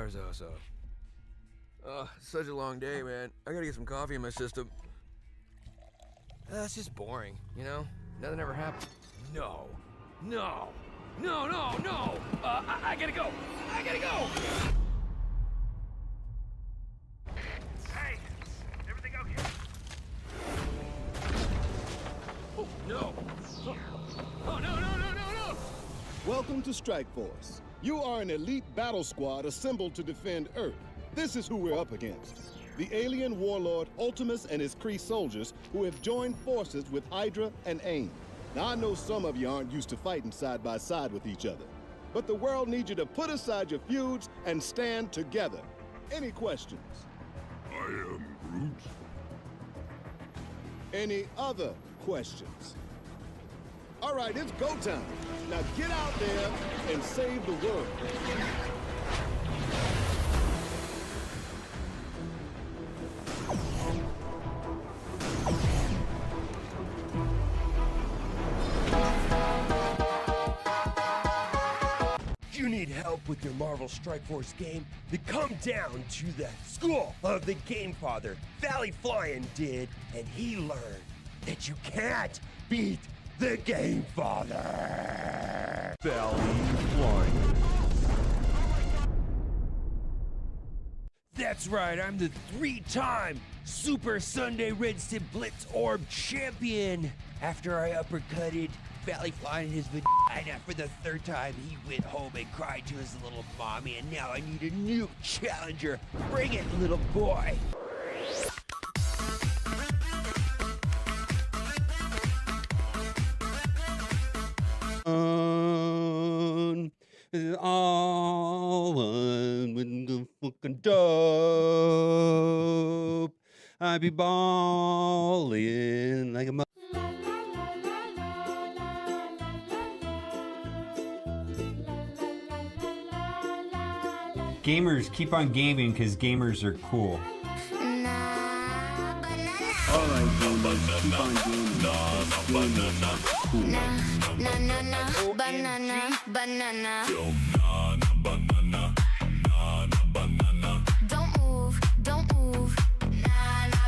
hours though, so. Such a long day, man. I gotta get some coffee in my system. That's just boring, you know? Nothing ever happened. No. No. No, no, no! I gotta go! I gotta go! Hey, everything okay? Oh, no! Oh, no, no, no, no, no! Welcome to Strike Force. You are an elite battle squad assembled to defend Earth. This is who we're up against. The alien warlord Ultimus and his Kree soldiers who have joined forces with Hydra and AIM. Now, I know some of you aren't used to fighting side by side with each other, but the world needs you to put aside your feuds and stand together. Any questions? I am Groot. Any other questions? All right, it's go time. Now get out there and save the world. You need help with your Marvel Strike Force game? Then come down to the school of the Game Father. Valley Flyin' did, and he learned that you can't beat the Game Father. Valley Flyin'. That's right, I'm the 3-time Super Sunday Red Stip Blitz Orb champion. After I uppercutted Valley Flyin' in his vagina for the 3rd time, he went home and cried to his little mommy, and now I need a new challenger. Bring it, little boy. All with the fucking dope. I be ballin' like a Gamers, keep on gaming because gamers are cool. Alright, gamers, keep on gaming. Banana. Don't move, don't move.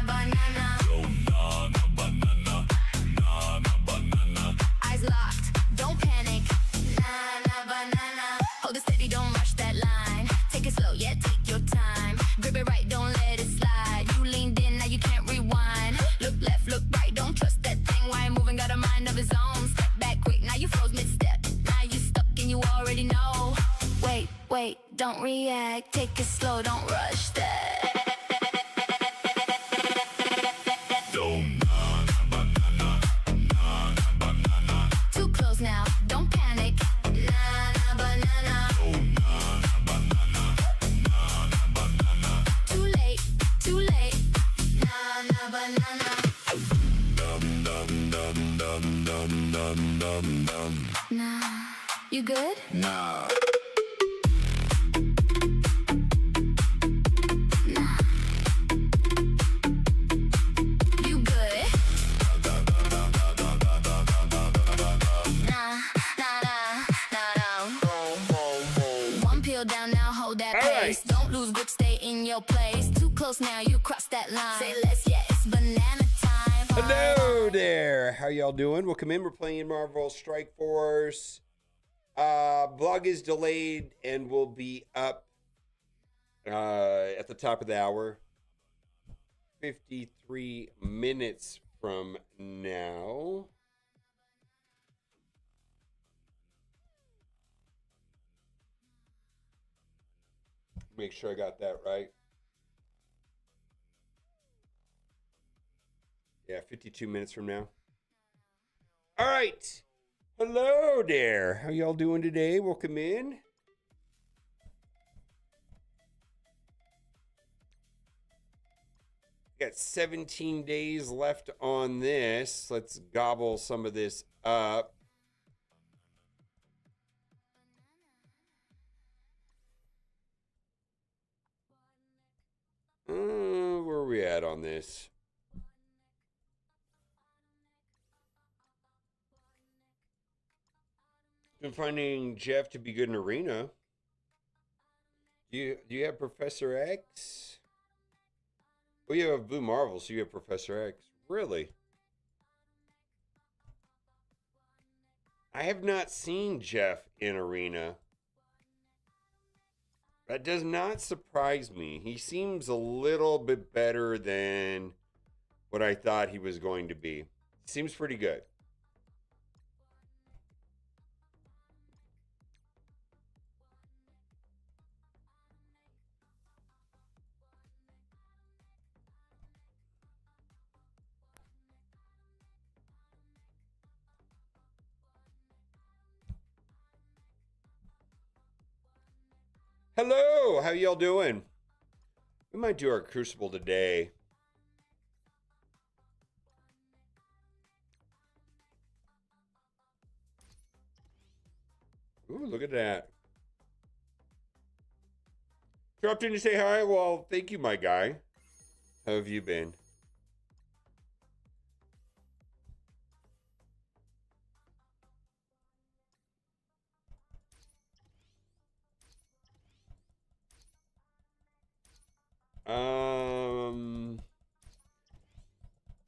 Banana. Eyes locked, don't panic. Banana. Hold it steady, don't rush that line. Take it slow, yeah, take your time. Grip it right, don't let it slide. You leaned in, now you can't rewind. Look left, look right, don't trust that thing. Why moving, got a mind of his own. Step back quick, now you froze mid-step. Now you stuck and you already know. Wait, don't react. Take it slow, don't rush that. Too close now, don't panic. Banana. Too late. Banana. Nah. You good? Nah. You good? Nah. One pill down now, hold that pace. Don't lose grip, stay in your place. Too close now, you cross that line. Say less, yeah, it's banana time. Hello there. How y'all doing? Welcome in. We're playing Marvel Strike Force. Vlog is delayed and will be up at the top of the hour. 53 minutes from now. Make sure I got that right. Yeah, 52 minutes from now. All right. Hello there. How y'all doing today? Welcome in. Got 17 days left on this. Let's gobble some of this up. Where are we at on this? Been finding Jeff to be good in arena. Do you have Professor X? Oh, you have Blue Marvel, so you have Professor X. Really? I have not seen Jeff in Arena. That does not surprise me. He seems a little bit better than what I thought he was going to be. Seems pretty good. Hello, how y'all doing? We might do our Crucible today. Ooh, look at that. Dropped in to say hi. Well, thank you, my guy. How have you been?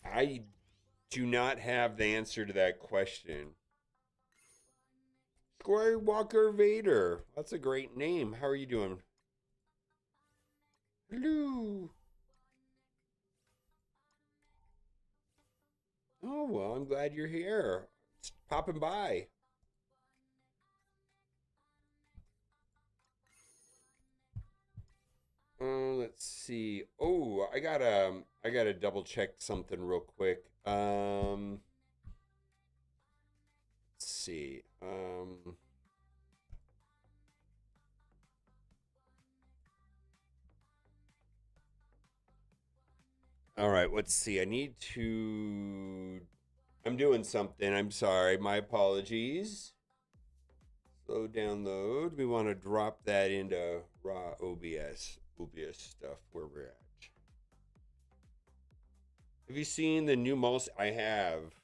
I do not have the answer to that question. Skywalker Vader. That's a great name. How are you doing? Hello. Oh, well, I'm glad you're here. It's popping by. Let's see. Oh, I gotta double check something real quick. Let's see. All right, let's see. I'm doing something. I'm sorry. My apologies. Slow download. We want to drop that into raw OBS stuff where we're at. Have you seen the new mouse? I have.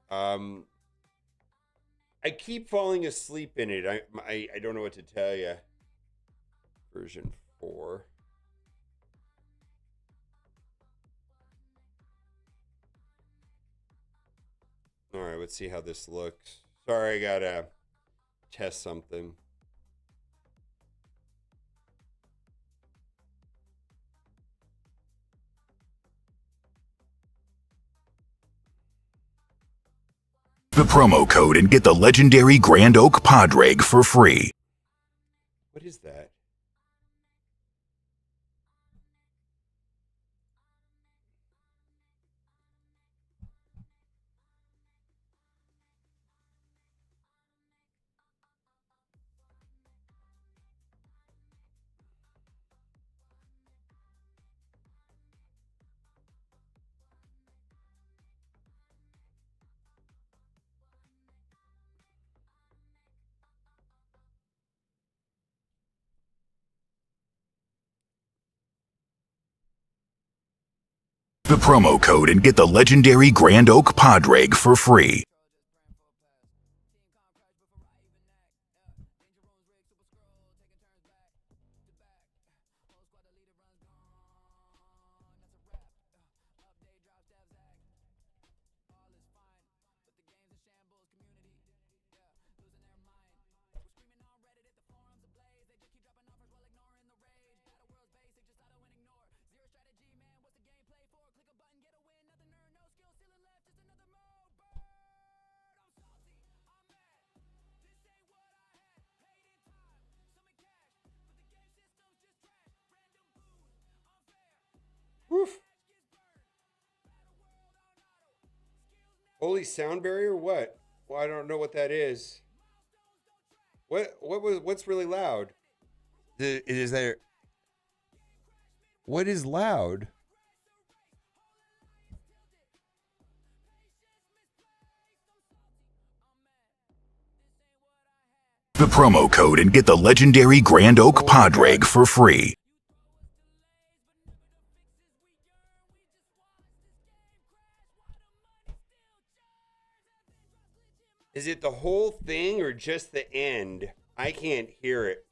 I keep falling asleep in it. I don't know what to tell you. Version 4. All right, let's see how this looks. Sorry, I gotta test something. The promo code and get the legendary Grand Oak Pod Rig for free. What is that? The promo code and get the legendary Grand Oak Pod Rig for free. Woof. Holy sound barrier? What? Well, I don't know what that is. What's really loud? Is there? What is loud? The promo code and get the legendary Grand Oak Pod Rig for free. Is it the whole thing or just the end? I can't hear it.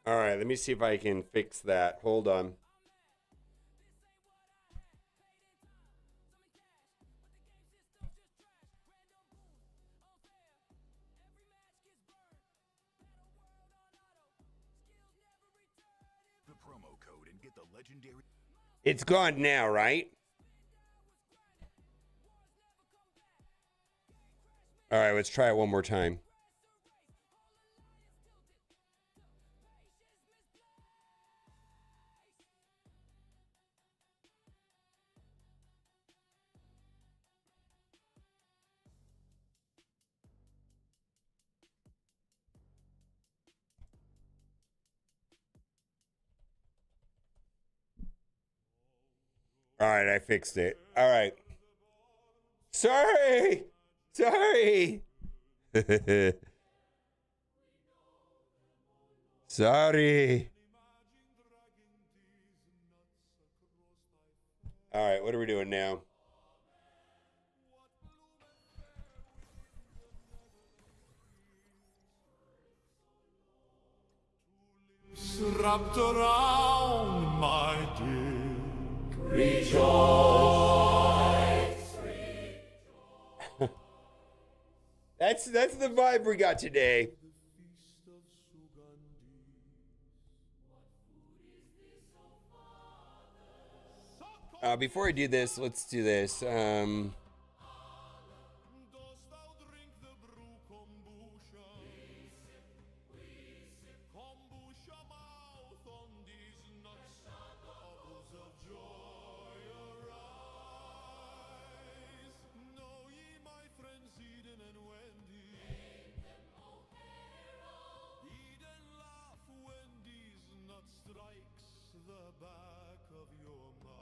All right, let me see if I can fix that. Hold on. The promo code and get the legendary. It's gone now, right? All right, let's try it one more time. All right, I fixed it. All right. Sorry. Sorry. Sorry. All right, what are we doing now? Wrapped around my dick. That's the vibe we got today. Before I do this, let's do this. Dost thou drink the brew kombucha? Kombucha mouth on these nuts. Bubbles of joy arise. Know ye, my friends, Eden and Wendy. Eat and laugh when these nuts strikes the back of your mouth.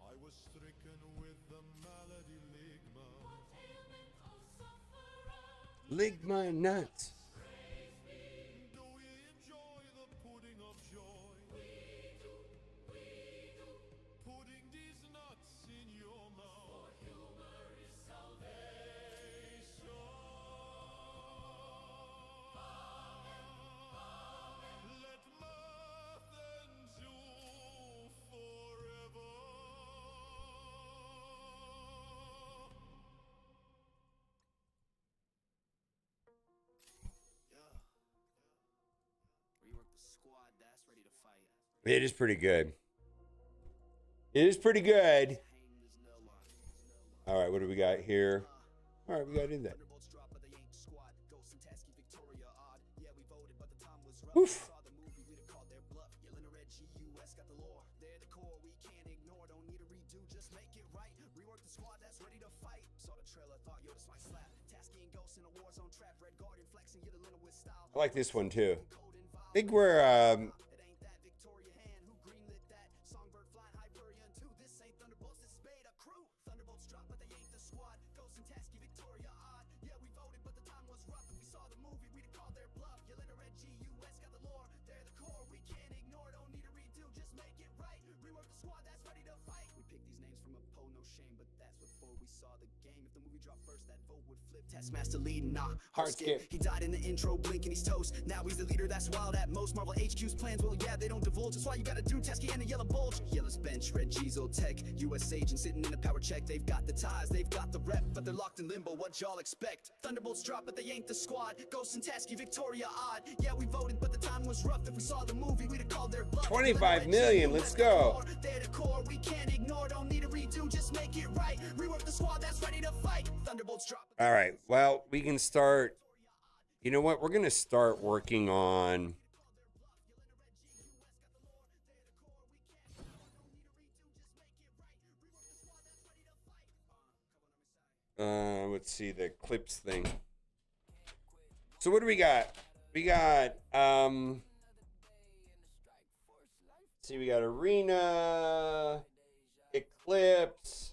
I was stricken with the malady ligma. Lick my nuts. Do we enjoy the pudding of joy? Putting these nuts in your mouth. For humor is salvation. Let mirth endure forever. Rework the squad that's ready to fight. It is pretty good. It is pretty good. Hang this no line. All right, what do we got here? All right, we got to do that. Thunderbolts drop, but they ain't squad. Ghost and Tasky, Victoria odd. Yeah, we voted, but the time was rough. Oof. Saw the movie, we'd have called their bluff. Yelling a red GUS got the lore. They're the core, we can't ignore. Don't need a redo, just make it right. Rework the squad that's ready to fight. Saw the trailer, thought yo, this might slap. Tasky and Ghost in a war zone trap. Red Guardian flexing, you're the little with style. I like this one too. Code involved. I think we're It ain't that Victoria hand who greenlit that. Songbird flying Hyperion 2. This ain't Thunderbolts, this is Beta Crew. Thunderbolts drop, but they ain't the squad. Ghost and Tasky, Victoria odd. Yeah, we voted, but the time was rough. If we saw the movie, we'd have called their bluff. Yelling a red GUS got the lore. They're the core, we can't ignore. Don't need a redo, just make it right. Rework the squad that's ready to fight. We picked these names from a poll, no shame, but that's before we saw the game. If the movie dropped first, that vote would flip. Taskmaster leading, nah, hard skip. He died in the intro, blinking, he's toast. Now he's the leader, that's wild at most. Marvel HQ's plans, well, yeah, they don't divulge. That's why you gotta do Tasky and the yellow bulge. Yellow's bench, red Gizo tech. US agent sitting in a power check. They've got the ties, they've got the rep, but they're locked in limbo. What y'all expect? Thunderbolts drop, but they ain't the squad. Ghost and Tasky, Victoria odd. Yeah, we voted, but the time was rough. If we saw the movie, we'd have called their bluff. 25 million, let's go. They're the core, we can't ignore. Don't need a redo, just make it right. Rework the squad that's ready to fight. Thunderbolts drop. all right. Well, we can start. You know what? We're gonna start working on. Let's see the clips thing. So what do we got? We got see, we got Arena, Eclipse.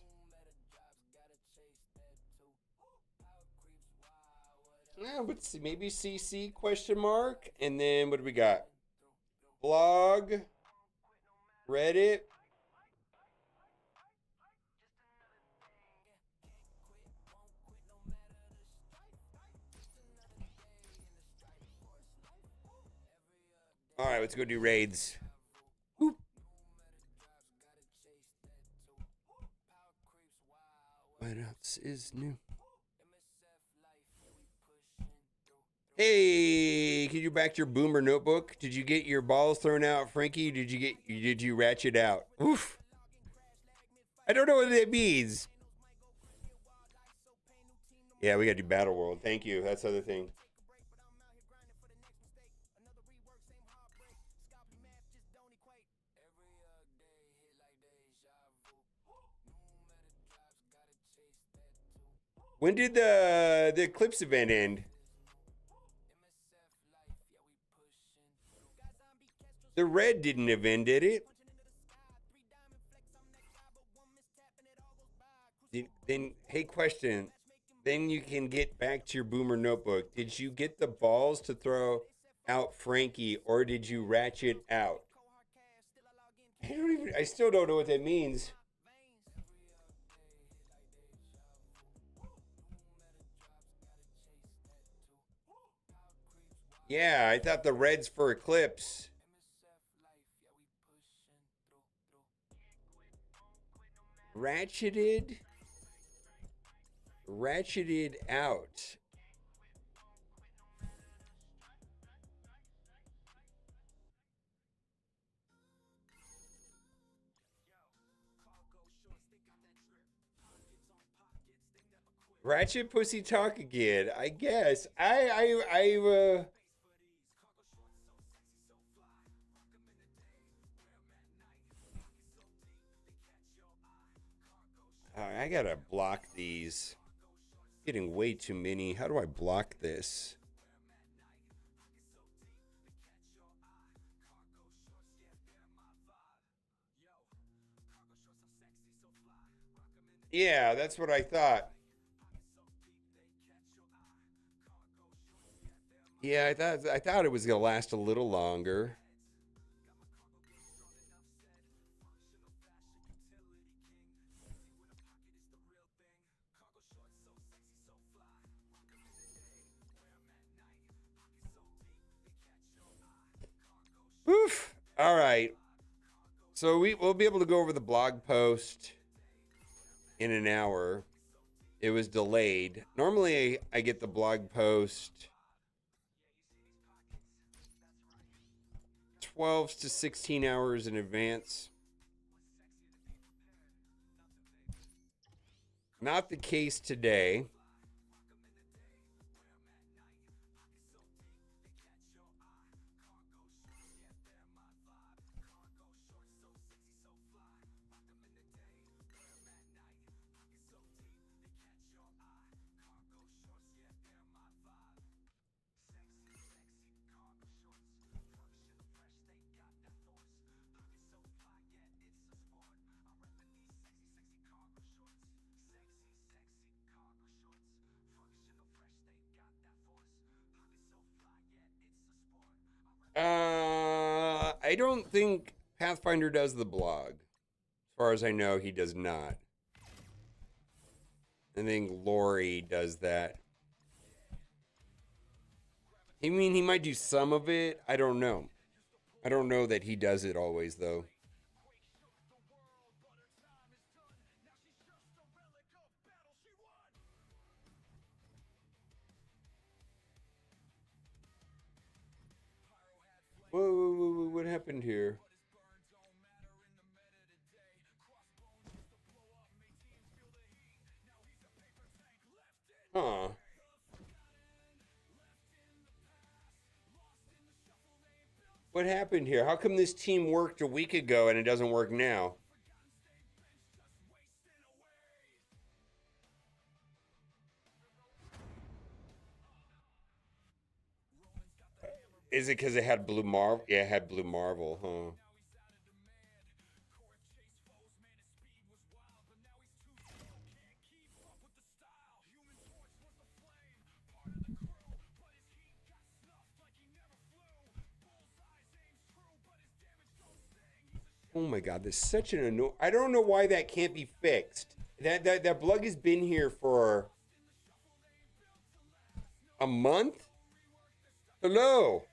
Yeah, let's see, maybe CC question mark, and then what do we got? Blog, Reddit. All right, let's go do raids. Whoop. What else is new? Hey, can you back your boomer notebook? Did you get your balls thrown out, Frankie? Did you ratchet out? Oof. I don't know what that means. Yeah, we gotta do Battle World. Thank you. That's the other thing. When did the Eclipse event end? The red didn't event, did it? Then, hey, question. Then you can get back to your boomer notebook. Did you get the balls to throw out Frankie, or did you ratchet out? I still don't know what that means. Yeah, I thought the red's for Eclipse. Ratcheted out. Ratchet pussy talk again. I guess. I gotta block these. Getting way too many. How do I block this? Yeah, that's what I thought. Yeah, I thought it was gonna last a little longer. Oof. All right. So we'll be able to go over the blog post in an hour. It was delayed. Normally I get the blog post 12 to 16 hours in advance. Not the case today. I don't think Pathfinder does the blog. As far as I know, he does not. I think Lori does that. I mean, he might do some of it. I don't know. I don't know that he does it always, though. Whoa, what happened here? Huh. What happened here? How come this team worked a week ago and it doesn't work now? Is it because it had Blue Marvel? Yeah, it had Blue Marvel, huh? Oh my God, this is such an annoying. I don't know why that can't be fixed. That plug has been here for a month. Hello.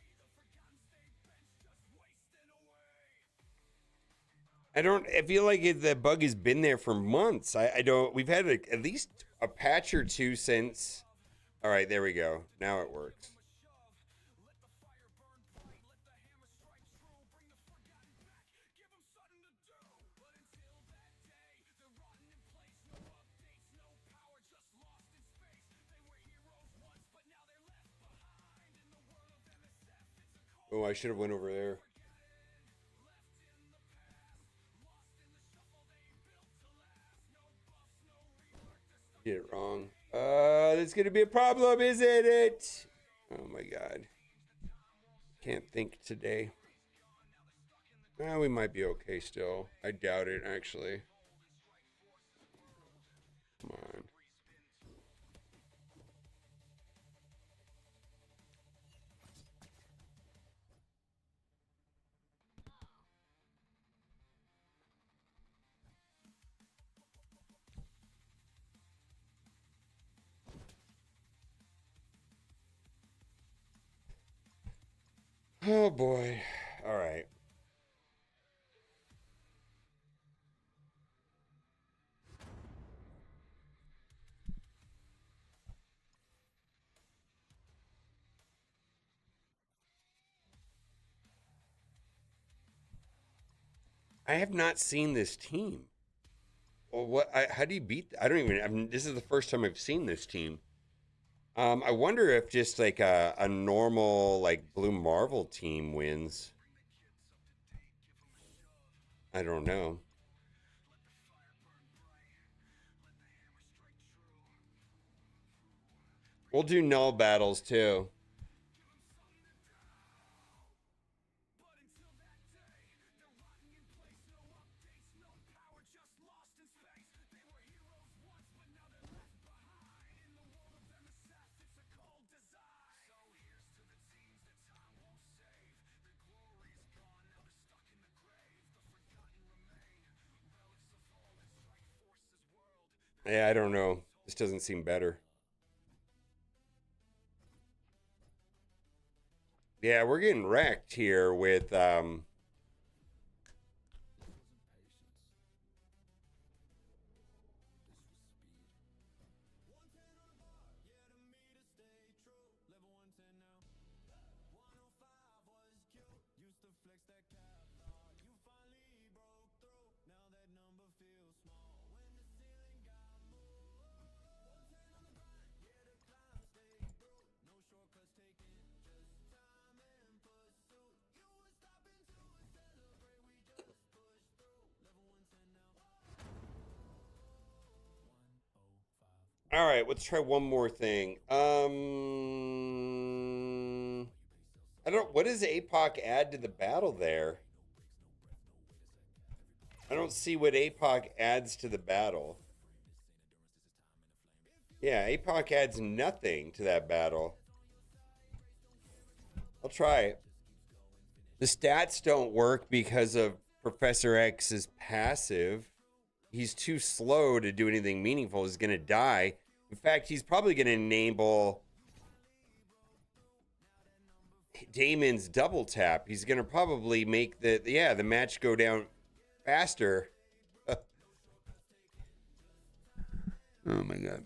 I feel like the bug has been there for months. I don't, we've had at least a patch or two since. All right, there we go. Now it works. Oh, I should have went over there. Did it wrong. That's gonna be a problem, isn't it? Oh my god. Can't think today. We might be okay still. I doubt it, actually. Come on. Oh boy. All right. I have not seen this team. Well, how do you beat? I don't even. This is the first time I've seen this team. I wonder if just like a normal like Blue Marvel team wins. I don't know. We'll do null battles too. Yeah, I don't know. This doesn't seem better. Yeah, we're getting wrecked here with all right, let's try one more thing. I don't, what does APOC add to the battle there? I don't see what APOC adds to the battle. Yeah, APOC adds nothing to that battle. I'll try it. The stats don't work because of Professor X's passive. He's too slow to do anything meaningful. He's going to die. In fact, he's probably going to enable Damon's double tap. He's going to probably make the match go down faster. Oh my god.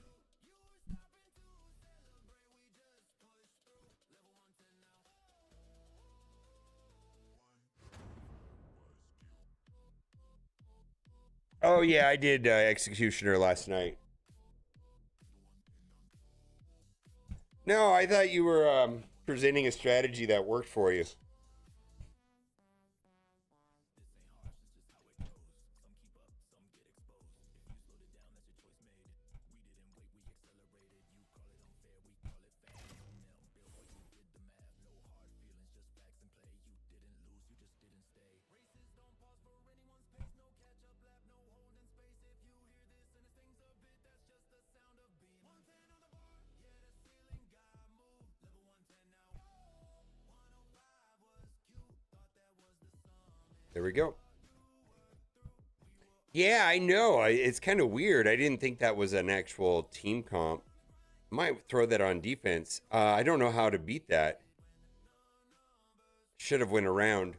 Oh yeah, I did Executioner last night. No, I thought you were presenting a strategy that worked for you. There we go. Yeah, I know. It's kind of weird. I didn't think that was an actual team comp. Might throw that on defense. I don't know how to beat that. Should have went around.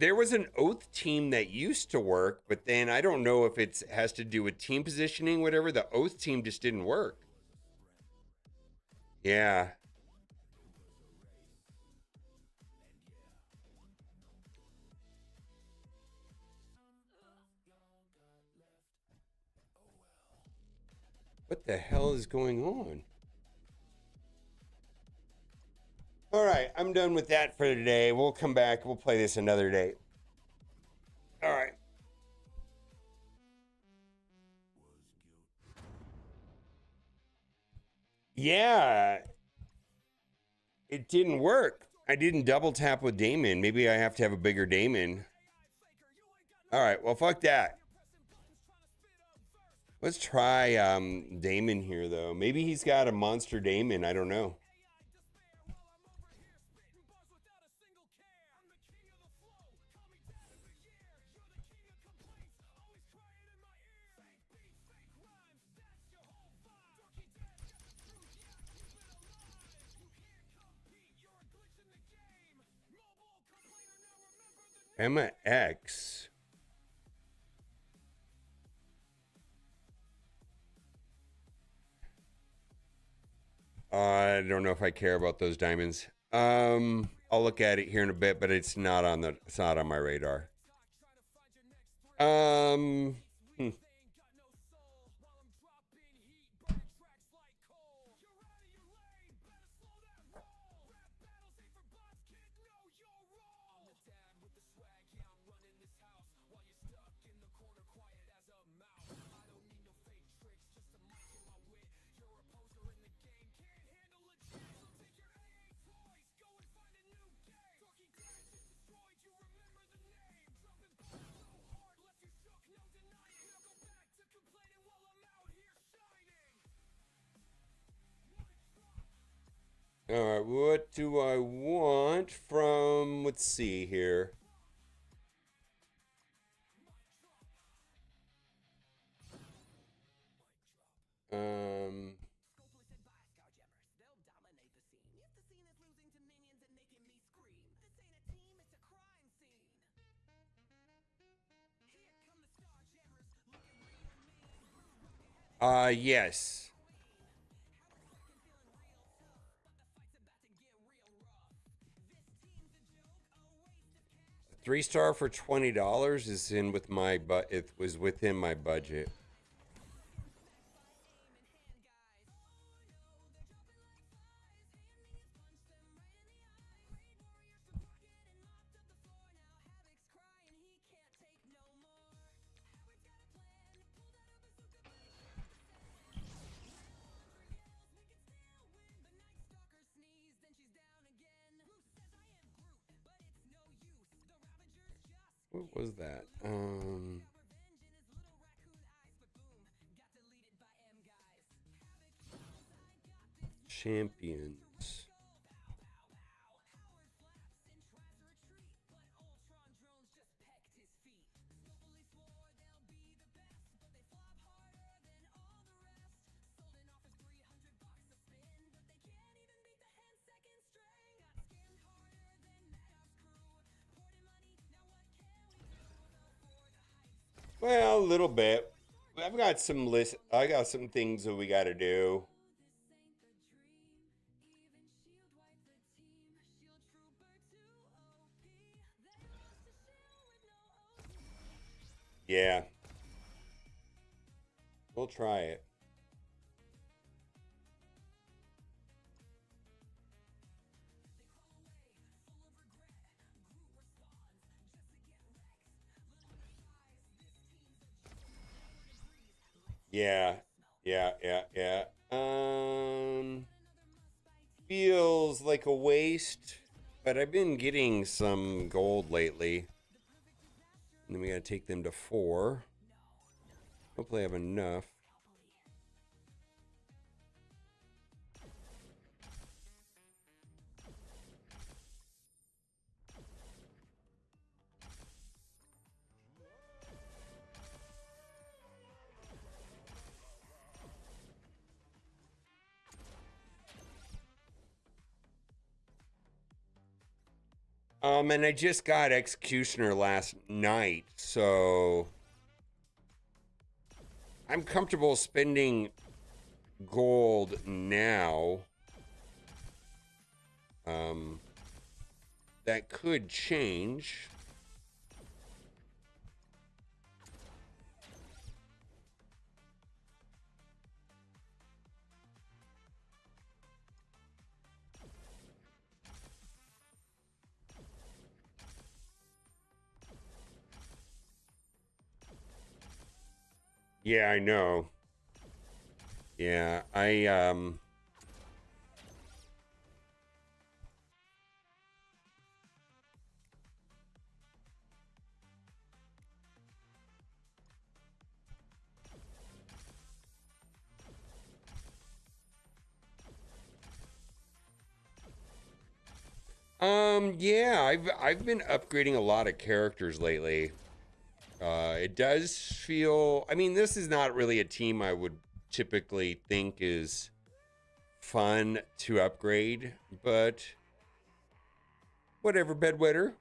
there was an Oath team that used to work, but then I don't know if it has to do with team positioning, whatever. The Oath team just didn't work. Yeah. What the hell is going on? All right, I'm done with that for today. We'll come back. We'll play this another day. All right. Yeah. It didn't work. I didn't double tap with Damon. Maybe I have to have a bigger Damon. All right, well, fuck that. Let's try Damon here, though. Maybe he's got a monster Damon. I don't know. Emma X. I don't know if I care about those diamonds. I'll look at it here in a bit, but it's not on my radar. All right, what do I want from, let's see here. Yes. 3-star for $20 is in with my it was within my budget. What was that? Champions. Well, a little bit. I've got some list. I got some things that we got to do. Yeah. We'll try it. Yeah. Feels like a waste, but I've been getting some gold lately. And then we gotta take them to 4. Hopefully I have enough. And I just got Executioner last night, so I'm comfortable spending gold now. That could change. Yeah, I know. Yeah, yeah, I've been upgrading a lot of characters lately. It does feel, I mean, this is not really a team I would typically think is fun to upgrade, but whatever, bedwetter.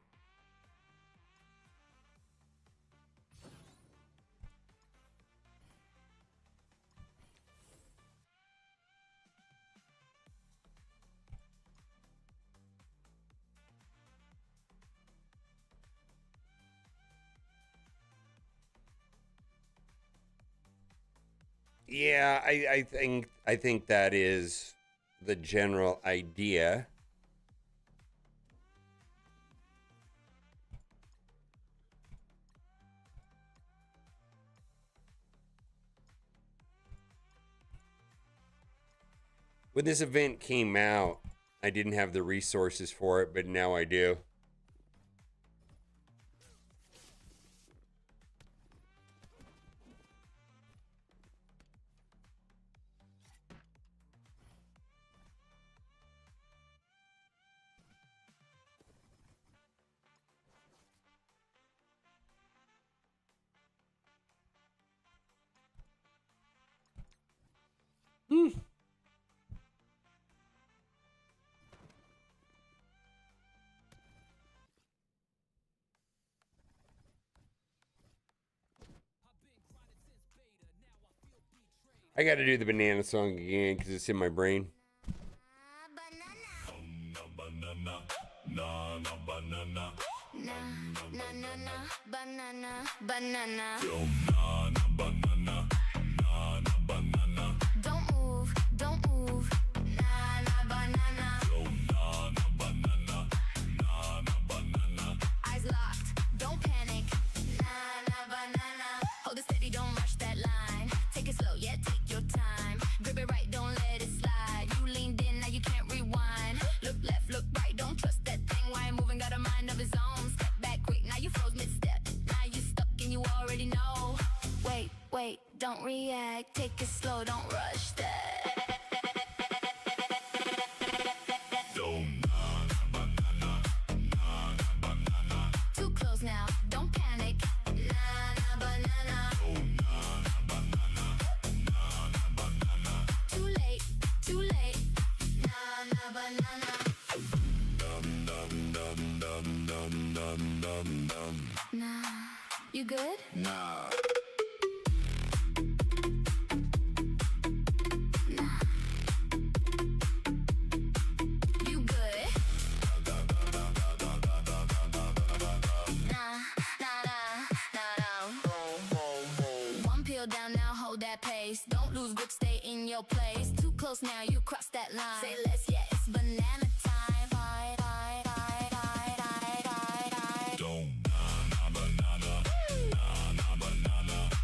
Yeah, I think that is the general idea. When this event came out, I didn't have the resources for it, but now I do. I got to do the banana song again because it's in my brain. Banana, na na banana, Banana, banana. na na banana, na na banana, Don't move, don't move. Na na banana. na na banana, na na banana. Eyes locked, don't panic. Na na banana. Hold it steady, don't rush that line. Take it slow, yeah, take your time. Grip it right, don't let it slide. You leaned in, now you can't rewind. Look left, look right, don't trust that thing. Why ain't moving, got a mind of his own. Step back quick, now you froze mid-step. Now you stuck and you already know. Wait, wait, don't react. Take it slow, don't rush that. Too close now, don't panic. Na na banana. Too late, too late. Na na banana. Nah, you good? Nah. You good? Nah, nah, nah. One pill down now, hold that pace. Don't lose grip, stay in your place. Too close now, you cross that line. Say less, yeah, it's banana time.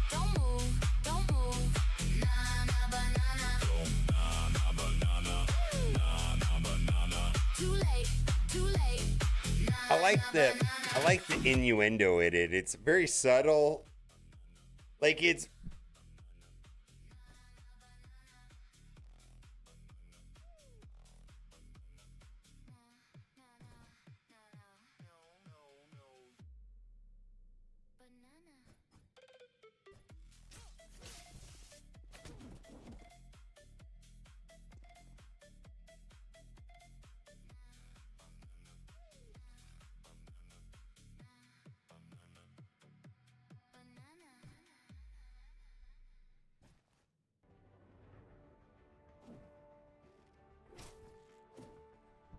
Don't move, don't move. Na na banana. Too late, too late. I like the innuendo in it. It's very subtle. Like it's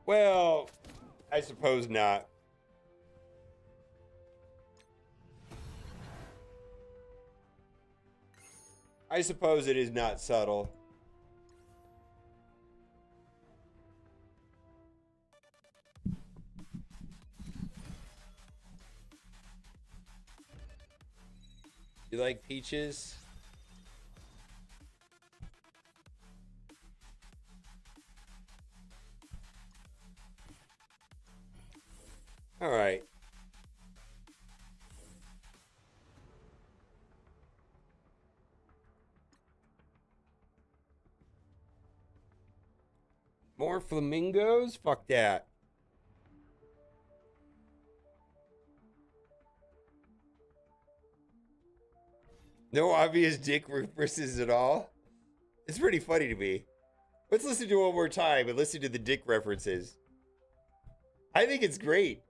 Well, I suppose not. I suppose it is not subtle. You like peaches? All right. More flamingos? Fuck that. No obvious dick references at all? It's pretty funny to me. Let's listen to it one more time and listen to the dick references. I think it's great.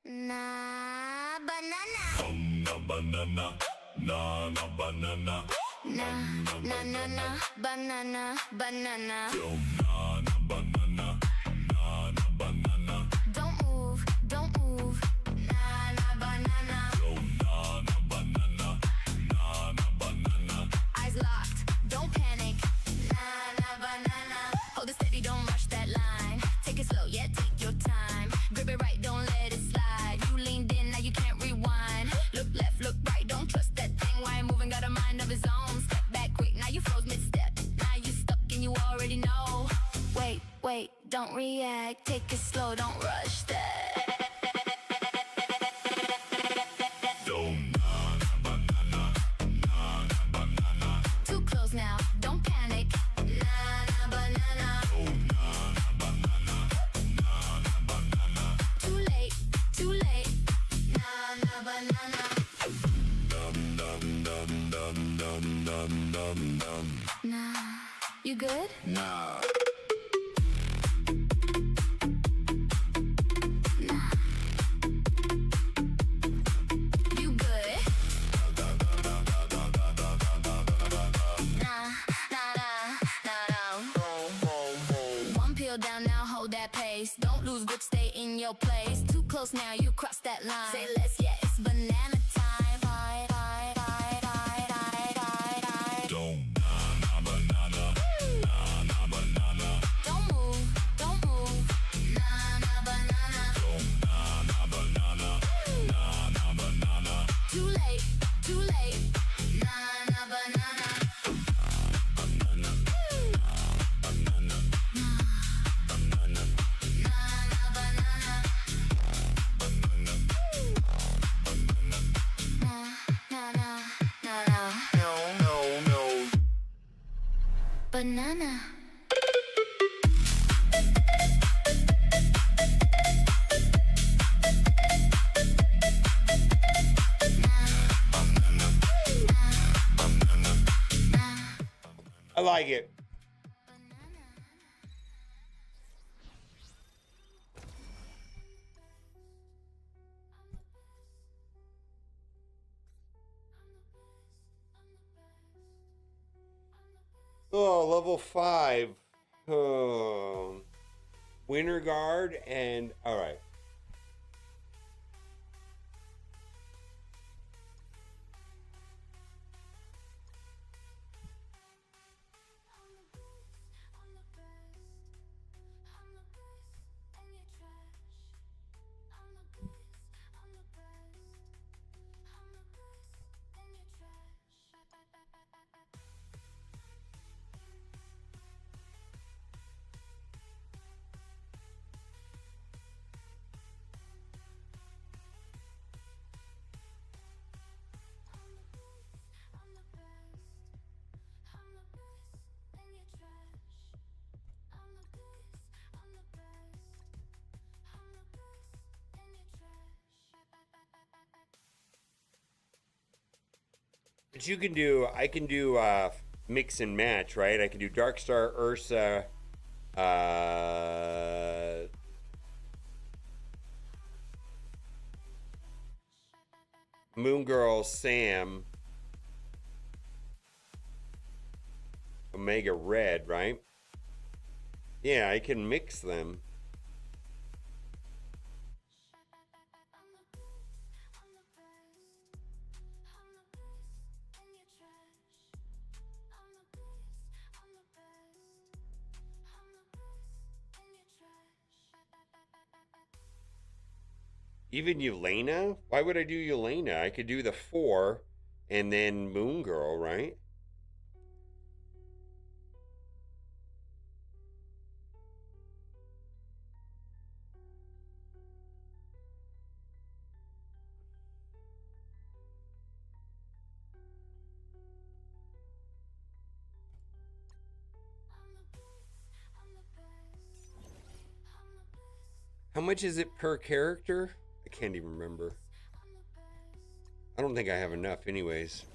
Nah, banana. Banana, na na banana. Nah, nah, nah, nah, banana, banana. Na na banana, na na banana. Don't move, don't move. Nah, nah, banana. Na na banana, na na banana. Eyes locked, don't panic. Nah, nah, banana. Hold it steady, don't rush that line. Take it slow, yeah, take your time. Grip it right, don't let it slide. You leaned in, now you can't rewind. Look left, look right, don't trust that thing. Why moving, got a mind of his own. Step back quick, now you froze mid-step. Now you stuck and you already know. Wait, wait, don't react. Take it slow, don't rush that. Too close now, don't panic. Nah, nah, banana. Too late, too late. Nah, nah, banana. Nah, you good? Nah. You good? Nah, nah, nah. One pill down now, hold that pace. Don't lose grip, stay in your place. Too close now, you cross that line. Say less, yeah, it's banana time. Don't move, don't move. Nah, nah, banana. Too late, too late. Nah, nah, banana. Banana. I like it. Oh, level 5. Oh. Winter Guard and... Alright. But you can do, I can do mix and match, right? I can do Darkstar, Ursa, Moon Girl, Sam, Omega Red, right? Yeah, I can mix them. Even Yelena? Why would I do Yelena? I could do the 4 and then Moon Girl, right? How much is it per character? I can't even remember. I don't think I have enough anyways.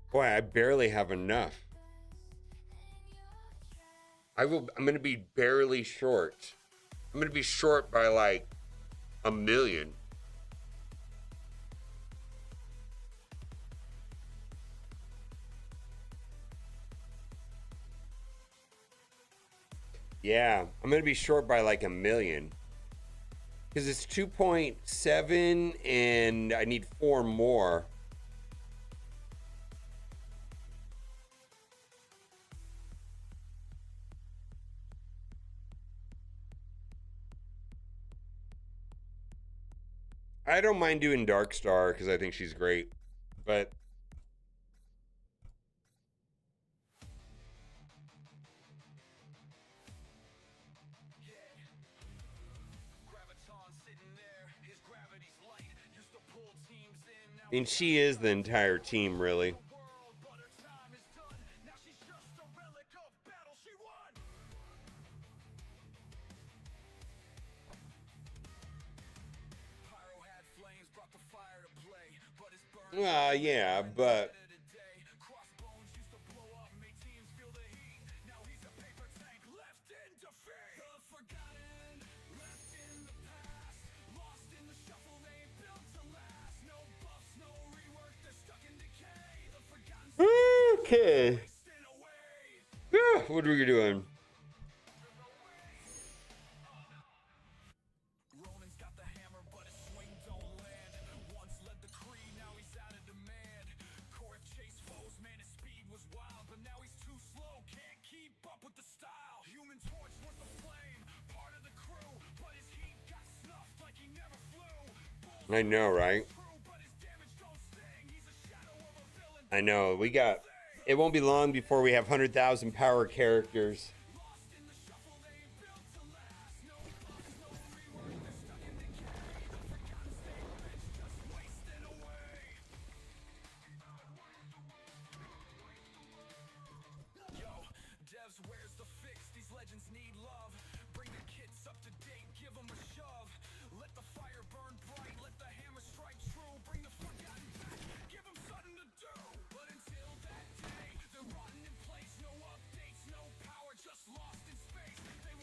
Boy, I barely have enough. I'm gonna be barely short. I'm gonna be short by like 1 million. Yeah, I'm gonna be short by like 1 million. Because it's 2.7 and I need 4 more. I don't mind doing Dark Star because I think she's great, but I mean, she is the entire team, really. Yeah, but okay. What are we doing? I know, right? I know. We got... It won't be long before we have 100,000 power characters.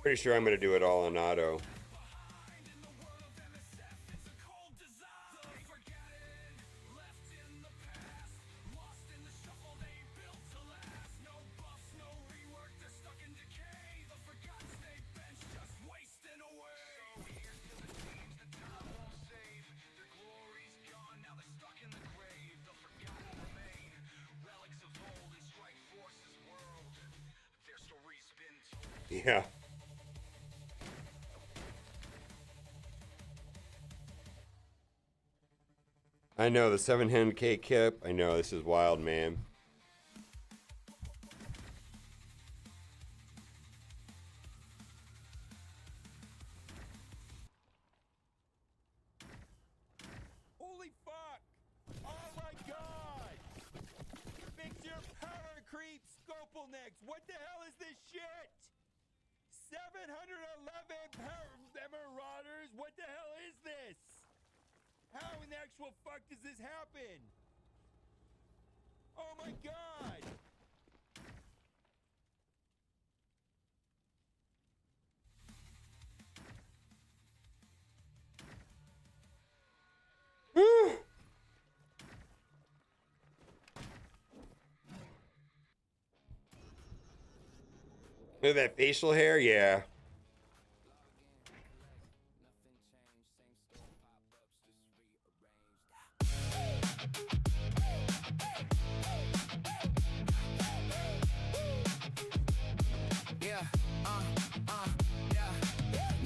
Pretty sure I'm going to do it all on auto. Yeah. I know, the 700K kip. I know, this is wild, man. bottlenecks. What the hell is this shit? 711 Marauders. What the hell is this? How in the actual fuck does this happen? Oh my god. Look at that facial hair, yeah. Yeah, yeah.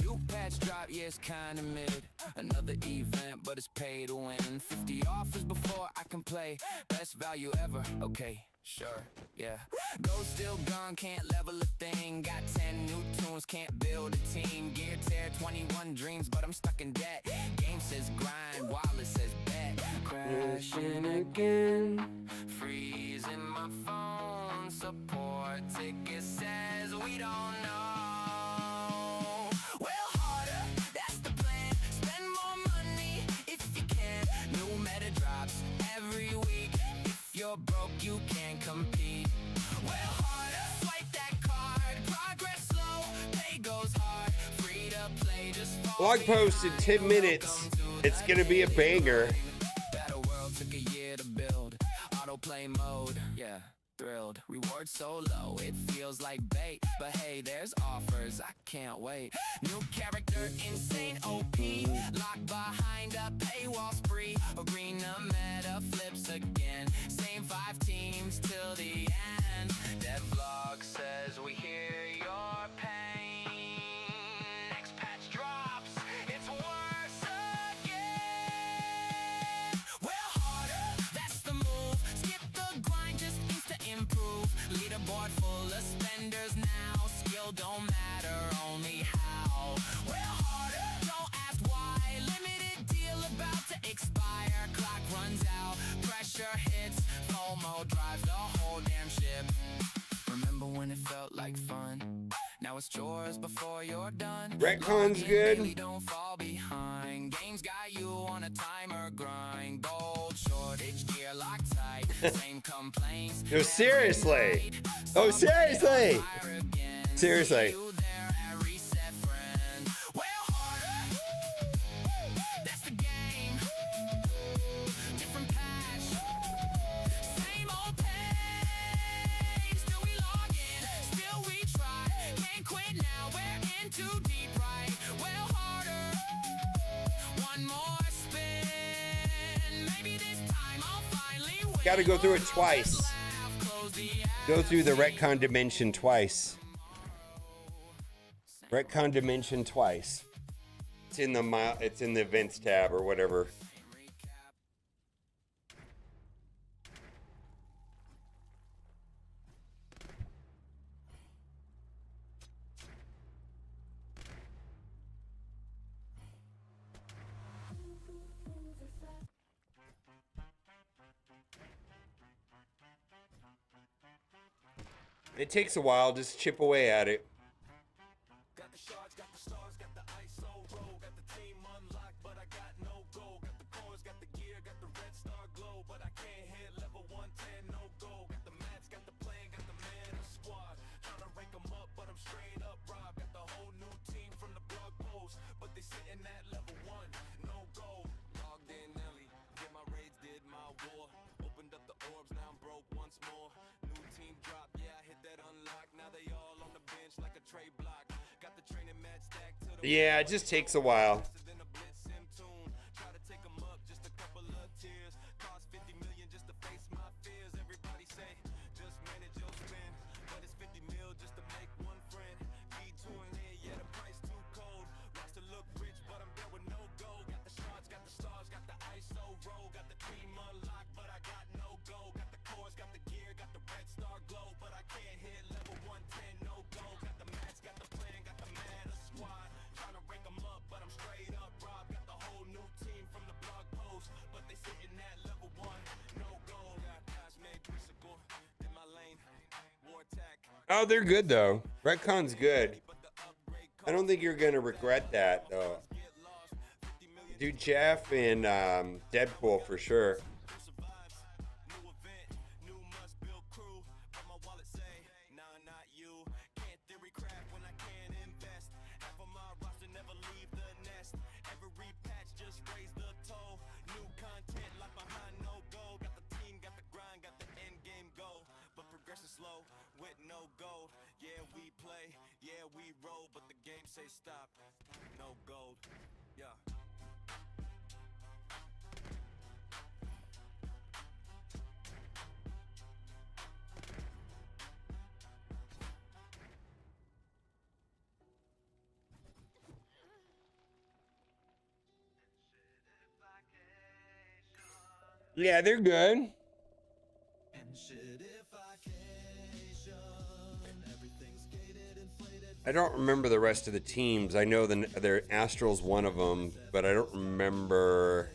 New patch drop, yeah, it's kinda mid. Another event, but it's pay to win. 50 offers before I can play. Best value ever, okay, sure, yeah. Go still gone, can't level a thing. Got 10 new tunes, can't build a team. Gear tear, 21 dreams, but I'm stuck in debt. Game says grind, wallet says bet. Crashing again, freezing my phone. Support ticket says we don't know. Well, harder, that's the plan. Spend more money if you can. New meta drops every week. If you're broke, you can't compete. Well, harder, swipe that card. Progress slow, pay goes hard. Free to play, just Blog post in 10 minutes. It's gonna be a banger. Battle World took a year to build. Autoplay mode, yeah. Thrilled, reward so low, it feels like bait. But hey, there's offers, I can't wait. New character, insane OP. Locked behind a paywall spree. Arena meta flips again. Same 5 teams till the end. That vlog says we hear your pain. Next patch drops, it's worse again. Well, harder, that's the move. Skip the grind, just improve. Leaderboard full of spenders now. Skill don't matter, only how. Well, harder, don't ask why. Limited deal about to expire. Clock runs out, pressure hits. FOMO drives the whole damn ship. Remember when it felt like fun? Now it's chores before you're done. Retcon's good. Daily, don't fall behind. Games got you on a timer grind. Gold shortage, gear locked tight. Same complaints. No, seriously. Oh, seriously. Seriously. Too deep, right? Well, harder. One more spin. Maybe this time I'll finally win. Gotta go through it twice. Go through the retcon dimension twice. Retcon dimension twice. It's in the events tab or whatever. It takes a while, just chip away at it. Got the shards, got the stars, got the ISO roll, got the team unlocked, but I got no goal. Got the cores, got the gear, got the red star glow, but I can't hit level 110, no goal. Got the mats, got the plan, got the man, a squad. Trying to rank them up, but I'm straight up rob. Got the whole new team from the blog post, but they sitting at level 1, no goal. Logged in Nelly, did my raids, did my war. Opened up the orbs, now I'm broke once more. New team drop, yeah, I hit that unlock. Now they all on the bench like a tray block. Got the training mat stacked to the Yeah, it just takes a while. try to take them up, just a couple of tears. Cost 50 million just to face my fears. Everybody say, just manage your spend. But it's 50 mil just to make one friend. Detouring here, yeah, the price too cold. Roster look rich, but I'm there with no gold. Got the shards, got the stars, got the ISO roll. Got the team unlocked, but I got no gold. Got the cores, got the gear, got the red star glow. But I can't hit level 110, no gold. Got the mats, got the plan, got the man, a squad. Trying to rank them up, but I'm straight Oh, they're good though. Retcon's good. I don't think you're gonna regret that though. Do Jeff and Deadpool for sure. Slow with no gold. Yeah, we play, yeah, we roll, but the game say stop. No gold. Yeah. Yeah, they're good. I don't remember the rest of the teams. I know their Astral's one of them, but I don't remember.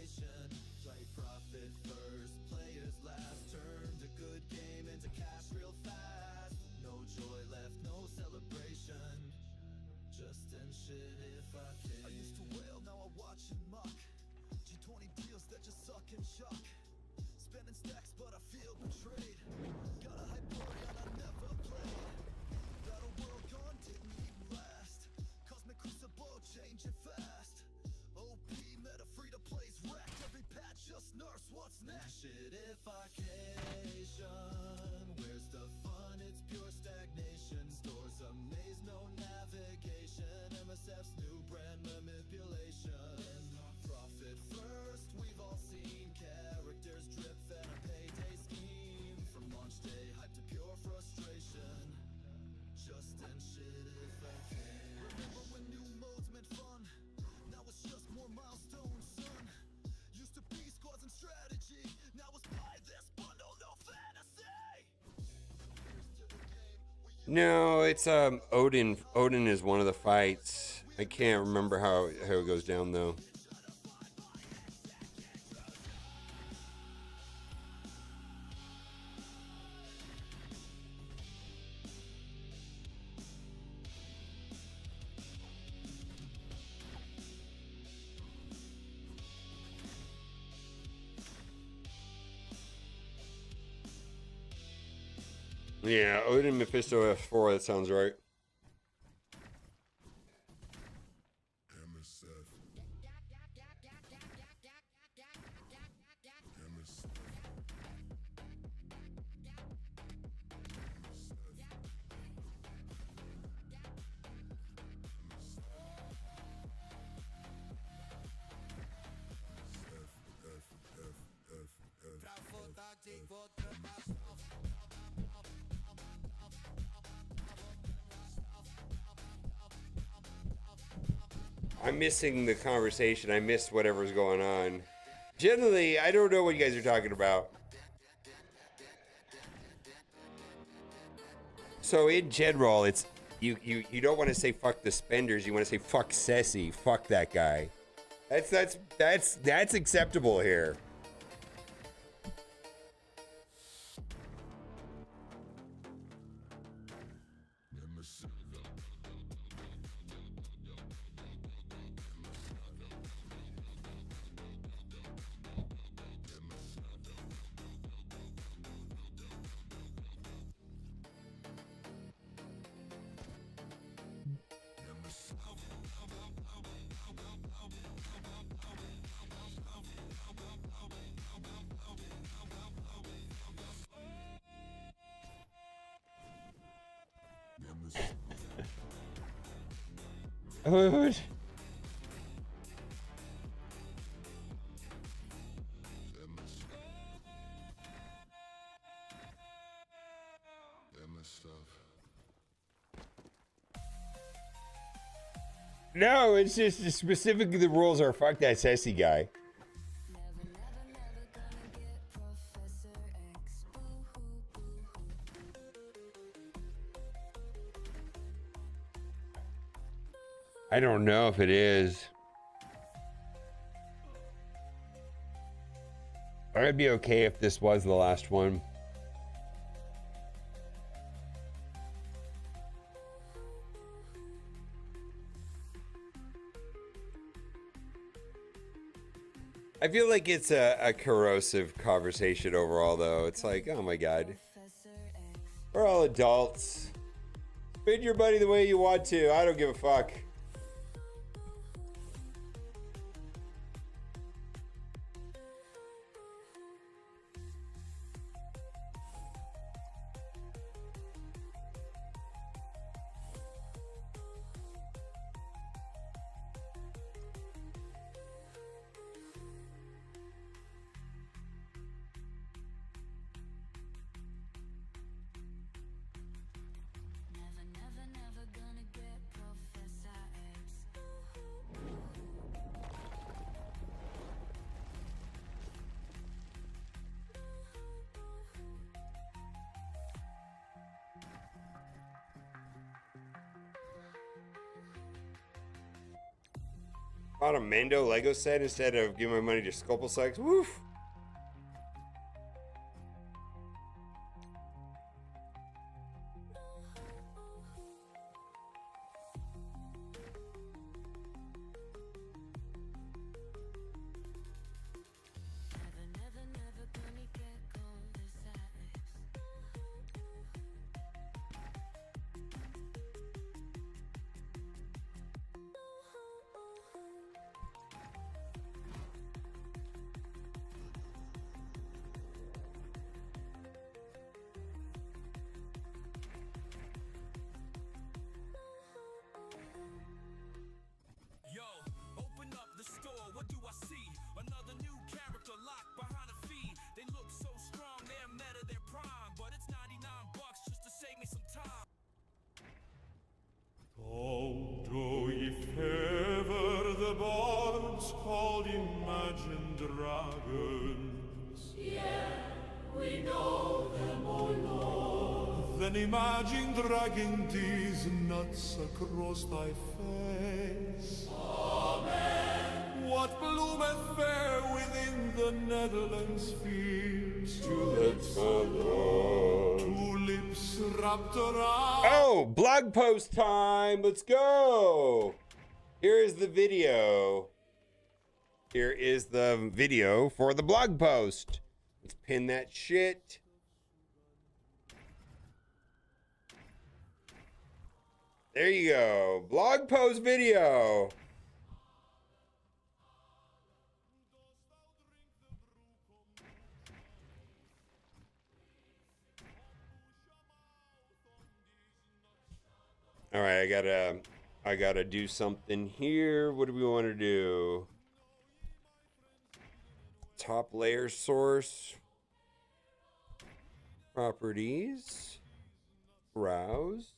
MSF's new brand manipulation. Profit first, we've all seen characters drip fed a payday scheme. From launch day hype to pure frustration. Just end shit if I can. Remember when new modes meant fun? Now it's just more milestones, son. Used to be squads and strategy. Now it's buy this bundle, no fantasy. No, it's Odin. Odin is one of the fights. I can't remember how it goes down though. Yeah, Odin Mephisto F4, that sounds right. I'm missing the conversation. I missed whatever's going on. Generally, I don't know what you guys are talking about. So in general, it's you don't want to say fuck the spenders. You want to say fuck Ceci. Fuck that guy. That's acceptable here. What? No, it's just specifically the rules are fuck that Ceci guy. I don't know if it is. I'd be okay if this was the last one. I feel like it's a corrosive conversation overall, though. It's like, oh my god. We're all adults. Spend your money the way you want to. I don't give a fuck. Bought a Mando Lego set instead of giving my money to Scopal Sykes. Woof. Yo, open up the store, what do I see? Another new character locked behind a feed. They look so strong, they're meta their prime. But it's 99 bucks just to save me some time. Although if ever the bards called imagined dragons, we know them, O Lord. Then imagine dragging these nuts across thy face. Amen. What bloometh fair within the Netherlands fields? Tulips wrapped around. Oh, blog post time. Let's go. Here is the video. Here is the video for the blog post. Let's pin that shit. There you go. Blog post video. All right, I gotta do something here. What do we want to do? Top layer source. Properties. Browse.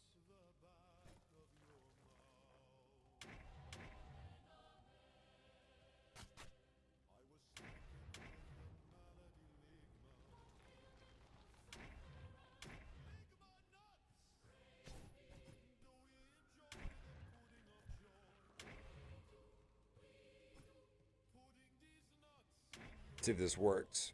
See if this works.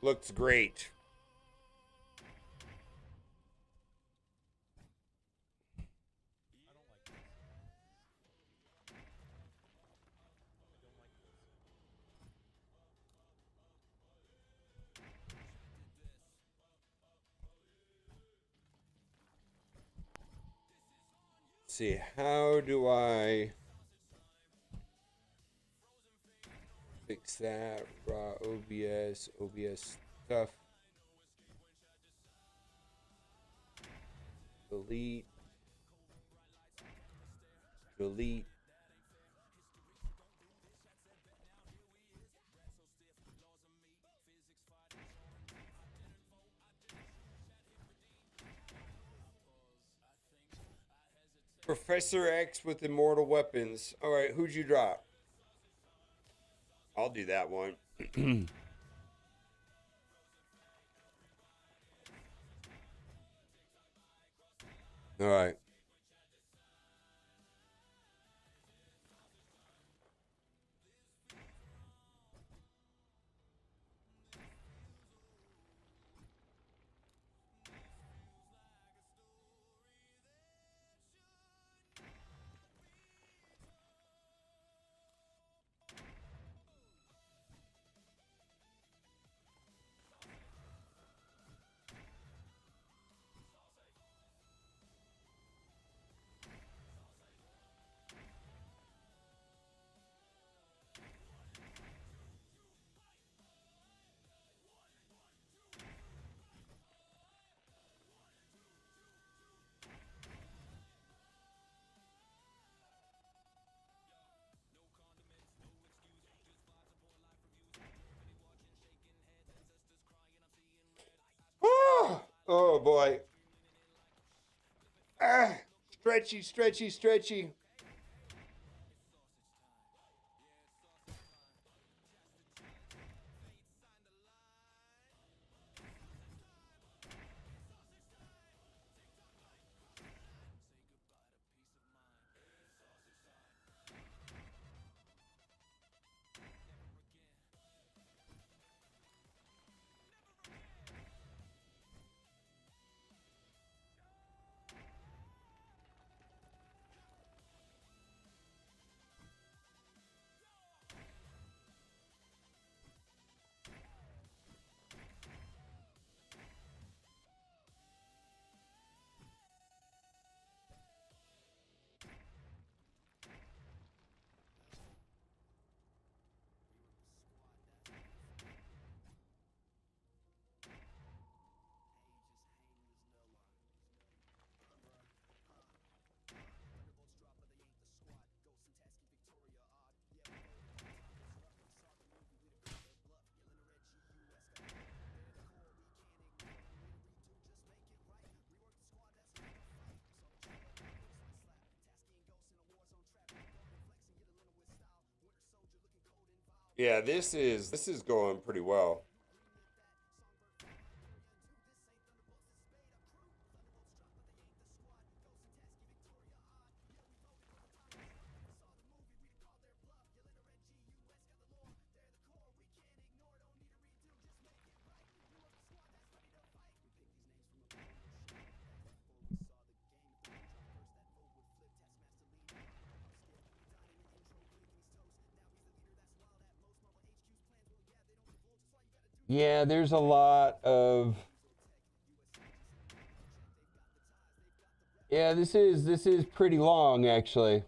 Looks great. See, how do I fix that? Raw OBS stuff. Delete. Delete. Professor X with immortal weapons. All right, who'd you drop? I'll do that one. All right. Oh boy. Ah, stretchy, stretchy, stretchy. Yeah, this is going pretty well. Yeah, there's a lot of Yeah, this is pretty long actually.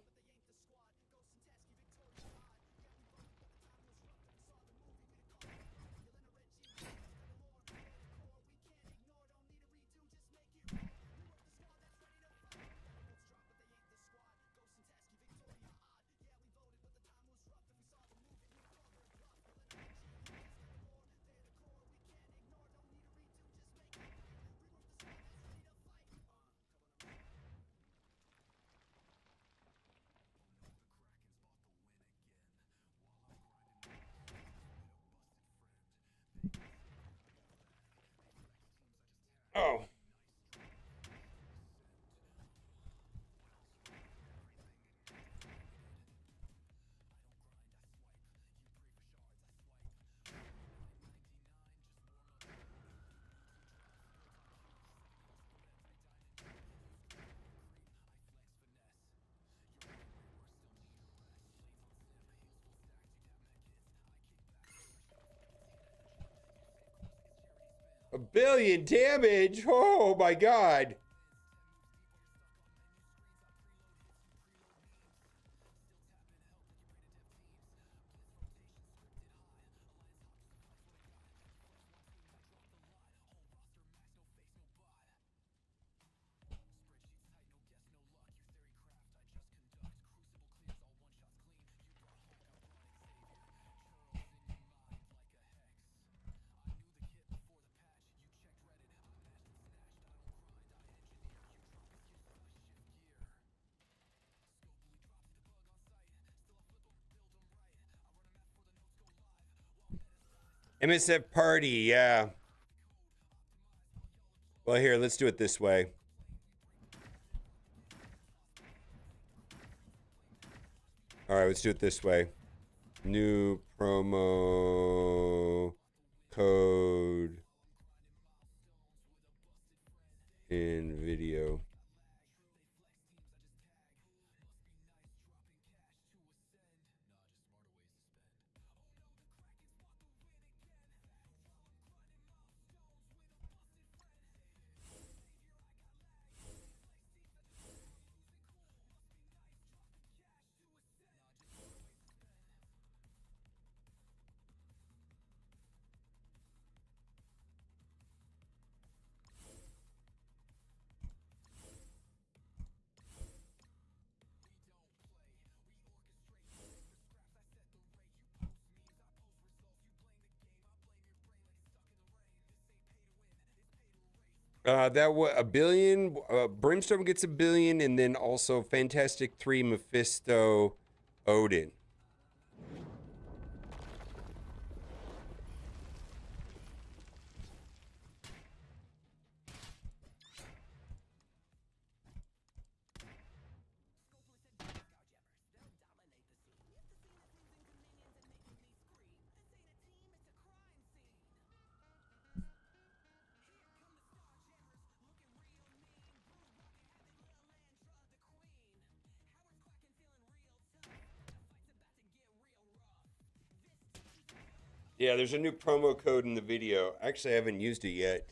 Oh. A billion damage. Oh my god. MSF party, yeah. Well, here, let's do it this way. All right, let's do it this way. New promo code in video. That was a billion. Brimstone gets a billion, and then also Fantastic 3, Mephisto, Odin. Yeah, there's a new promo code in the video. Actually, I haven't used it yet.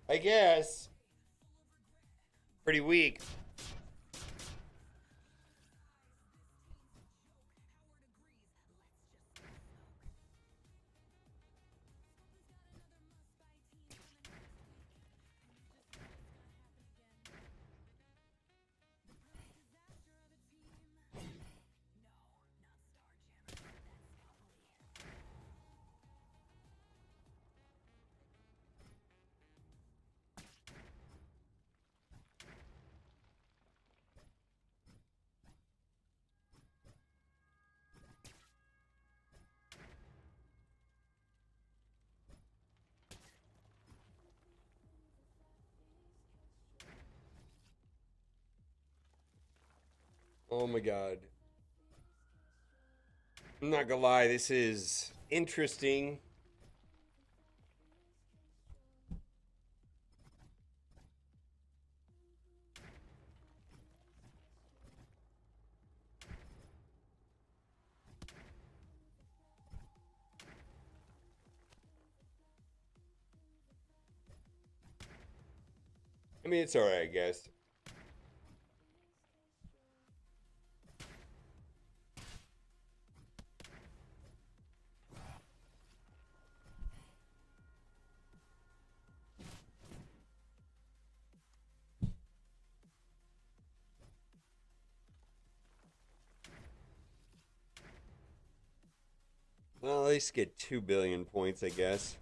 I guess. Pretty weak. Oh my god. I'm not gonna lie, this is interesting. I mean, it's alright, I guess. Well, at least get 2 billion points, I guess.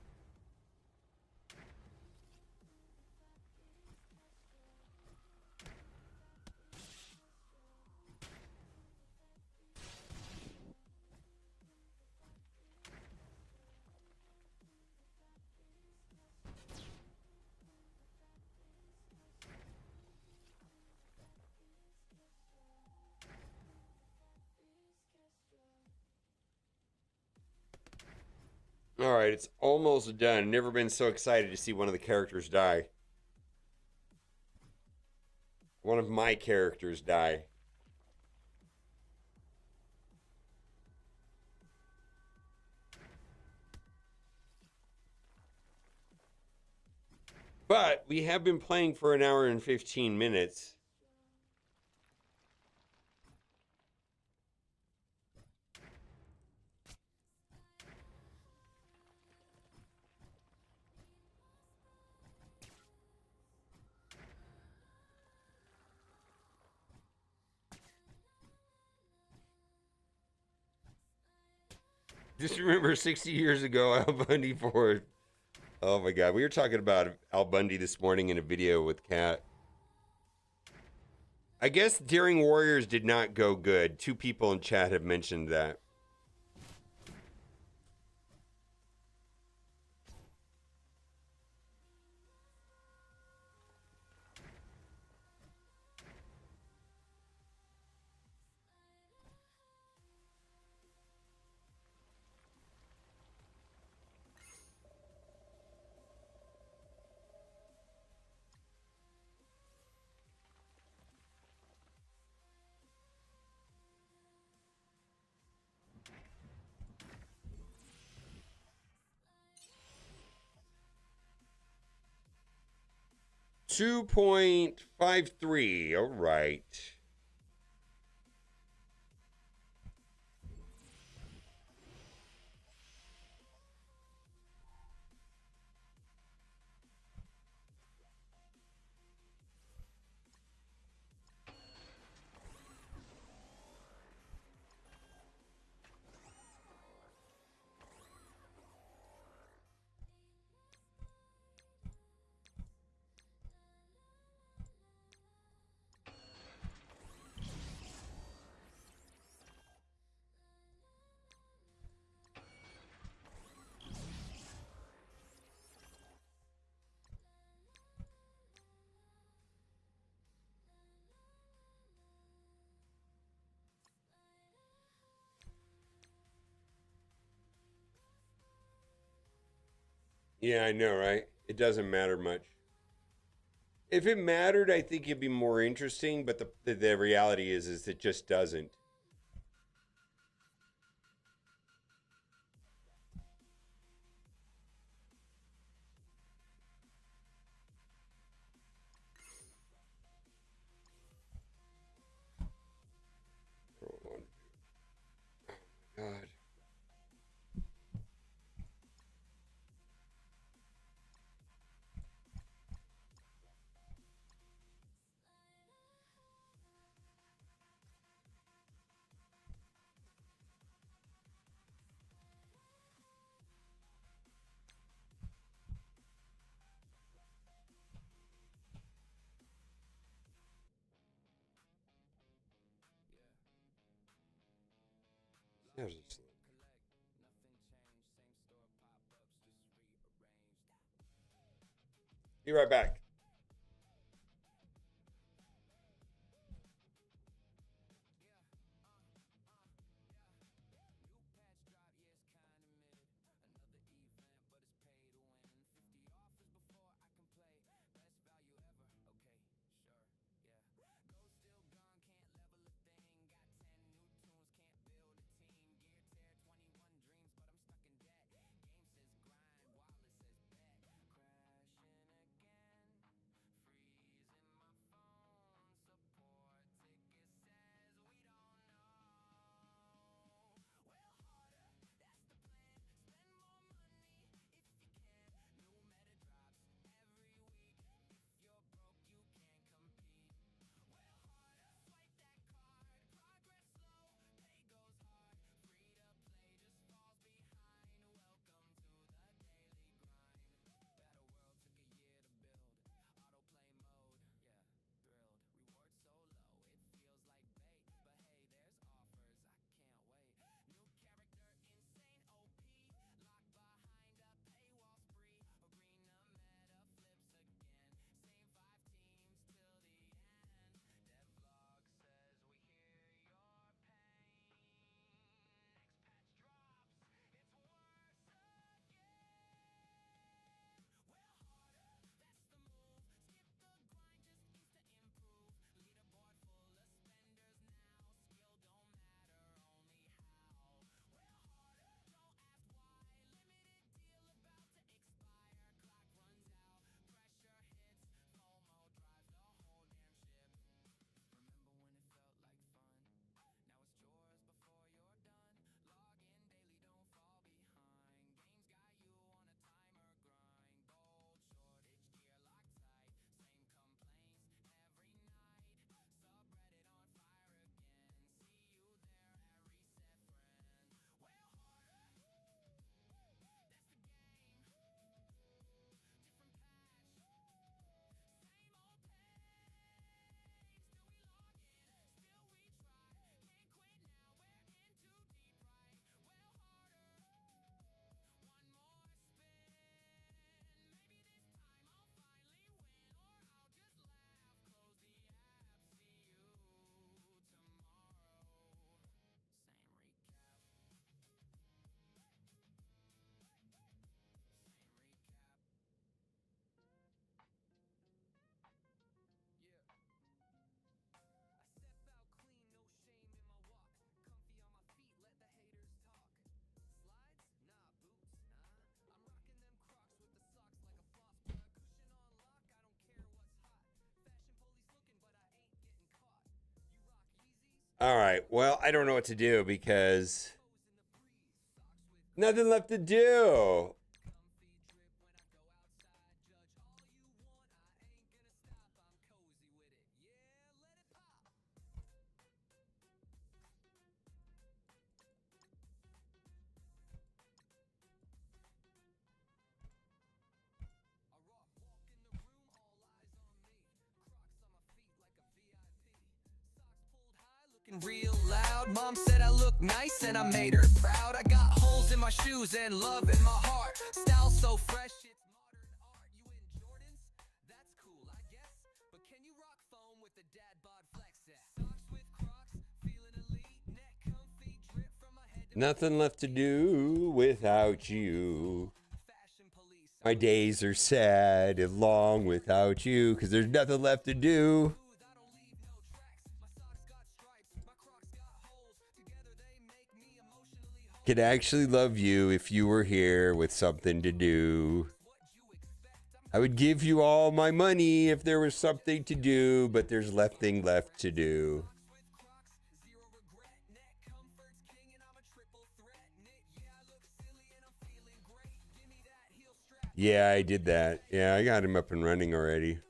Alright, it's almost done. Never been so excited to see one of the characters die. One of my characters die. But we have been playing for an hour and 15 minutes. Just remember 60 years ago, Al Bundy for... Oh my God. We were talking about Al Bundy this morning in a video with Kat. I guess Daring Warriors did not go good. 2 people in chat have mentioned that. $2.53. All right. Yeah, I know, right? It doesn't matter much. If it mattered, I think it'd be more interesting, but the reality is it just doesn't. Hold on. Oh my God. That was just- Be right back. All right. Well, I don't know what to do because nothing left to do. Real loud. Mom said I look nice and I made her proud. I got holes in my shoes and love in my heart. Style so fresh, it's modern art. You in Jordans? That's cool, I guess. But can you rock foam with the dad bod flex? Socks with Crocs, feeling elite. Neck comfy, drip from my head to Nothing left to do without you. My days are sad and long without you because there's nothing left to do. Could actually love you if you were here with something to do. I would give you all my money if there was something to do, but there's nothing left to do. Yeah, I did that. Yeah, I got him up and running already.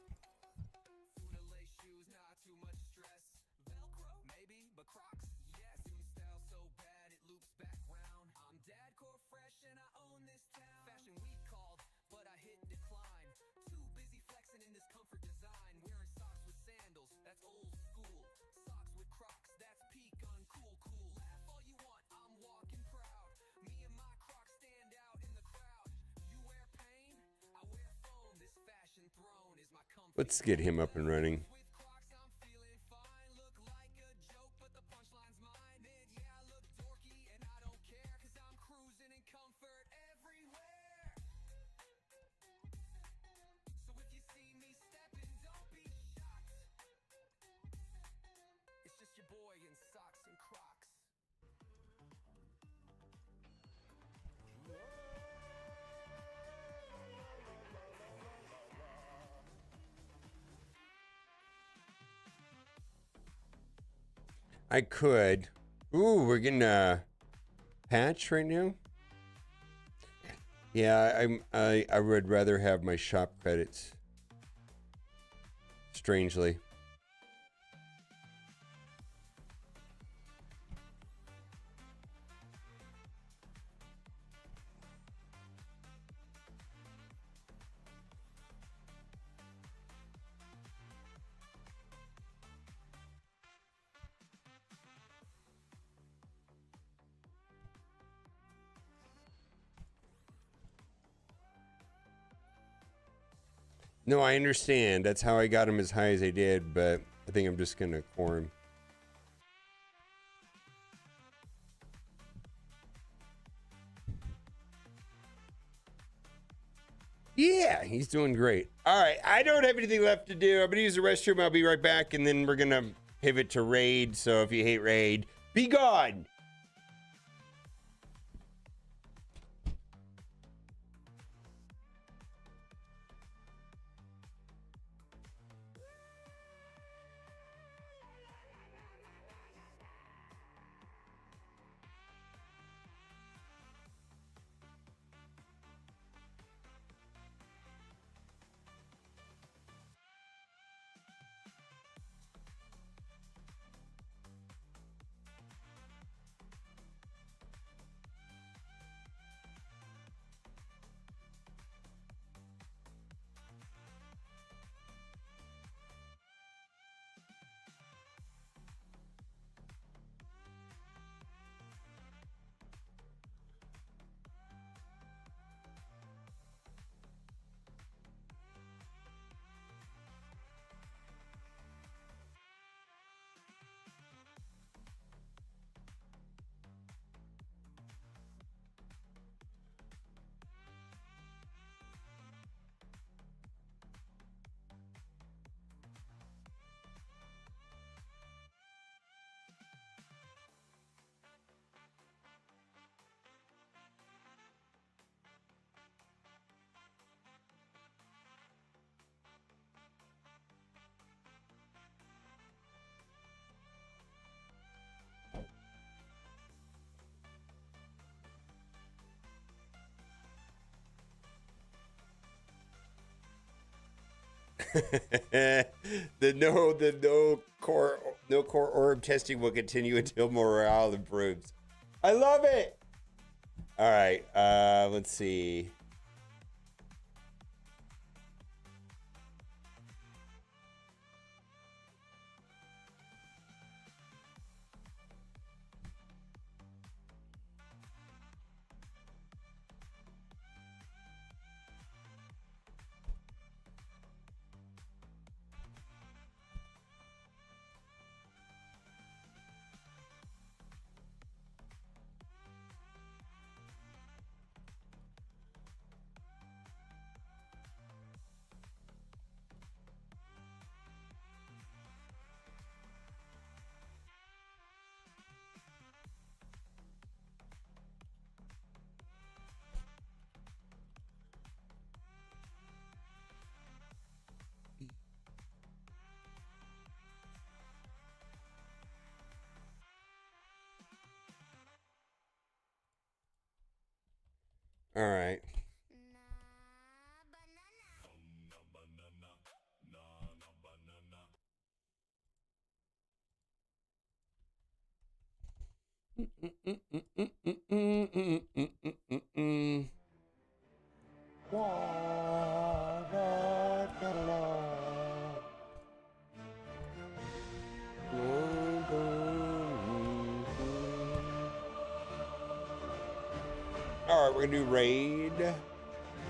Let's get him up and running. I could. Ooh, we're getting a patch right now. Yeah, I would rather have my shop credits. Strangely. No, I understand. That's how I got him as high as I did, but I think I'm just going to core him. Yeah, he's doing great. All right, I don't have anything left to do. I'm going to use the restroom. I'll be right back, and then we're going to pivot to raid. So if you hate raid, be gone. The no core orb testing will continue until morale improves. I love it. All right, let's see. All right. All right, we're gonna do raid.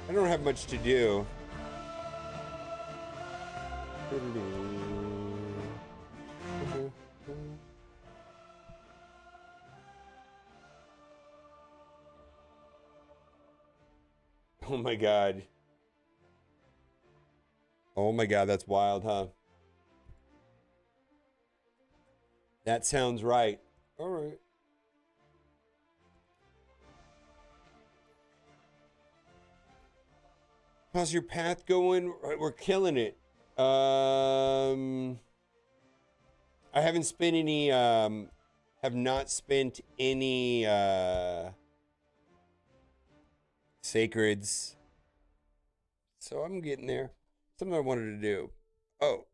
I don't have much to do. Oh my god. Oh my god, that's wild, huh? That sounds right. All right. How's your path going? We're killing it. I haven't spent any, have not spent any, sacreds. So I'm getting there. Something I wanted to do. Oh.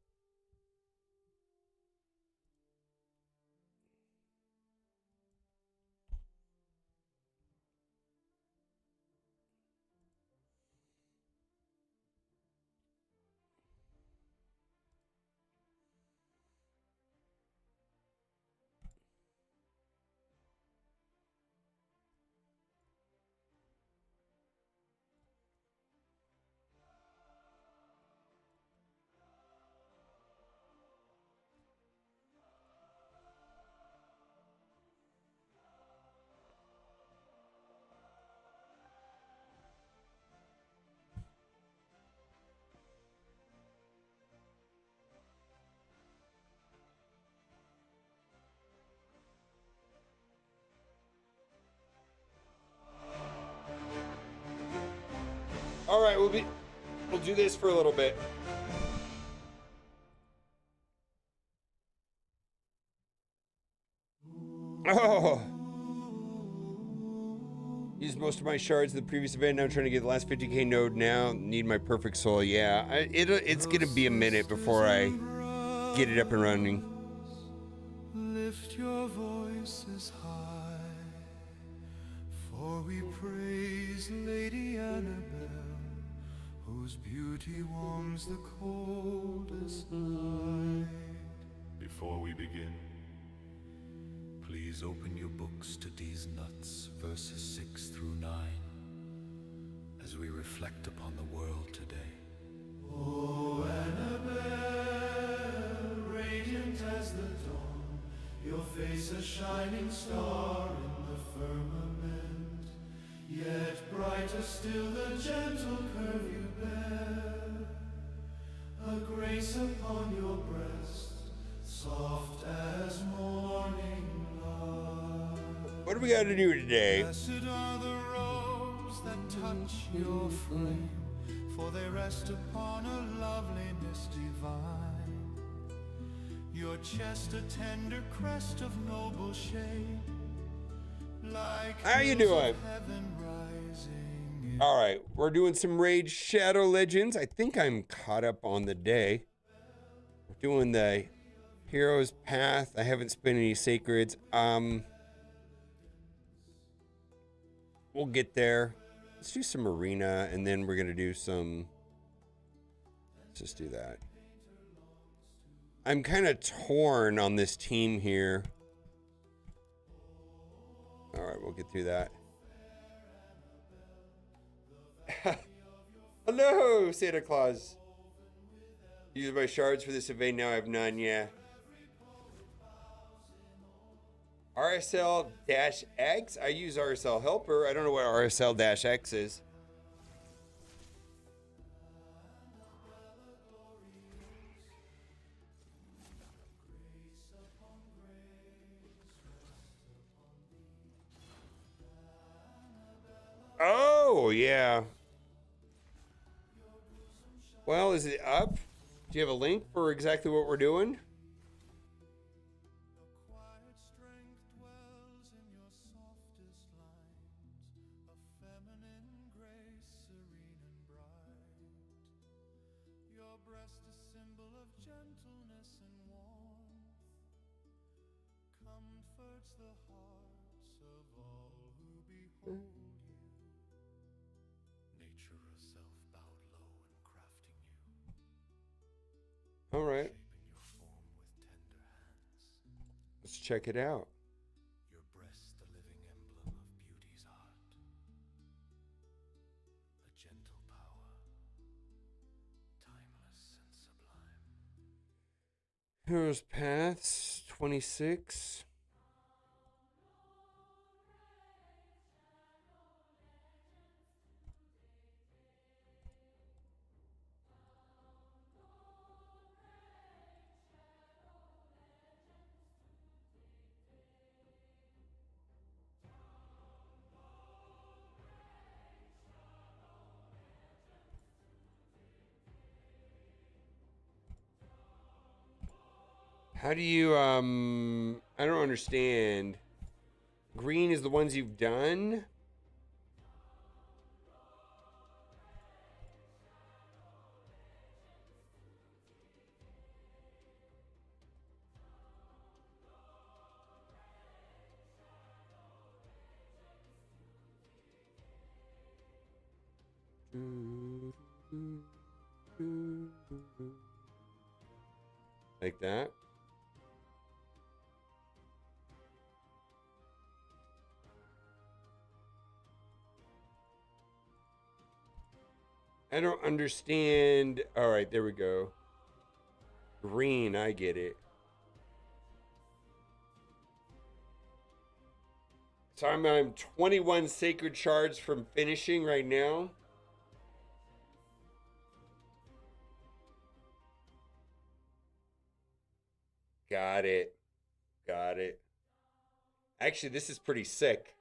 All right, we'll do this for a little bit. Oh. Used most of my shards in the previous event. Now I'm trying to get the last 50k node now. Need my perfect soul. Yeah, it's gonna be a minute before I get it up and running. Lift your voices high, for we praise Lady Annabelle, whose beauty warms the coldest night. Before we begin, please open your books to these nuts, verses 6 through 9, as we reflect upon the world today. Oh, Annabelle, radiant as the dawn, your face a shining star in the firmament, yet brighter still the gentle curve you bear, a grace upon your breast, soft as morning love. What do we got to do today? Blessed are the robes that touch your frame, for they rest upon a loveliness divine. Your chest a tender crest of noble shade, like how you doing? heaven rising All right, we're doing some Raid Shadow Legends. I think I'm caught up on the day. We're doing the Hero's Path. I haven't spent any Sacreds. We'll get there. Let's do some Arena, and then we're gonna do some. Let's just do that. I'm kind of torn on this team here. All right, we'll get through that. Hello, Santa Claus. Use my shards for this evade. Now I have none. Yeah. RSL-X. I use RSL Helper. I don't know what RSL-X is. Oh, yeah. Well, is it up? Do you have a link for exactly what we're doing? All right. Let's check it out. Your breast, the living emblem of beauty's art. A gentle power, timeless and sublime. Heroes Paths 26. How do you, I don't understand. Green is the ones you've done? Like that? I don't understand. All right, there we go. Green, I get it. So I'm 21 sacred shards from finishing right now. Got it. Got it. Actually, this is pretty sick.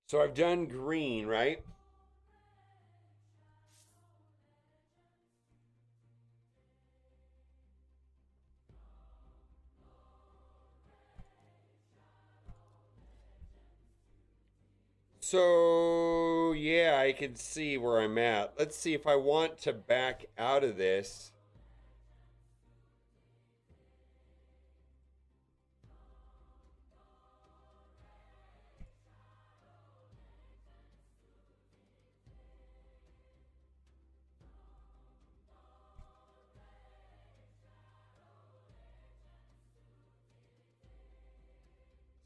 So I've done green, right? So, yeah, I can see where I'm at. Let's see if I want to back out of this.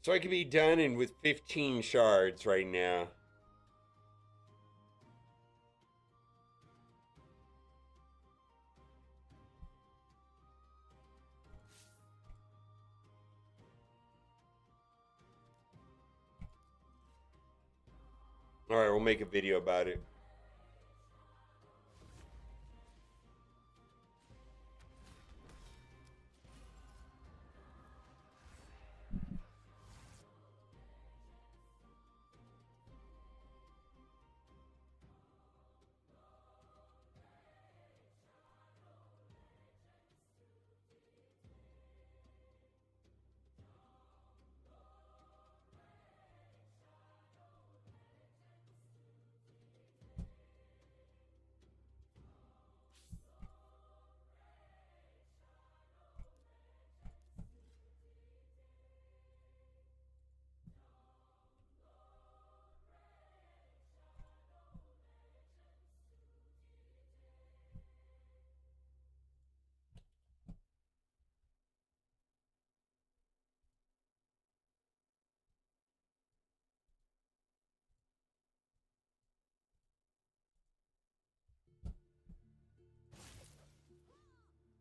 So I could be done in with 15 shards right now. All right, we'll make a video about it.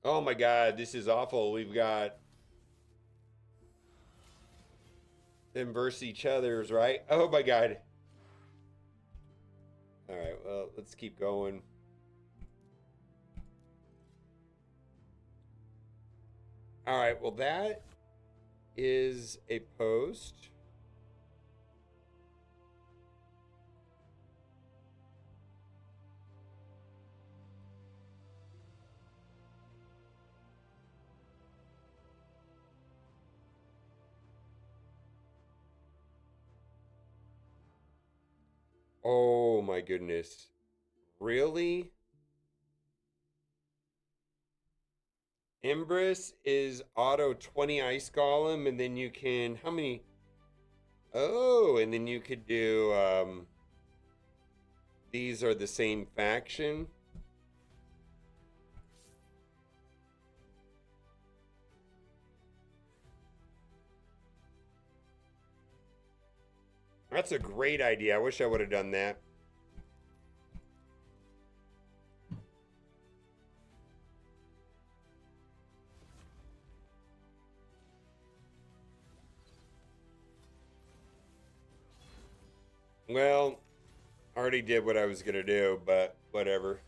Oh my god, this is awful. We've got them versus each other's, right? Oh my god. All right, well, let's keep going. All right, well, that is a post. Oh my goodness. Really? Empress is auto 20 ice golem, and then you can, how many? Oh, and then you could do, these are the same faction. That's a great idea. I wish I would have done that. Well, I already did what I was going to do, but whatever.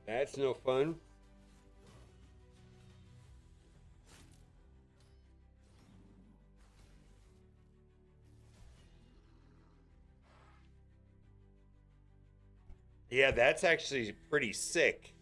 That's no fun. Yeah, that's actually pretty sick.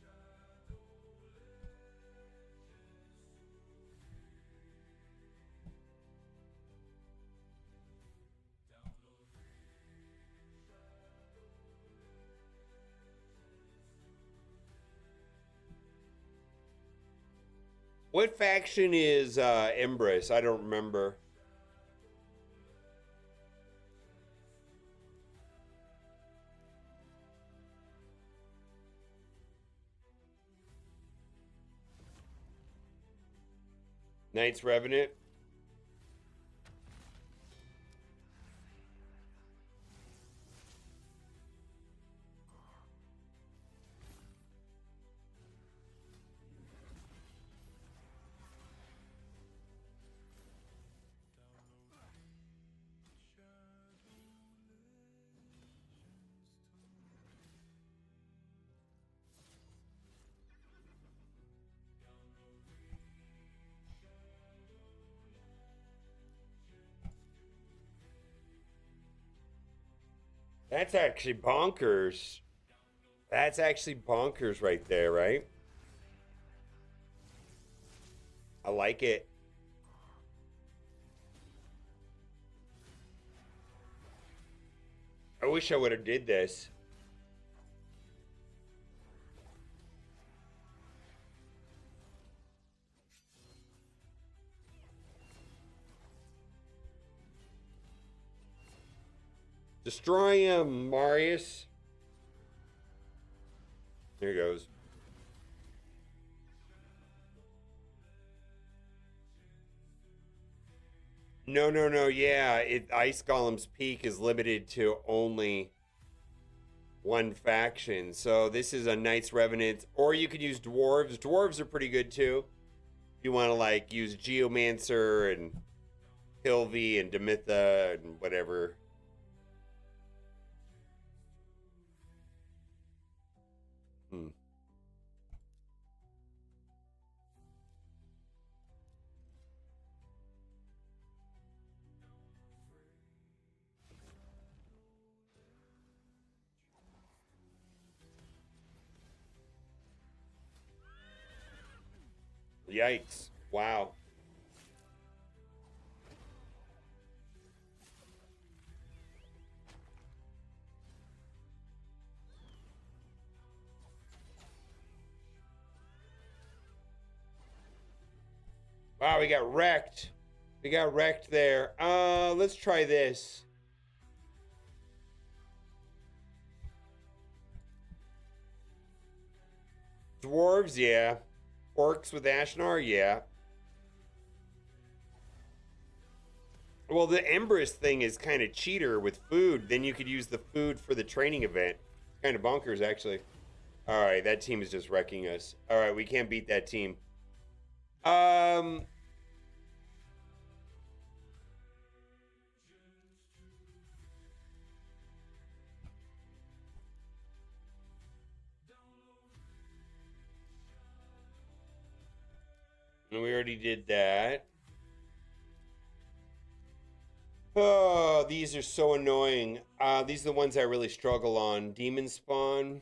What faction is Embrace? I don't remember. Knights Revenant. That's actually bonkers. That's actually bonkers right there, right? I like it. I wish I would have did this. Destroy him, Marius. There he goes. No, no, no. Yeah, Ice Golem's Peak is limited to only one faction. So this is a Knights Revenant, or you could use Dwarves. Dwarves are pretty good too. If you want to like use Geomancer and Hilvi and Demitha and whatever. Yikes. Wow. Wow, we got wrecked. We got wrecked there. Let's try this. Dwarves, yeah. Orcs with Ashnar, yeah. Well, the Empress thing is kind of cheater with food. Then you could use the food for the training event. Kind of bonkers, actually. All right, that team is just wrecking us. All right, we can't beat that team. And we already did that. Oh, these are so annoying. These are the ones I really struggle on. Demon Spawn.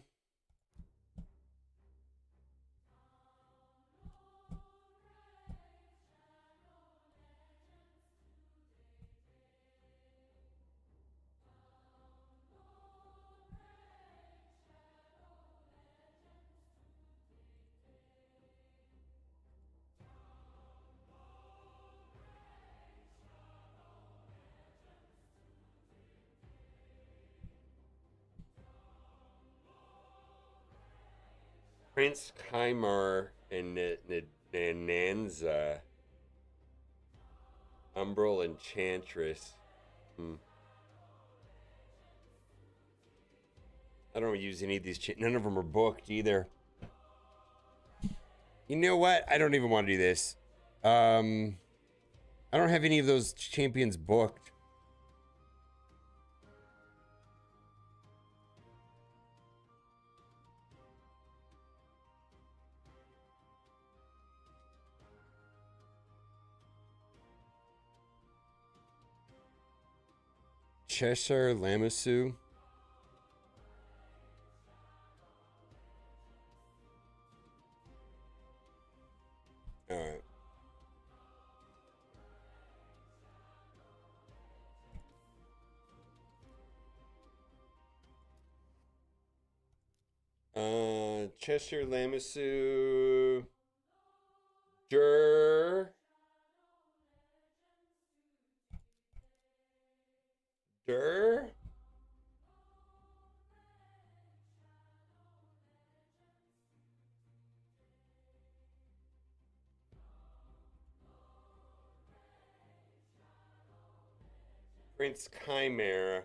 Prince Kymar and Nanza. Umbral Enchantress. I don't use any of these. None of them are booked either. You know what? I don't even want to do this. I don't have any of those champions booked. Cheshire Lamassu. All right. Cheshire Lamassu. Dur. Prince Chimera.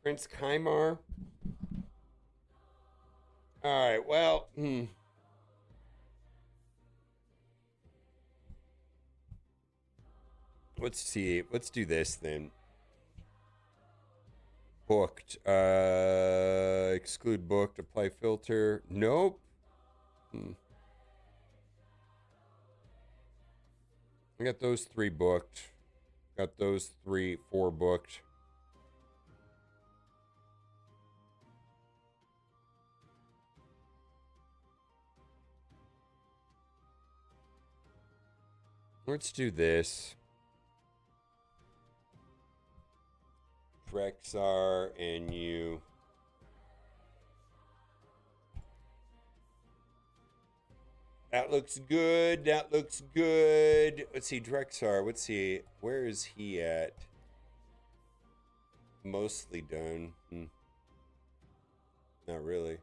Prince Chimar. All right, well, let's see. Let's do this then. Booked. Exclude booked. Apply filter. Nope. I got those 3 booked. Got those 4 booked. Let's do this. Drexar and you. That looks good. That looks good. Let's see, Drexar. Let's see. Where is he at? Mostly done. Not really.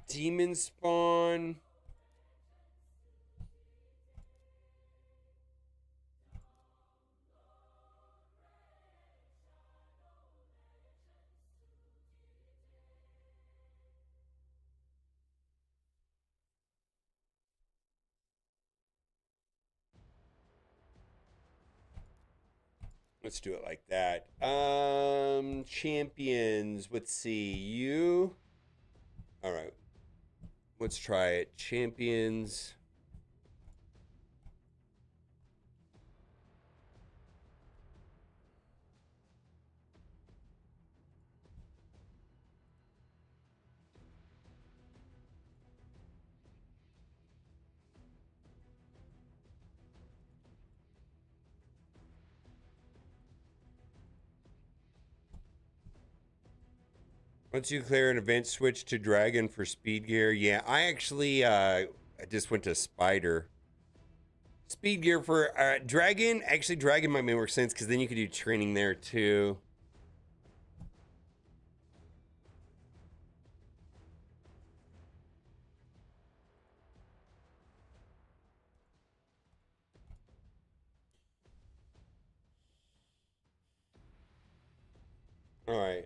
Demon Spawn. Let's do it like that. Champions. Let's see. You. All right. Let's try it. Champions. Once you clear an event, switch to Dragon for speed gear. Yeah, I actually I just went to Spider. Speed gear for Dragon. Actually, Dragon might make more sense because then you could do training there too. All right.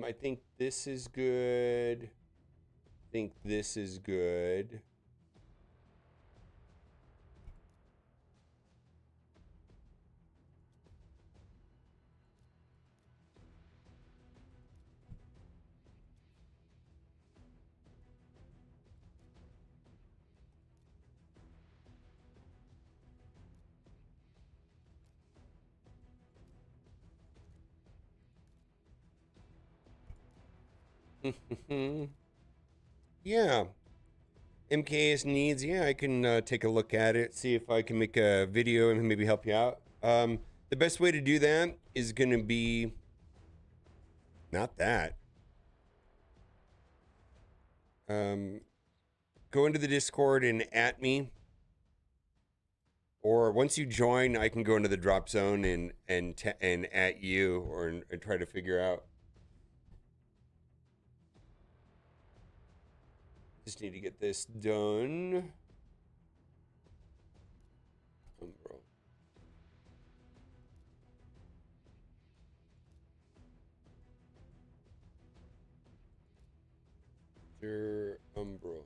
I think this is good. I think this is good. Yeah. MKS needs, yeah, I can take a look at it, see if I can make a video and maybe help you out. The best way to do that is going to be not that. Go into the Discord and at me. Or once you join, I can go into the drop zone and at you or and try to figure out. Just need to get this done. Umbro. Umbro.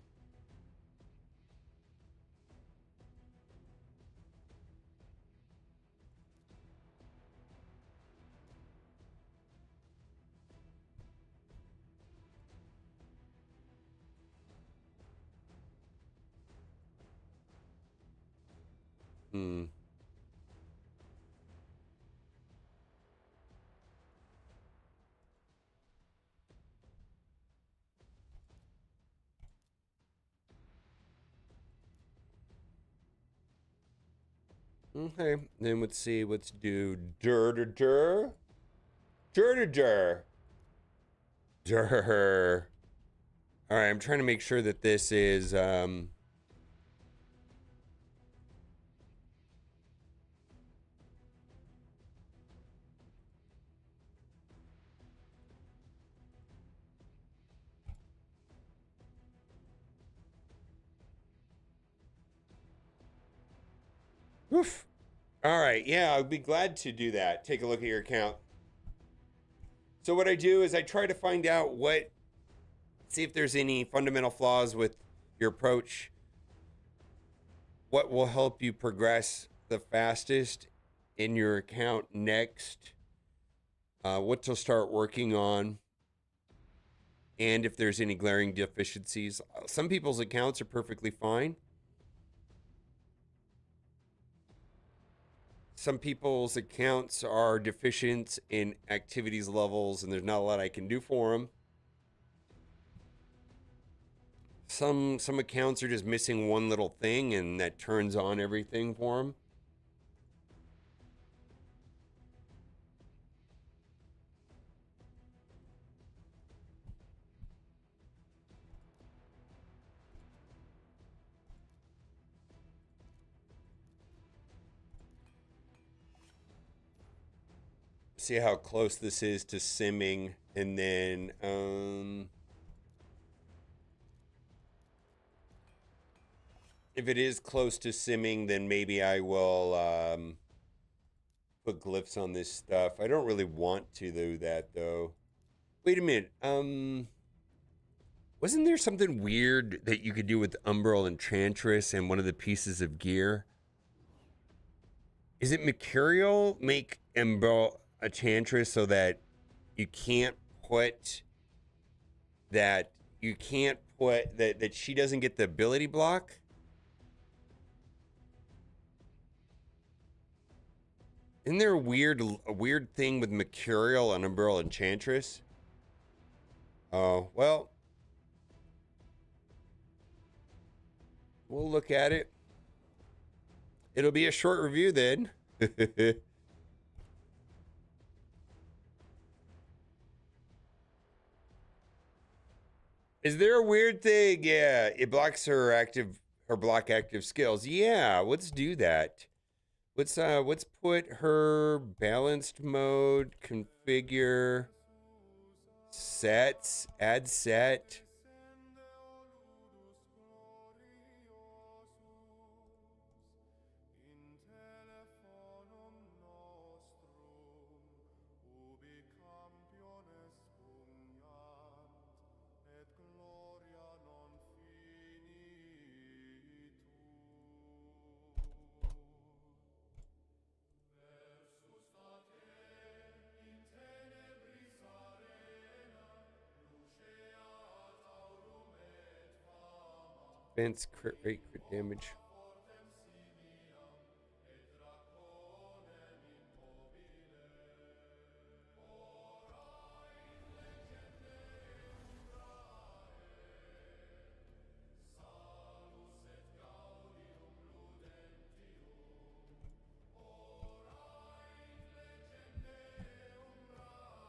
Okay, then let's see. Let's do dir. All right, I'm trying to make sure that this is Oof. All right, yeah, I'll be glad to do that. Take a look at your account. So what I do is I try to find out see if there's any fundamental flaws with your approach. What will help you progress the fastest in your account next. What to start working on. And if there's any glaring deficiencies. Some people's accounts are perfectly fine. Some people's accounts are deficient in activities levels and there's not a lot I can do for them. Some accounts are just missing one little thing and that turns on everything for them. See how close this is to simming, and then if it is close to simming, then maybe I will put glyphs on this stuff. I don't really want to do that though. Wait a minute. Wasn't there something weird that you could do with Umbral Enchantress and one of the pieces of gear? Is it Mercurial make Umbral Enchantress so that you can't put that that she doesn't get the ability block? Isn't there a weird thing with Mercurial and Umbral Enchantress? Oh, well. We'll look at it. It'll be a short review then. Is there a weird thing? Yeah, it blocks her block active skills. Yeah, let's do that. Let's put her balanced mode, configure, sets, add set. Defense, crit rate, crit damage.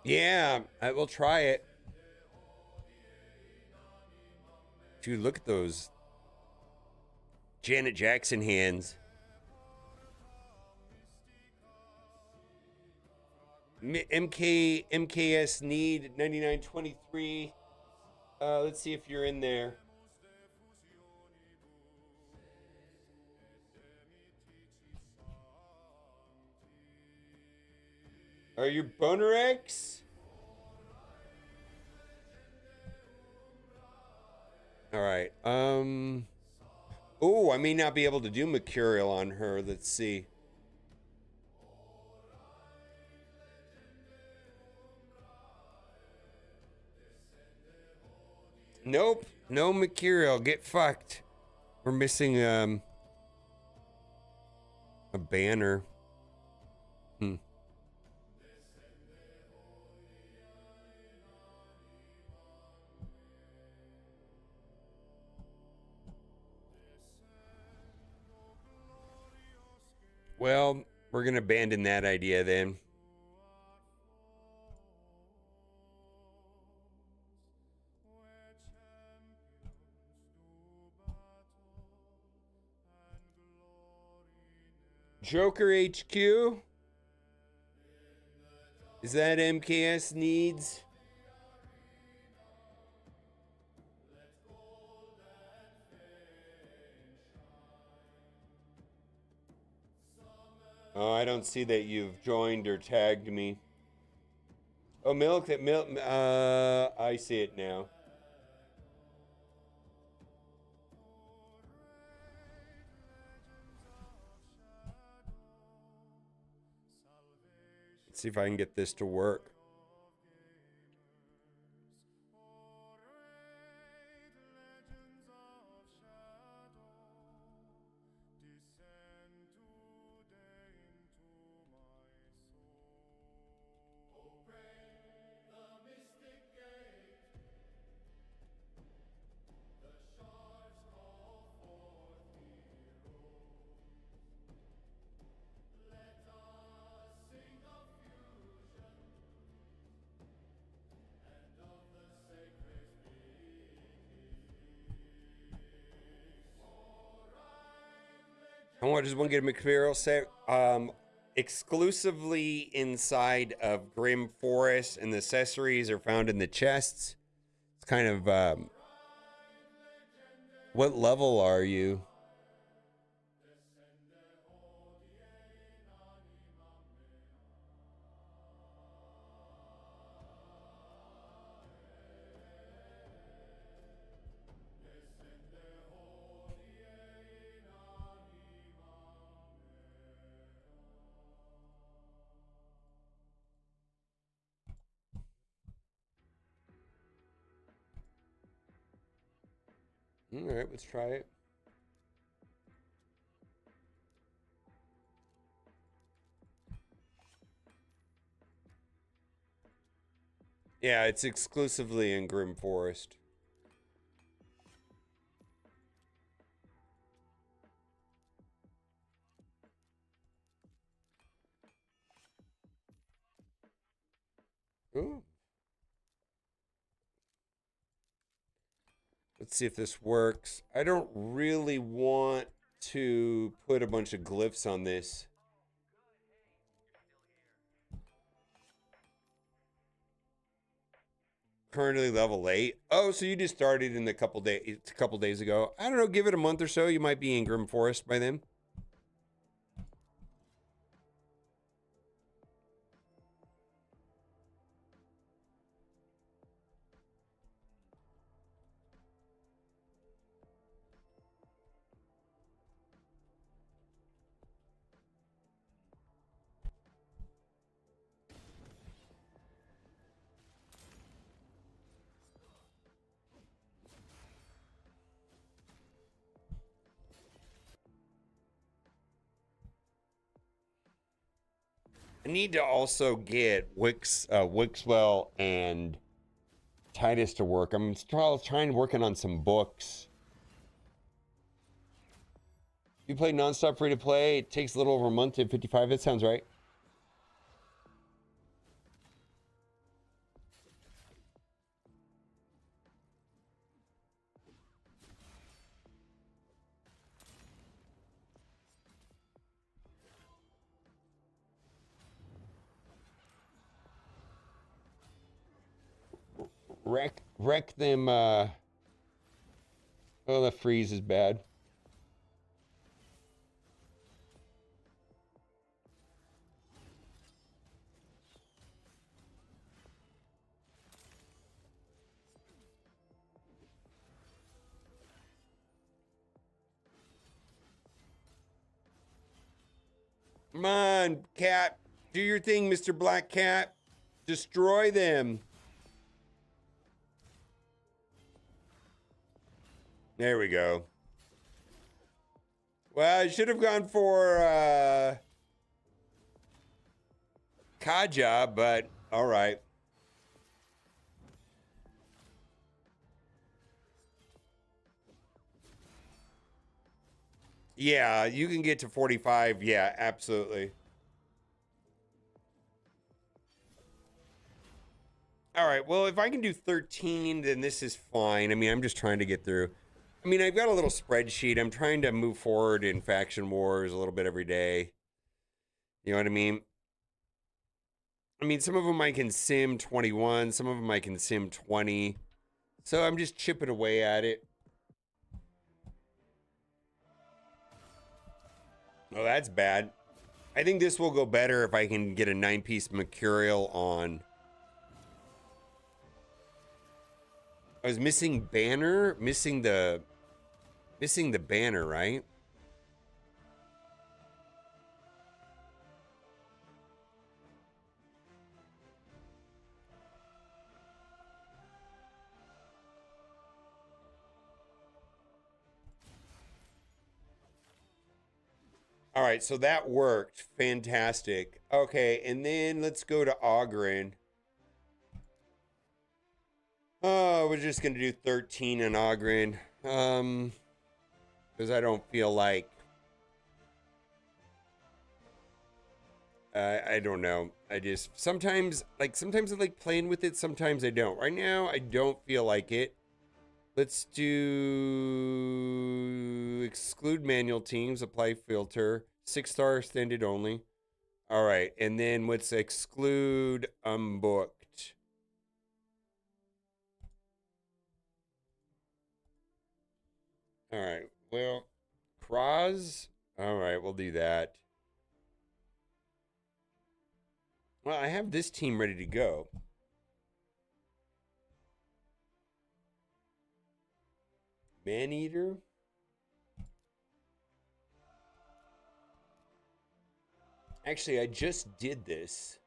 Yeah, I will try it. Dude, look at those Janet Jackson hands. MKS need 9923. Let's see if you're in there. Are you Boner X? All right. Oh, I may not be able to do Mercurial on her. Let's see. Nope. No Mercurial. Get fucked. We're missing a banner. Well, we're going to abandon that idea then. Joker HQ? Is that MKS needs? Oh, I don't see that you've joined or tagged me. Oh, milk. I see it now. Let's see if I can get this to work. And what does one get a Mercurial set? Exclusively inside of Grim Forest, and the accessories are found in the chests. It's kind of what level are you? All right, let's try it. Yeah, it's exclusively in Grim Forest. Ooh. Let's see if this works. I don't really want to put a bunch of glyphs on this. Currently level 8. Oh, so you just started in a couple days ago. I don't know, give it a month or so. You might be in Grim Forest by then. I need to also get Wixwell and Titus to work. I'm trying working on some books. You play nonstop free to play. It takes a little over a month to hit 55. That sounds right. Wreck them. Oh, the freeze is bad. Come on, cat. Do your thing, Mr. Black Cat. Destroy them. There we go. Well, I should have gone for Kaja, but all right. Yeah, you can get to 45. Yeah, absolutely. All right, well, if I can do 13, then this is fine. I mean, I'm just trying to get through. I mean, I've got a little spreadsheet. I'm trying to move forward in Faction Wars a little bit every day. You know what I mean? I mean, some of them I can sim 21. Some of them I can sim 20. So I'm just chipping away at it. Oh, that's bad. I think this will go better if I can get a 9-piece Mercurial on. I was missing banner, missing the banner, right? All right, so that worked. Fantastic. Okay, and then let's go to Ogren. Oh, we're just gonna do 13 in Ogren. Because I don't feel like I don't know. I just sometimes I like playing with it, sometimes I don't. Right now, I don't feel like it. Let's do exclude manual teams, apply filter, 6-star extended only. All right, and then let's exclude unbooked. All right, well, Kraz. All right, we'll do that. Well, I have this team ready to go. Maneater. Actually, I just did this.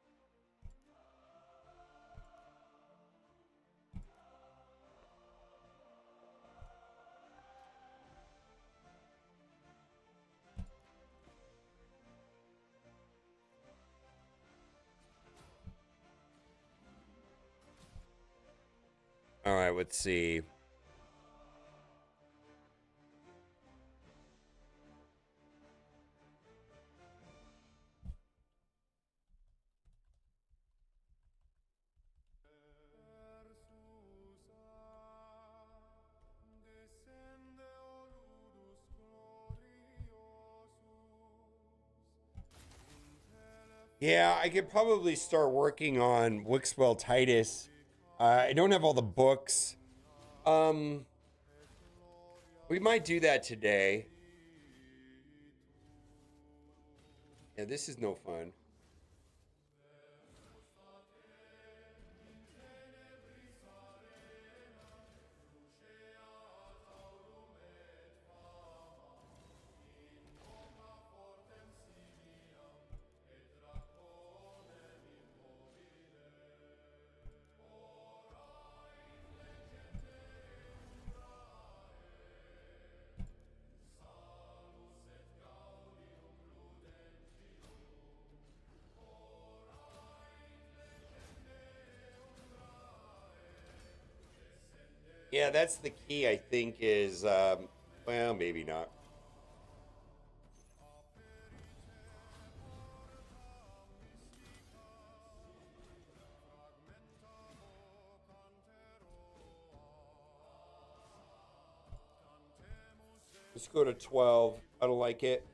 All right, let's see. Yeah, I could probably start working on Wixwell Titus. I don't have all the books. We might do that today. Yeah, this is no fun. Yeah, that's the key, I think, is, well, maybe not. Let's go to 12. I don't like it.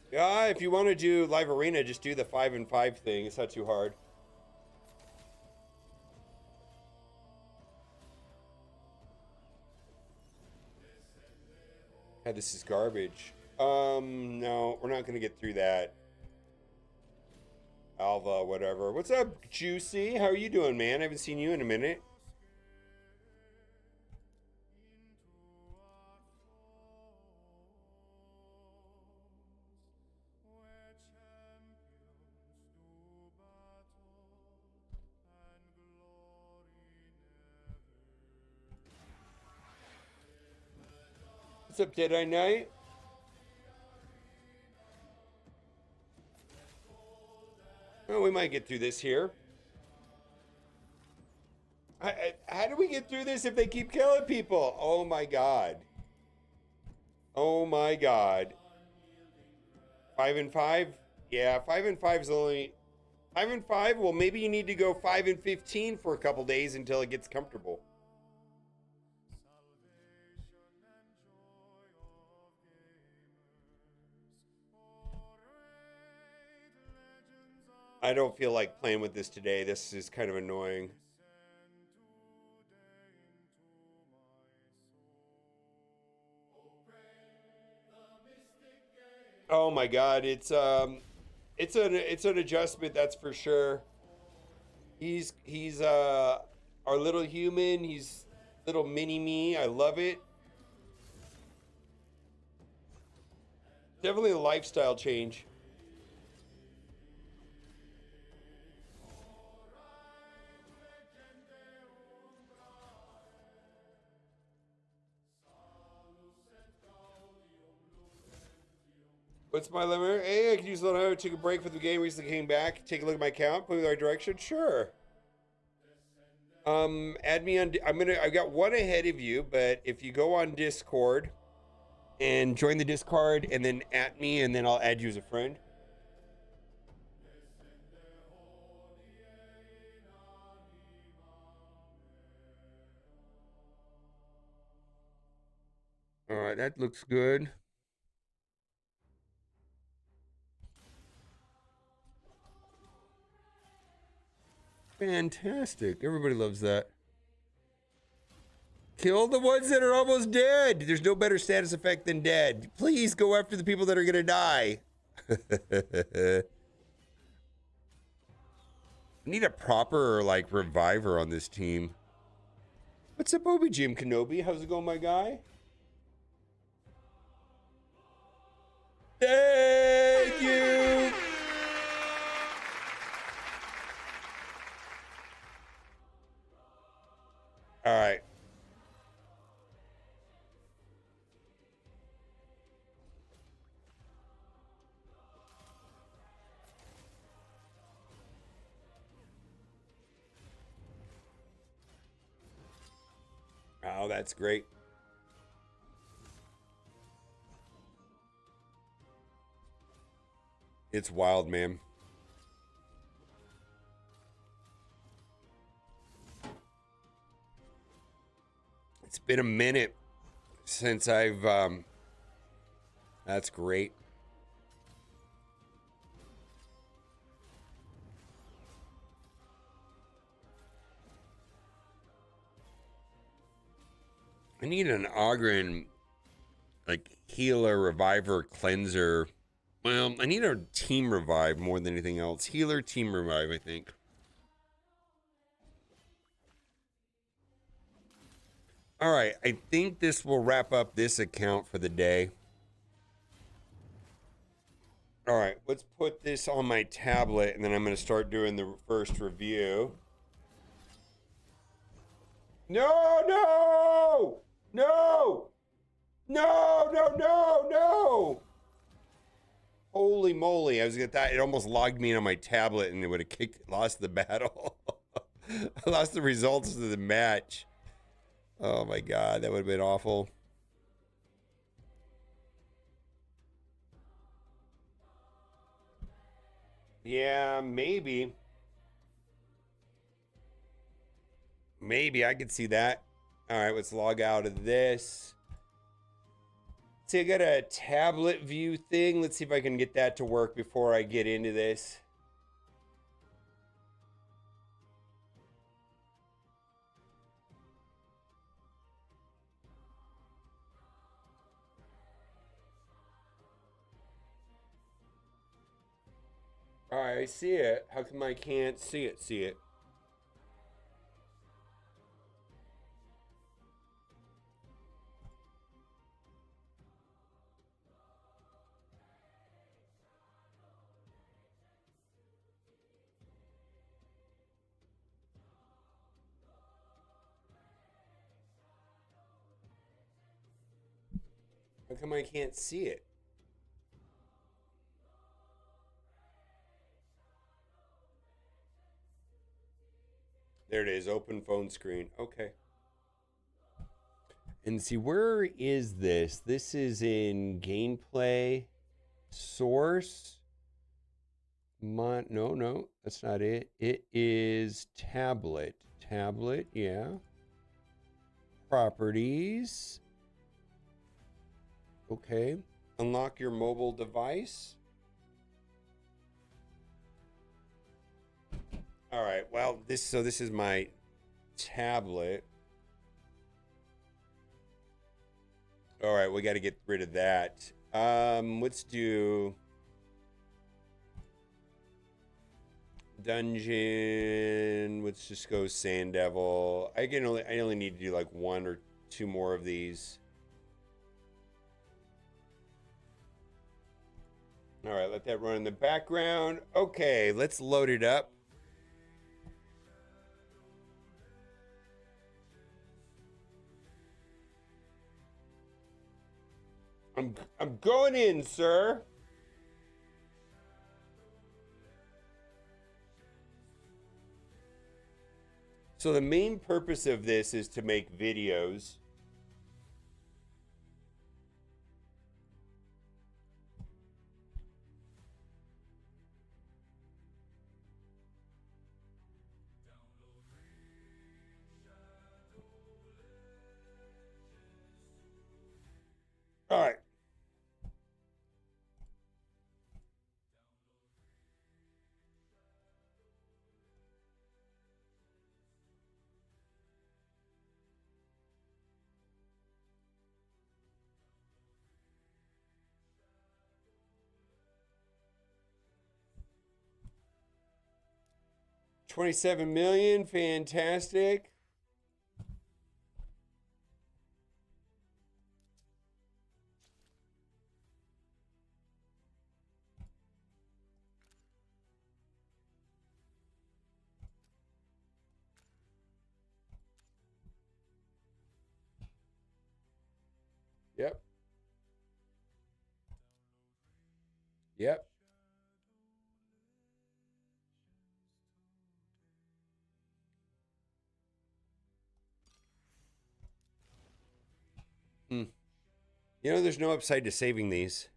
Yeah, if you want to do live arena, just do the 5 and 5 thing. It's not too hard. Yeah, this is garbage. No, we're not gonna get through that. Alva, whatever. What's up, Juicy? How are you doing, man? I haven't seen you in a minute. What's up, Dead Eye Knight? Oh, we might get through this here. How do we get through this if they keep killing people? Oh my god. Oh my god. 5 and 5? Yeah, 5 and 5 is only 5 and 5. Well, maybe you need to go 5 and 15 for a couple days until it gets comfortable. I don't feel like playing with this today. This is kind of annoying. Oh my god, it's an adjustment, that's for sure. He's our little human. He's little mini me. I love it. Definitely a lifestyle change. What's my limit? Hey, I can use a little. Take a break from the game. Recently came back. Take a look at my account. Put me in the right direction. Sure. Add me on. I've got one ahead of you, but if you go on Discord and join the Discord and then at me, and then I'll add you as a friend. All right, that looks good. Fantastic. Everybody loves that. Kill the ones that are almost dead. There's no better status effect than dead. Please go after the people that are going to die. I need a proper, like, reviver on this team. What's up, Obi Jim Kenobi? How's it going, my guy? Thank you. All right. Wow, that's great. It's wild, man. It's been a minute since I've that's great. I need an Ogren, like, healer, reviver, cleanser. Well, I need a team revive more than anything else. Healer, team revive, I think. All right, I think this will wrap up this account for the day. All right, let's put this on my tablet, and then I'm going to start doing the first review. No, no! No! No, no, no, no! Holy moly, I was gonna thought it almost logged me in on my tablet and it would have lost the battle. I lost the results of the match. Oh my god, that would have been awful. Yeah, maybe. Maybe I could see that. All right, let's log out of this. See, I got a tablet view thing. Let's see if I can get that to work before I get into this. All right, I see it. How come I can't see it? See it. How come I can't see it? There it is, open phone screen. Okay. And see, where is this? This is in gameplay, source. No, that's not it. It is tablet. Tablet, yeah. Properties. Okay. Unlock your mobile device. All right. Well, this is my tablet. All right, we got to get rid of that. Let's do dungeon. Let's just go Sand Devil. I only need to do like 1 or 2 more of these. All right, let that run in the background. Okay, let's load it up. I'm going in, sir. So the main purpose of this is to make videos. All right. $27 million, fantastic. Yep. Yep. Hmm. You know, there's no upside to saving these.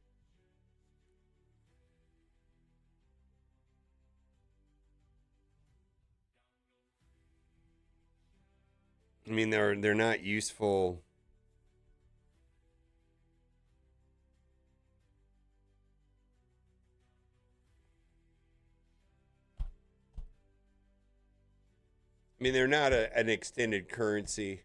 I mean, they're not useful. I mean, they're not an extended currency.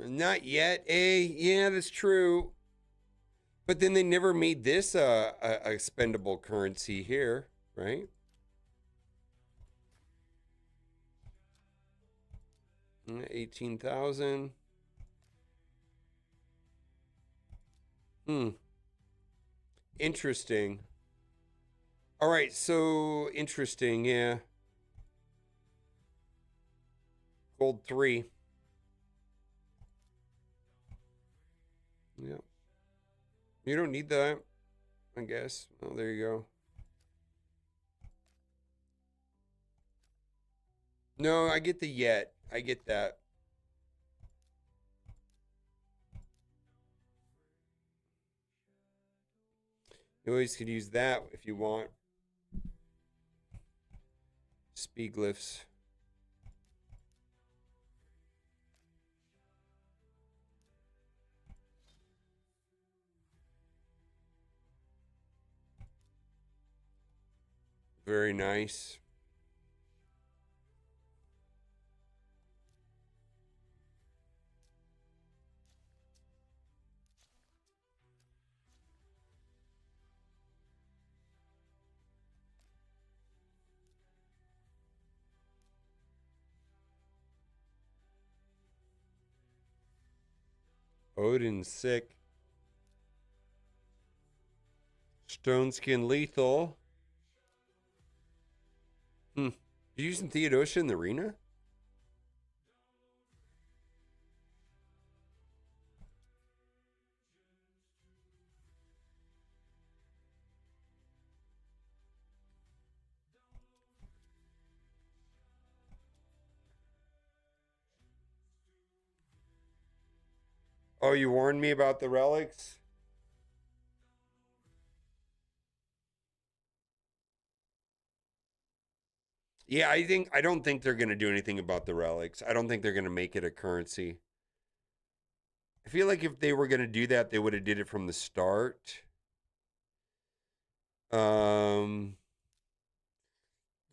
Not yet, eh? Yeah, that's true. But then they never made this a expendable currency here, right? 18,000. Hmm. Interesting. All right, so interesting, yeah. Gold 3. Yeah. You don't need that, I guess. Oh, there you go. No, I get the yet. I get that. You always could use that if you want. Speed glyphs. Very nice. Odin sick. Stone skin lethal. Hmm. You using Theodosia in the arena? Oh, you warned me about the relics? Yeah, I don't think they're gonna do anything about the relics. I don't think they're gonna make it a currency. I feel like if they were gonna do that, they would have did it from the start.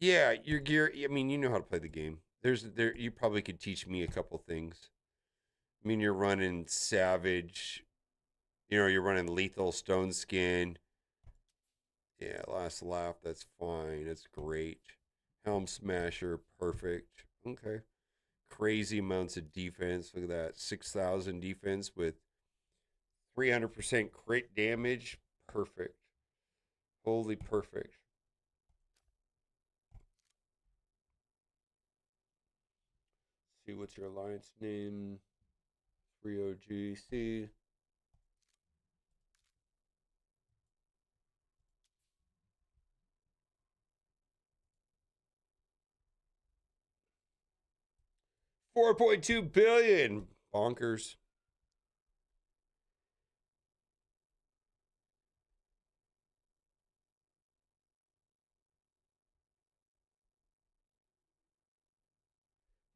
Yeah, your gear. I mean, you know how to play the game. You probably could teach me a couple things. I mean, you're running Savage. You know, you're running Lethal Stone Skin. Yeah, last laugh. That's fine. That's great. Helm Smasher, perfect. Okay. Crazy amounts of defense. Look at that. 6,000 defense with 300% crit damage. Perfect. Holy perfect. See, what's your alliance name? 3OGC. $4.2 billion. Bonkers.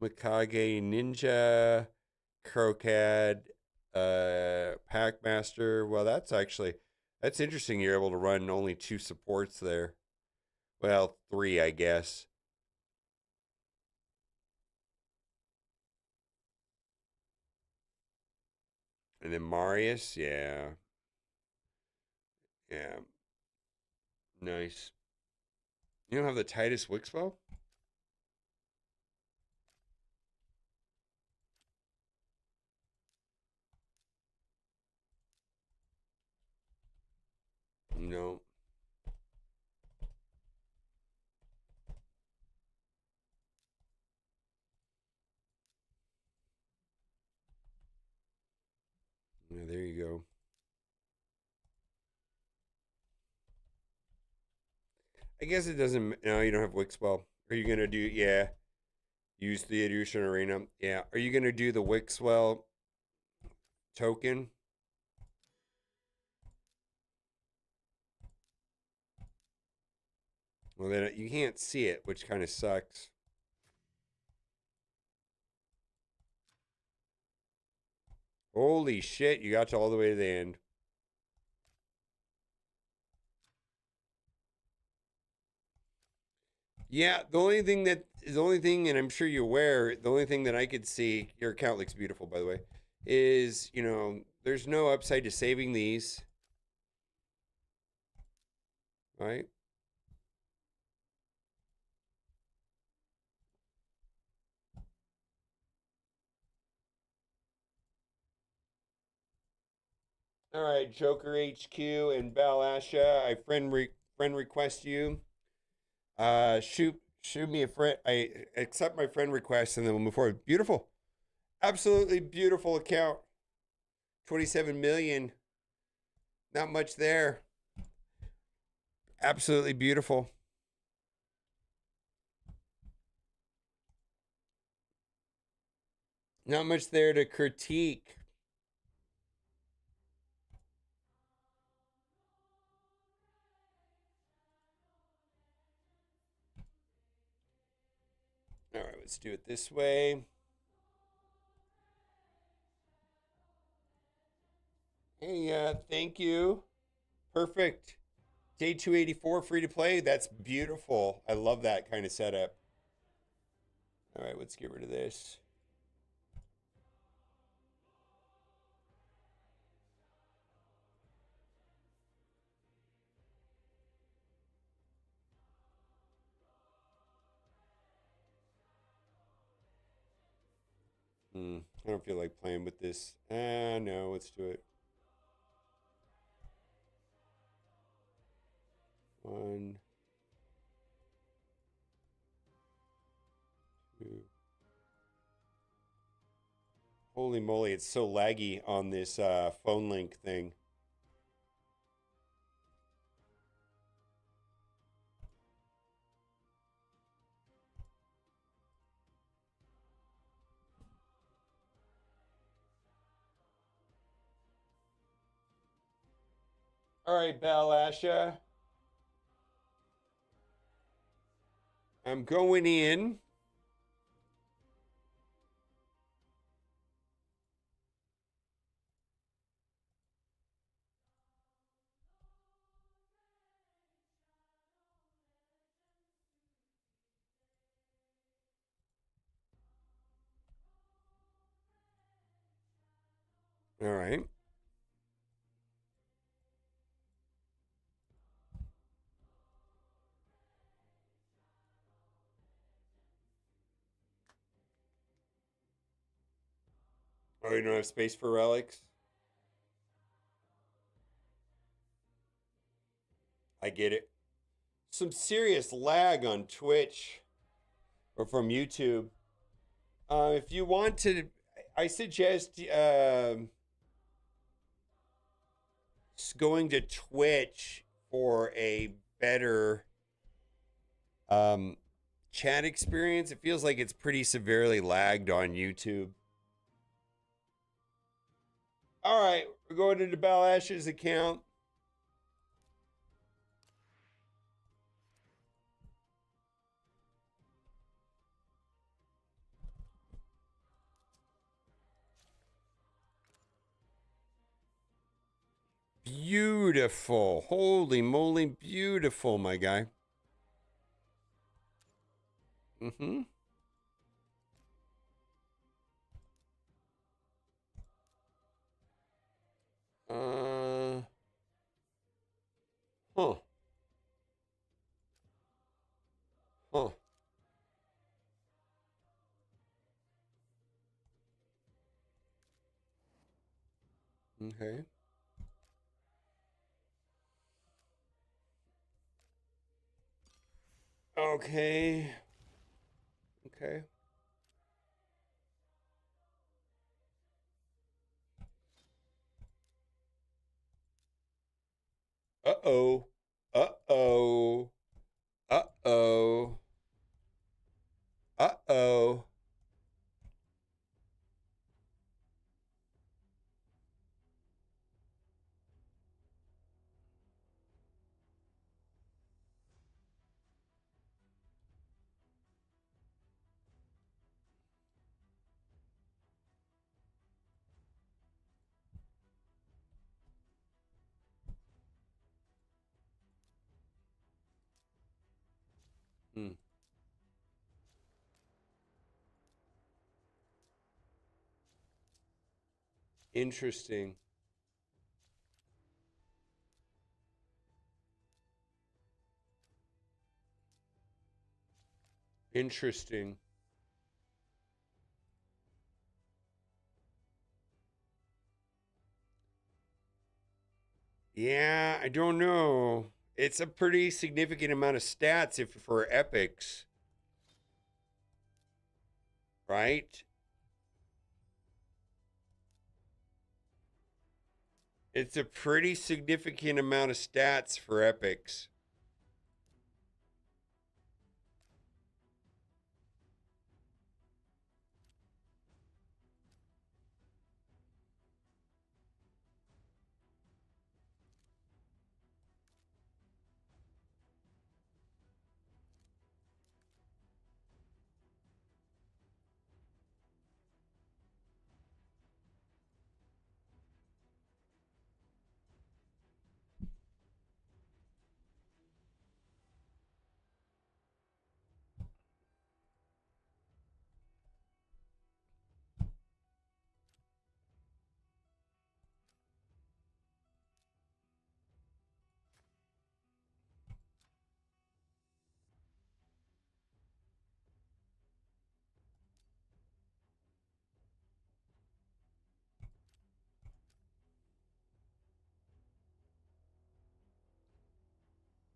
Mikage Ninja, Crocad, Packmaster. Well, that's interesting. You're able to run only 2 supports there. Well, 3, I guess. And then Marius, yeah. Yeah. Nice. You don't have the Titus Wixbow? No. Yeah, there you go. I guess it doesn't. No, you don't have Wixbow. Are you gonna do? Yeah. Use the Illusion Arena. Yeah. Are you going to do the Wixwell token? Well, then you can't see it, which kind of sucks. Holy shit, you got to all the way to the end. Yeah, the only thing, and I'm sure you're aware, the only thing that I could see, your account looks beautiful, by the way, is, you know, there's no upside to saving these. Right? All right, Joker HQ and Balasha, I friend request you. Shoot me a friend. I accept my friend request, and then we'll move forward. Beautiful, absolutely beautiful account. 27 million. Not much there. Absolutely beautiful. Not much there to critique. All right, let's do it this way. Hey, thank you. Perfect. Day 284, free to play. That's beautiful. I love that kind of setup. All right, let's get rid of this. I don't feel like playing with this. No, let's do it. 1, 2. Holy moly, it's so laggy on this phone link thing. All right, Balasha. I'm going in. All right. Oh, you don't have space for relics? I get it. Some serious lag on Twitch or from YouTube. If you want to, I suggest going to Twitch for a better chat experience. It feels like it's pretty severely lagged on YouTube. All right, we're going into Balash's account. Beautiful. Holy moly, beautiful, my guy. Mm-hmm. Huh. Huh. Okay. Okay. Okay. Uh-oh. Uh-oh. Uh-oh. Uh-oh. Hmm. Interesting. Interesting. Yeah, I don't know. It's a pretty significant amount of stats if for epics, right? It's a pretty significant amount of stats for epics.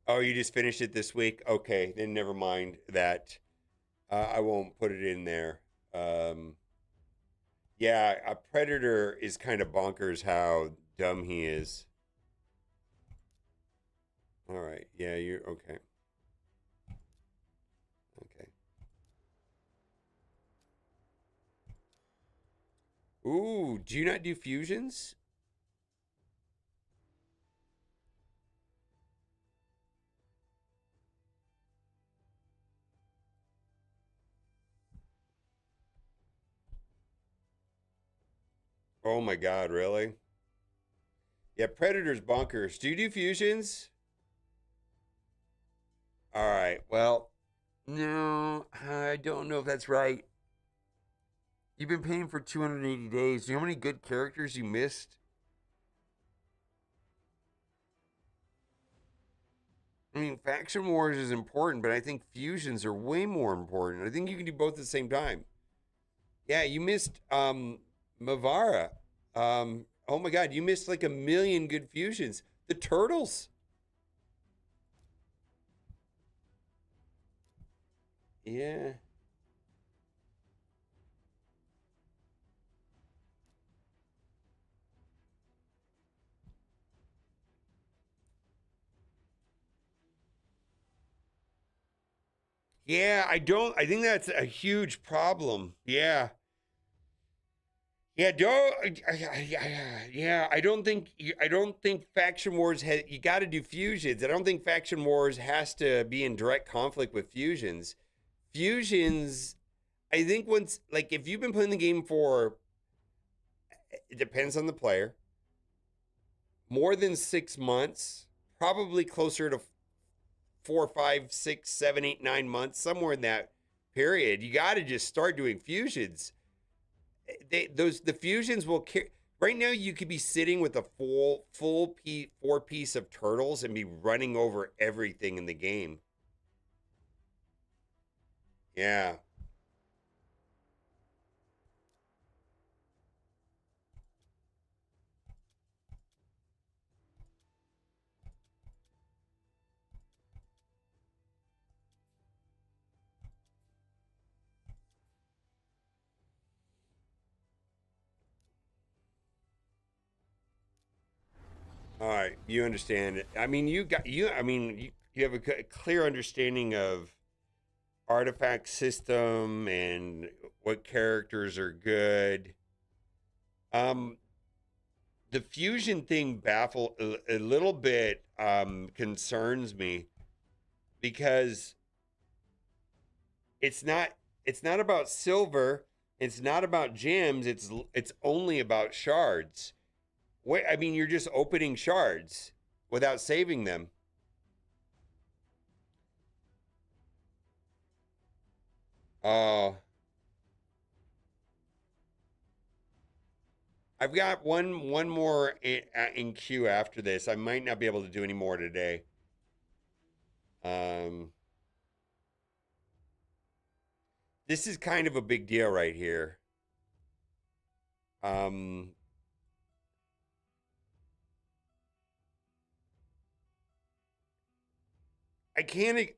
Oh, you just finished it this week? Okay, then never mind that. I won't put it in there. Yeah, a predator is kind of bonkers how dumb he is. All right. Yeah, you're okay. Okay. Ooh, do you not do fusions? Oh my God, really? Yeah, predator's bonkers. Do you do fusions? All right. Well, no, I don't know if that's right. You've been paying for 280 days. Do you know how many good characters you missed? I mean, faction wars is important, but I think fusions are way more important. I think you can do both at the same time. Yeah, you missed Mavara. Oh my God, you missed like a million good fusions. The turtles. Yeah. Yeah, I think that's a huge problem. Yeah. Yeah, don't. Yeah, I don't think faction wars. You got to do fusions. I don't think faction wars has to be in direct conflict with fusions. Fusions, I think once, like, if you've been playing the game for, it depends on the player, more than 6 months, probably closer to 4, 5, 6, 7, 8, 9 months, somewhere in that period. You got to just start doing fusions. The fusions will carry. Right now, you could be sitting with a full four piece of turtles and be running over everything in the game. Yeah. All right, you understand it. I mean, you got you. I mean, you have a clear understanding of artifact system and what characters are good. Um, the fusion thing a little bit concerns me because it's not about silver, it's not about gems, it's only about shards. Wait, I mean, you're just opening shards without saving them. Oh. I've got one more in queue after this. I might not be able to do any more today. This is kind of a big deal right here. I can't,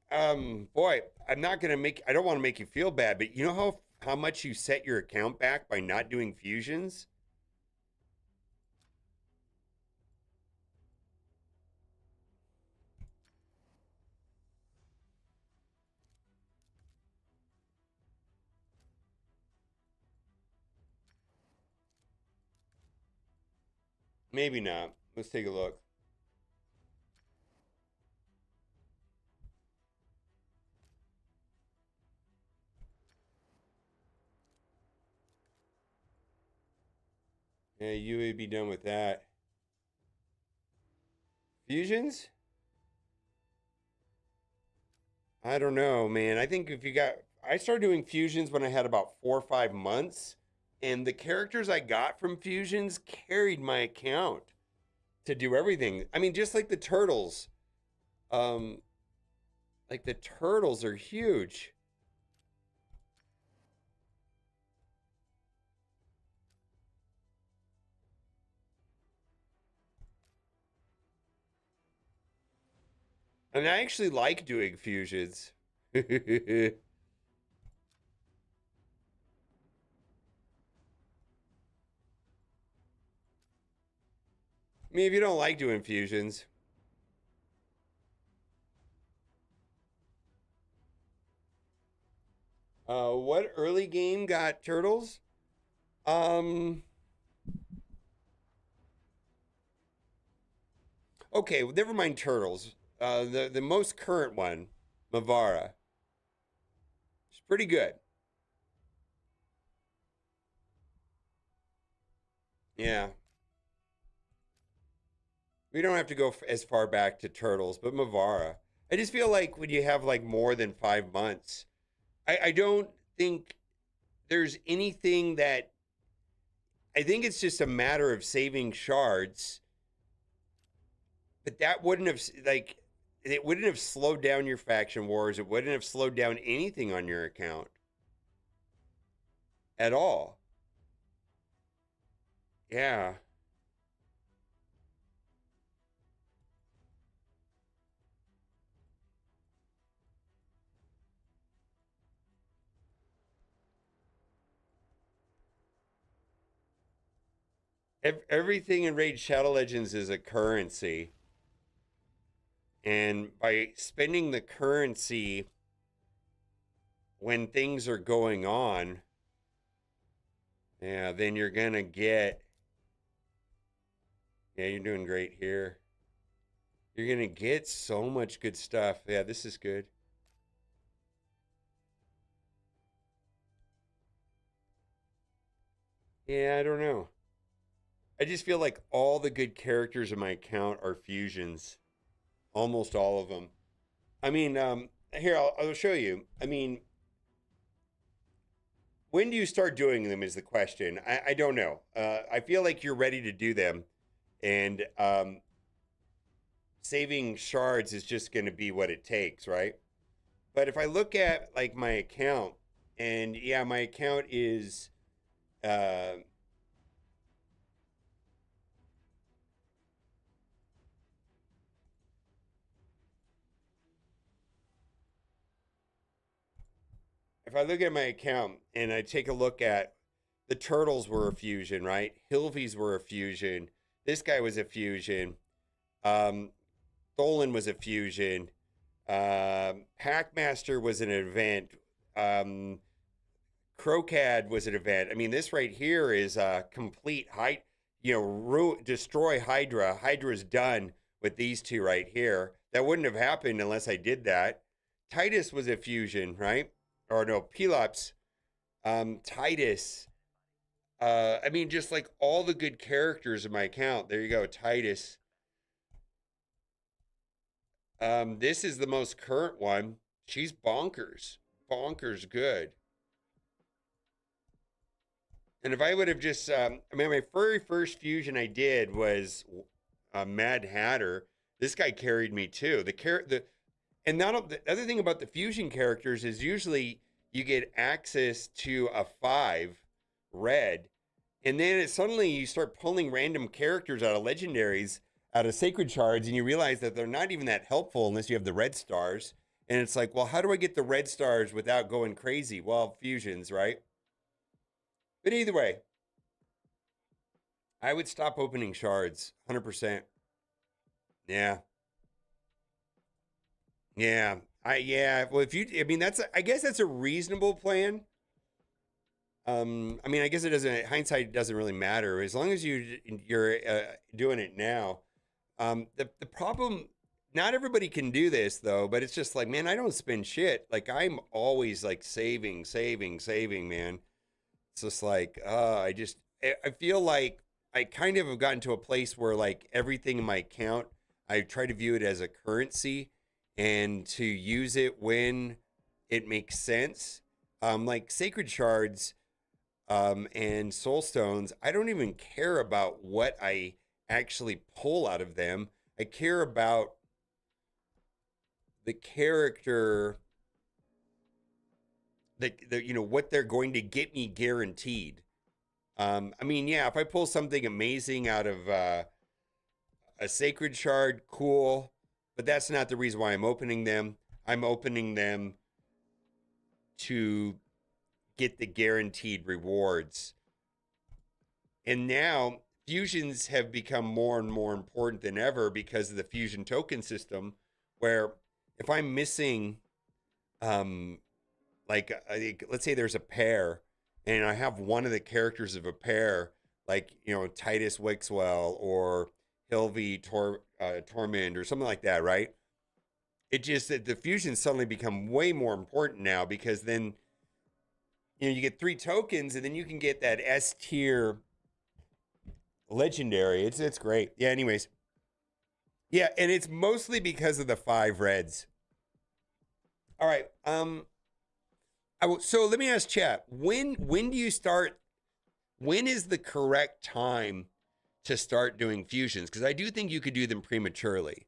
boy, I'm not gonna make, I don't want to make you feel bad, but you know how much you set your account back by not doing fusions? Maybe not. Let's take a look. Yeah, you would be done with that. Fusions? I don't know, man. I think if you got, I started doing fusions when I had about 4 or 5 months, and the characters I got from fusions carried my account to do everything. I mean, just like the turtles. Like the turtles are huge. And I actually like doing fusions. I mean, if you don't like doing fusions. What early game got turtles? Okay, well, never mind turtles. The most current one, Mavara. It's pretty good. Yeah. We don't have to go as far back to turtles, but Mavara. I just feel like when you have like more than 5 months, I don't think there's anything that, I think it's just a matter of saving shards, but that wouldn't have, like, it wouldn't have slowed down your faction wars. It wouldn't have slowed down anything on your account at all. Yeah. Everything in Raid Shadow Legends is a currency. And by spending the currency when things are going on, yeah, then you're going to get, yeah, you're doing great here. You're going to get so much good stuff. Yeah, this is good. Yeah, I don't know. I just feel like all the good characters in my account are fusions. Almost all of them. I mean, here, I'll show you. I mean, when do you start doing them is the question. I don't know. I feel like you're ready to do them. And saving shards is just going to be what it takes, right? But if I look at like my account, and yeah, my account is if I look at my account and I take a look at the turtles were a fusion, right? Hilvies were a fusion. This guy was a fusion. Tholen was a fusion. Hackmaster was an event. Crocad was an event. I mean, this right here is a complete destroy Hydra. Hydra's done with these two right here. That wouldn't have happened unless I did that. Titus was a fusion, right? Or no, Pelops. Titus. I mean, just like all the good characters in my account. There you go, Titus. This is the most current one. She's bonkers. Bonkers good. And if I would have just, I mean, my very first fusion I did was Mad Hatter. This guy carried me too. And the other thing about the fusion characters is usually you get access to a 5 red, and then suddenly you start pulling random characters out of legendaries, out of sacred shards, and you realize that they're not even that helpful unless you have the red stars. And it's like, well, how do I get the red stars without going crazy? Well, fusions, right? But either way, I would stop opening shards, 100%. Yeah. Yeah. Well, I mean, I guess that's a reasonable plan. I mean, I guess hindsight doesn't really matter as long as you're doing it now. The problem, not everybody can do this though, but it's just like, man, I don't spend shit. Like I'm always like saving, man. It's just like, I feel like I kind of have gotten to a place where like everything in my account, I try to view it as a currency and to use it when it makes sense. Like sacred shards, and soul stones, I don't even care about what I actually pull out of them. I care about the character, what they're going to get me guaranteed. I mean, yeah, if I pull something amazing out of a sacred shard, cool, but that's not the reason why I'm opening them. I'm opening them to get the guaranteed rewards. And now fusions have become more and more important than ever because of the fusion token system, where if I'm missing, let's say there's a pair and I have one of the characters of a pair, like, Titus Wixwell or Hilvi Tormund or something like that, right? It just that the fusions suddenly become way more important now because then, you get 3 tokens and then you can get that S tier legendary. It's great. Yeah, anyways. Yeah, and it's mostly because of the 5 reds. All right. So let me ask chat. When do you start? When is the correct time to start doing fusions? Because I do think you could do them prematurely.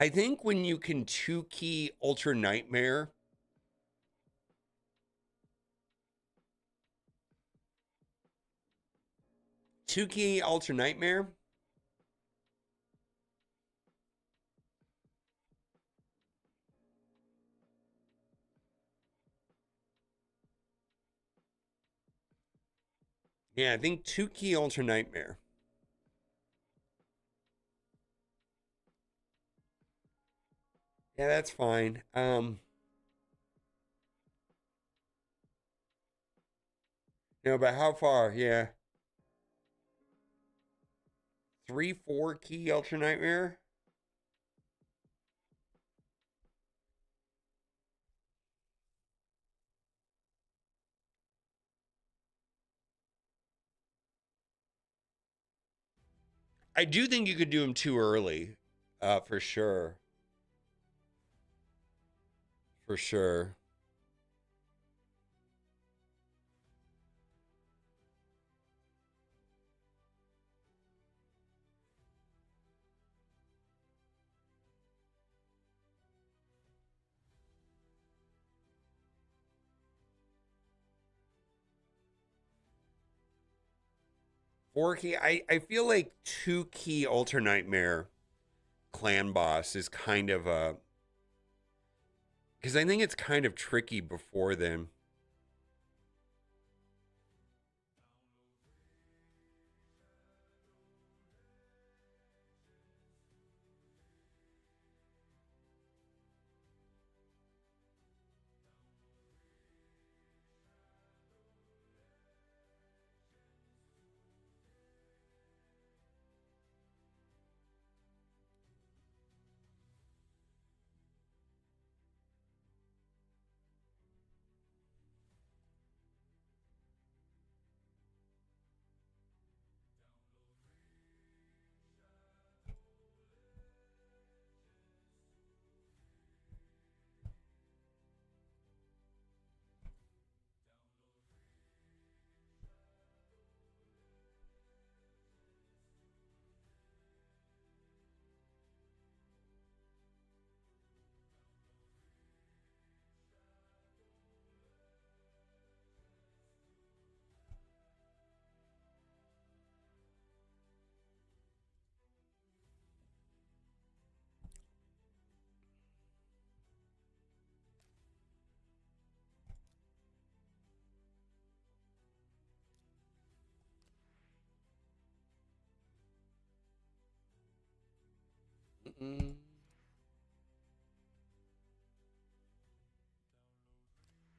I think when you can 2-key Ultra Nightmare, Ultra Nightmare. Yeah, I think 2-key Ultra Nightmare. Yeah, that's fine. No, but how far? Yeah. 3-4-key Ultra Nightmare. I do think you could do them too early, for sure. For sure. Four-key. I feel like 2-key Ultra Nightmare clan boss is kind of a, because I think it's kind of tricky before then.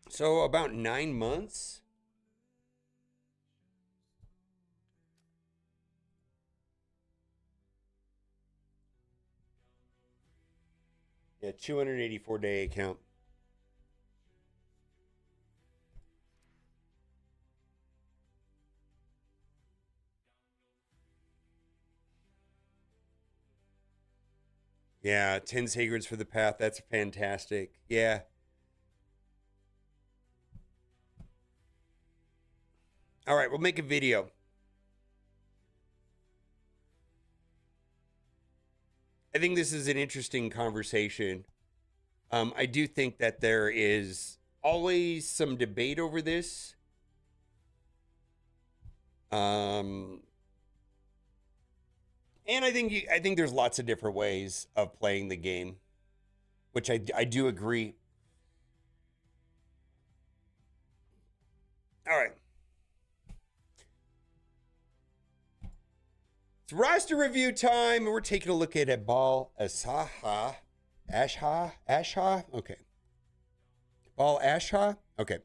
So about 9 months. Yeah, 284-day account. Yeah, 10 sacreds for the path. That's fantastic. Yeah. All right, we'll make a video. I think this is an interesting conversation. I do think that there is always some debate over this. And I think there's lots of different ways of playing the game, which I do agree. All right. It's roster review time, and we're taking a look at Ball Asha. Okay. Ball Asha? Okay.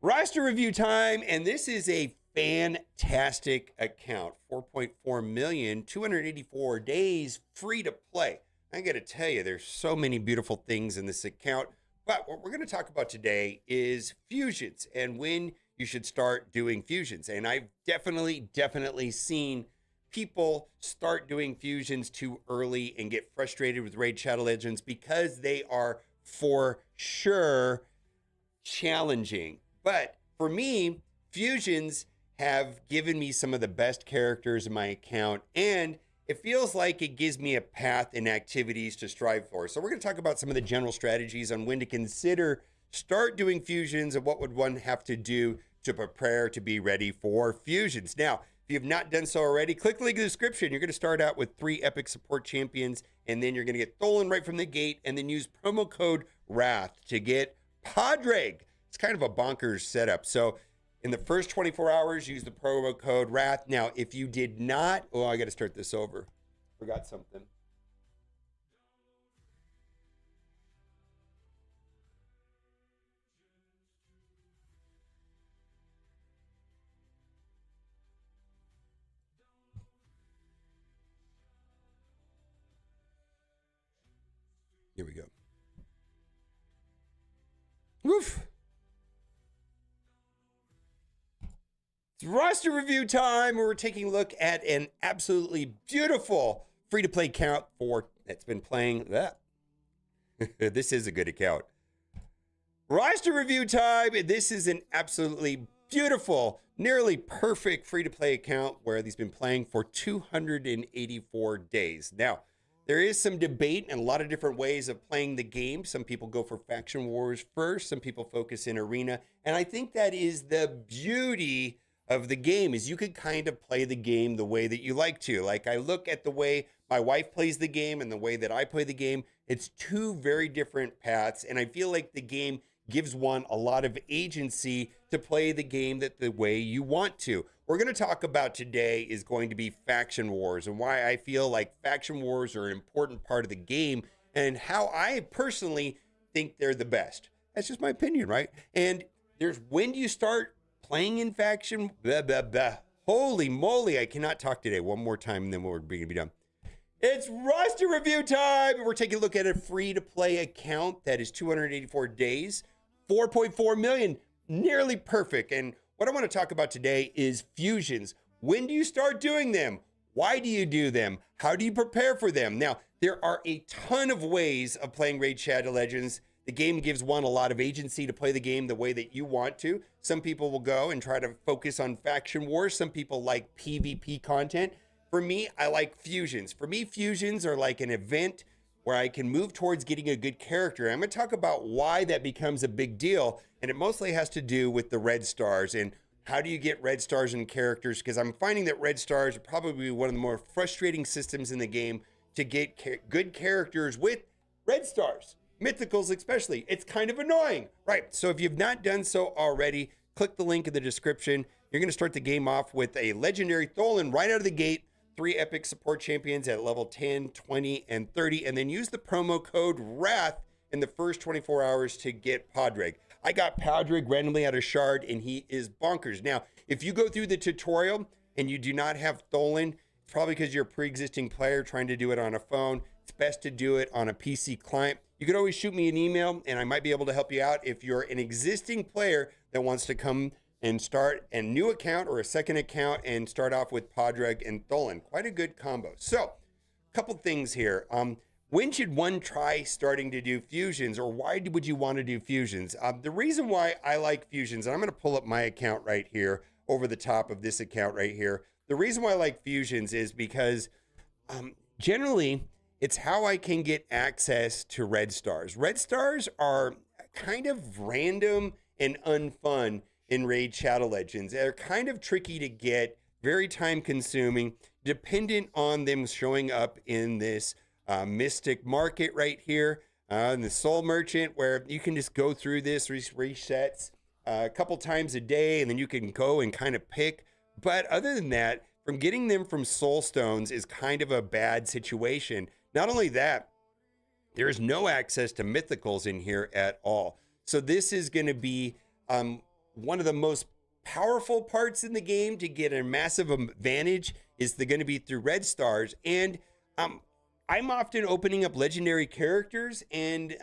Roster review time, and this is a fantastic account. 4.4 million, 284 days, free to play. I got to tell you, there's so many beautiful things in this account, but what we're going to talk about today is fusions and when you should start doing fusions. And I've definitely seen people start doing fusions too early and get frustrated with Raid Shadow Legends because they are for sure challenging. But for me, fusions have given me some of the best characters in my account, and it feels like it gives me a path and activities to strive for. So we're going to talk about some of the general strategies on when to consider start doing fusions and what would one have to do to prepare to be ready for fusions. Now, if you have not done so already, click the link in the description. You're going to start out with 3 epic support champions, and then you're going to get Tholen right from the gate, and then use promo code WRATH to get Padraig. It's kind of a bonkers setup. So in the first 24 hours, use the promo code WRATH. Now, if you did not, oh, I got to start this over. Forgot something. Here we go. Woof. It's roster review time. We're taking a look at an absolutely beautiful free-to-play account that's been playing that. This is a good account. Roster review time. This is an absolutely beautiful, nearly perfect free-to-play account where he's been playing for 284 days. Now, there is some debate and a lot of different ways of playing the game. Some people go for faction wars first. Some people focus in arena. And I think that is the beauty of the game, is you could kind of play the game the way that you like to. Like, I look at the way my wife plays the game and the way that I play the game. It's two very different paths. And I feel like the game gives one a lot of agency to play the game the way you want to. We're going to talk about today is going to be faction wars and why I feel like faction wars are an important part of the game and how I personally think they're the best. That's just my opinion, right? And there's when do you start playing in faction? Blah, blah, blah. Holy moly, I cannot talk today. One more time and then we're going to be done. It's roster review time. We're taking a look at a free-to-play account that is 284 days, 4.4 million, nearly perfect. And what I want to talk about today is fusions. When do you start doing them? Why do you do them? How do you prepare for them? Now, there are a ton of ways of playing Raid Shadow Legends. The game gives one a lot of agency to play the game the way that you want to. Some people will go and try to focus on faction wars. Some people like PvP content. For me, I like fusions. For me, fusions are like an event where I can move towards getting a good character. I'm going to talk about why that becomes a big deal, and it mostly has to do with the red stars and how do you get red stars in characters, because I'm finding that red stars are probably one of the more frustrating systems in the game to get good characters with red stars, mythicals especially. It's kind of annoying, right? So if you've not done so already, click the link in the description. You're going to start the game off with a legendary Tholen right out of the gate, 3 epic support champions at level 10, 20, and 30, and then use the promo code WRATH in the first 24 hours to get Podrick. I got Podrick randomly out of Shard, and he is bonkers. Now, if you go through the tutorial and you do not have Tholen, it's probably because you're a pre-existing player trying to do it on a phone. It's best to do it on a PC client. You could always shoot me an email, and I might be able to help you out if you're an existing player that wants to come and start a new account or a second account and start off with Podrick and Tholen. Quite a good combo. So, a couple things here. When should one try starting to do fusions, or why would you want to do fusions? The reason why I like fusions, and I'm going to pull up my account right here over the top of this account right here. The reason why I like fusions is because generally it's how I can get access to red stars. Red stars are kind of random and unfun in Raid Shadow Legends. They're kind of tricky to get, very time consuming, dependent on them showing up in this Mystic Market right here, in the Soul Merchant, where you can just go through this, resets a couple times a day, and then you can go and kind of pick. But other than that, from getting them from Soul Stones is kind of a bad situation. Not only that, there is no access to mythicals in here at all. So this is going to be one of the most powerful parts in the game to get a massive advantage is going to be through red stars. And I'm often opening up legendary characters, and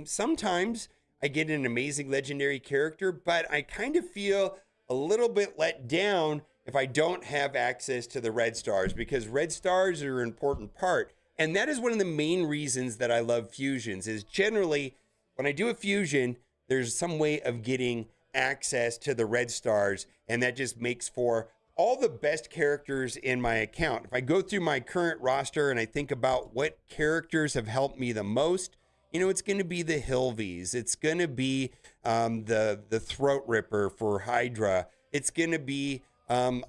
sometimes I get an amazing legendary character, but I kind of feel a little bit let down if I don't have access to the red stars, because red stars are an important part. And that is one of the main reasons that I love fusions, is generally when I do a fusion, there's some way of getting access to the red stars, and that just makes for all the best characters in my account. If I go through my current roster and I think about what characters have helped me the most, you know, it's going to be the Hilvies. It's going to be the Throat Ripper for Hydra. It's going to be some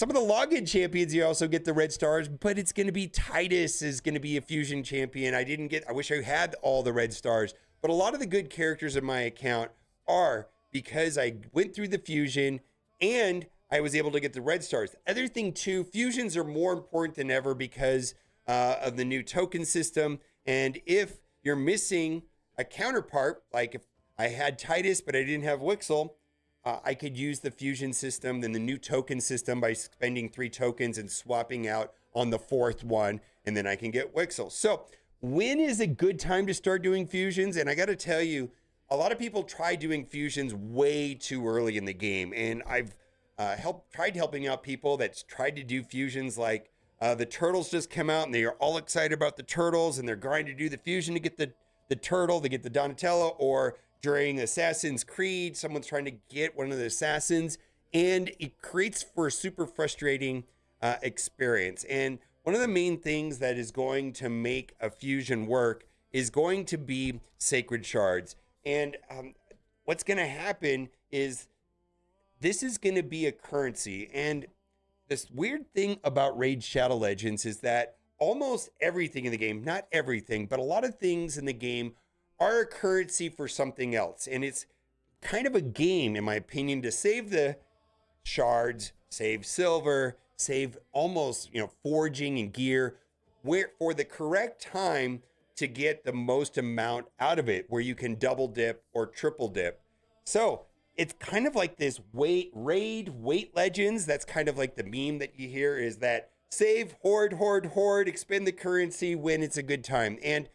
of the login champions. You also get the red stars, but it's going to be Titus is going to be a fusion champion. I wish I had all the red stars, but a lot of the good characters in my account are because I went through the fusion and I was able to get the red stars. Other thing too, fusions are more important than ever because of the new token system. And if you're missing a counterpart, like if I had Titus, but I didn't have Wixel, I could use the fusion system, then the new token system by spending 3 tokens and swapping out on the 4th one, and then I can get Wixel. So when is a good time to start doing fusions? And I got to tell you, a lot of people try doing fusions way too early in the game. And I've tried helping out people that's tried to do fusions, like the turtles just come out and they are all excited about the turtles and they're going to do the fusion to get the turtle, to get the Donatello, or during Assassin's Creed, someone's trying to get one of the assassins, and it creates for a super frustrating experience. And one of the main things that is going to make a fusion work is going to be sacred shards. And what's going to happen is this is going to be a currency. And this weird thing about Raid Shadow Legends is that almost everything in the game, not everything, but a lot of things in the game are a currency for something else. And it's kind of a game, in my opinion, to save the shards, save silver, save almost, forging and gear, where for the correct time to get the most amount out of it, where you can double dip or triple dip. So it's kind of like this wait legends. That's kind of like the meme that you hear, is that save, hoard, expend the currency when it's a good time. And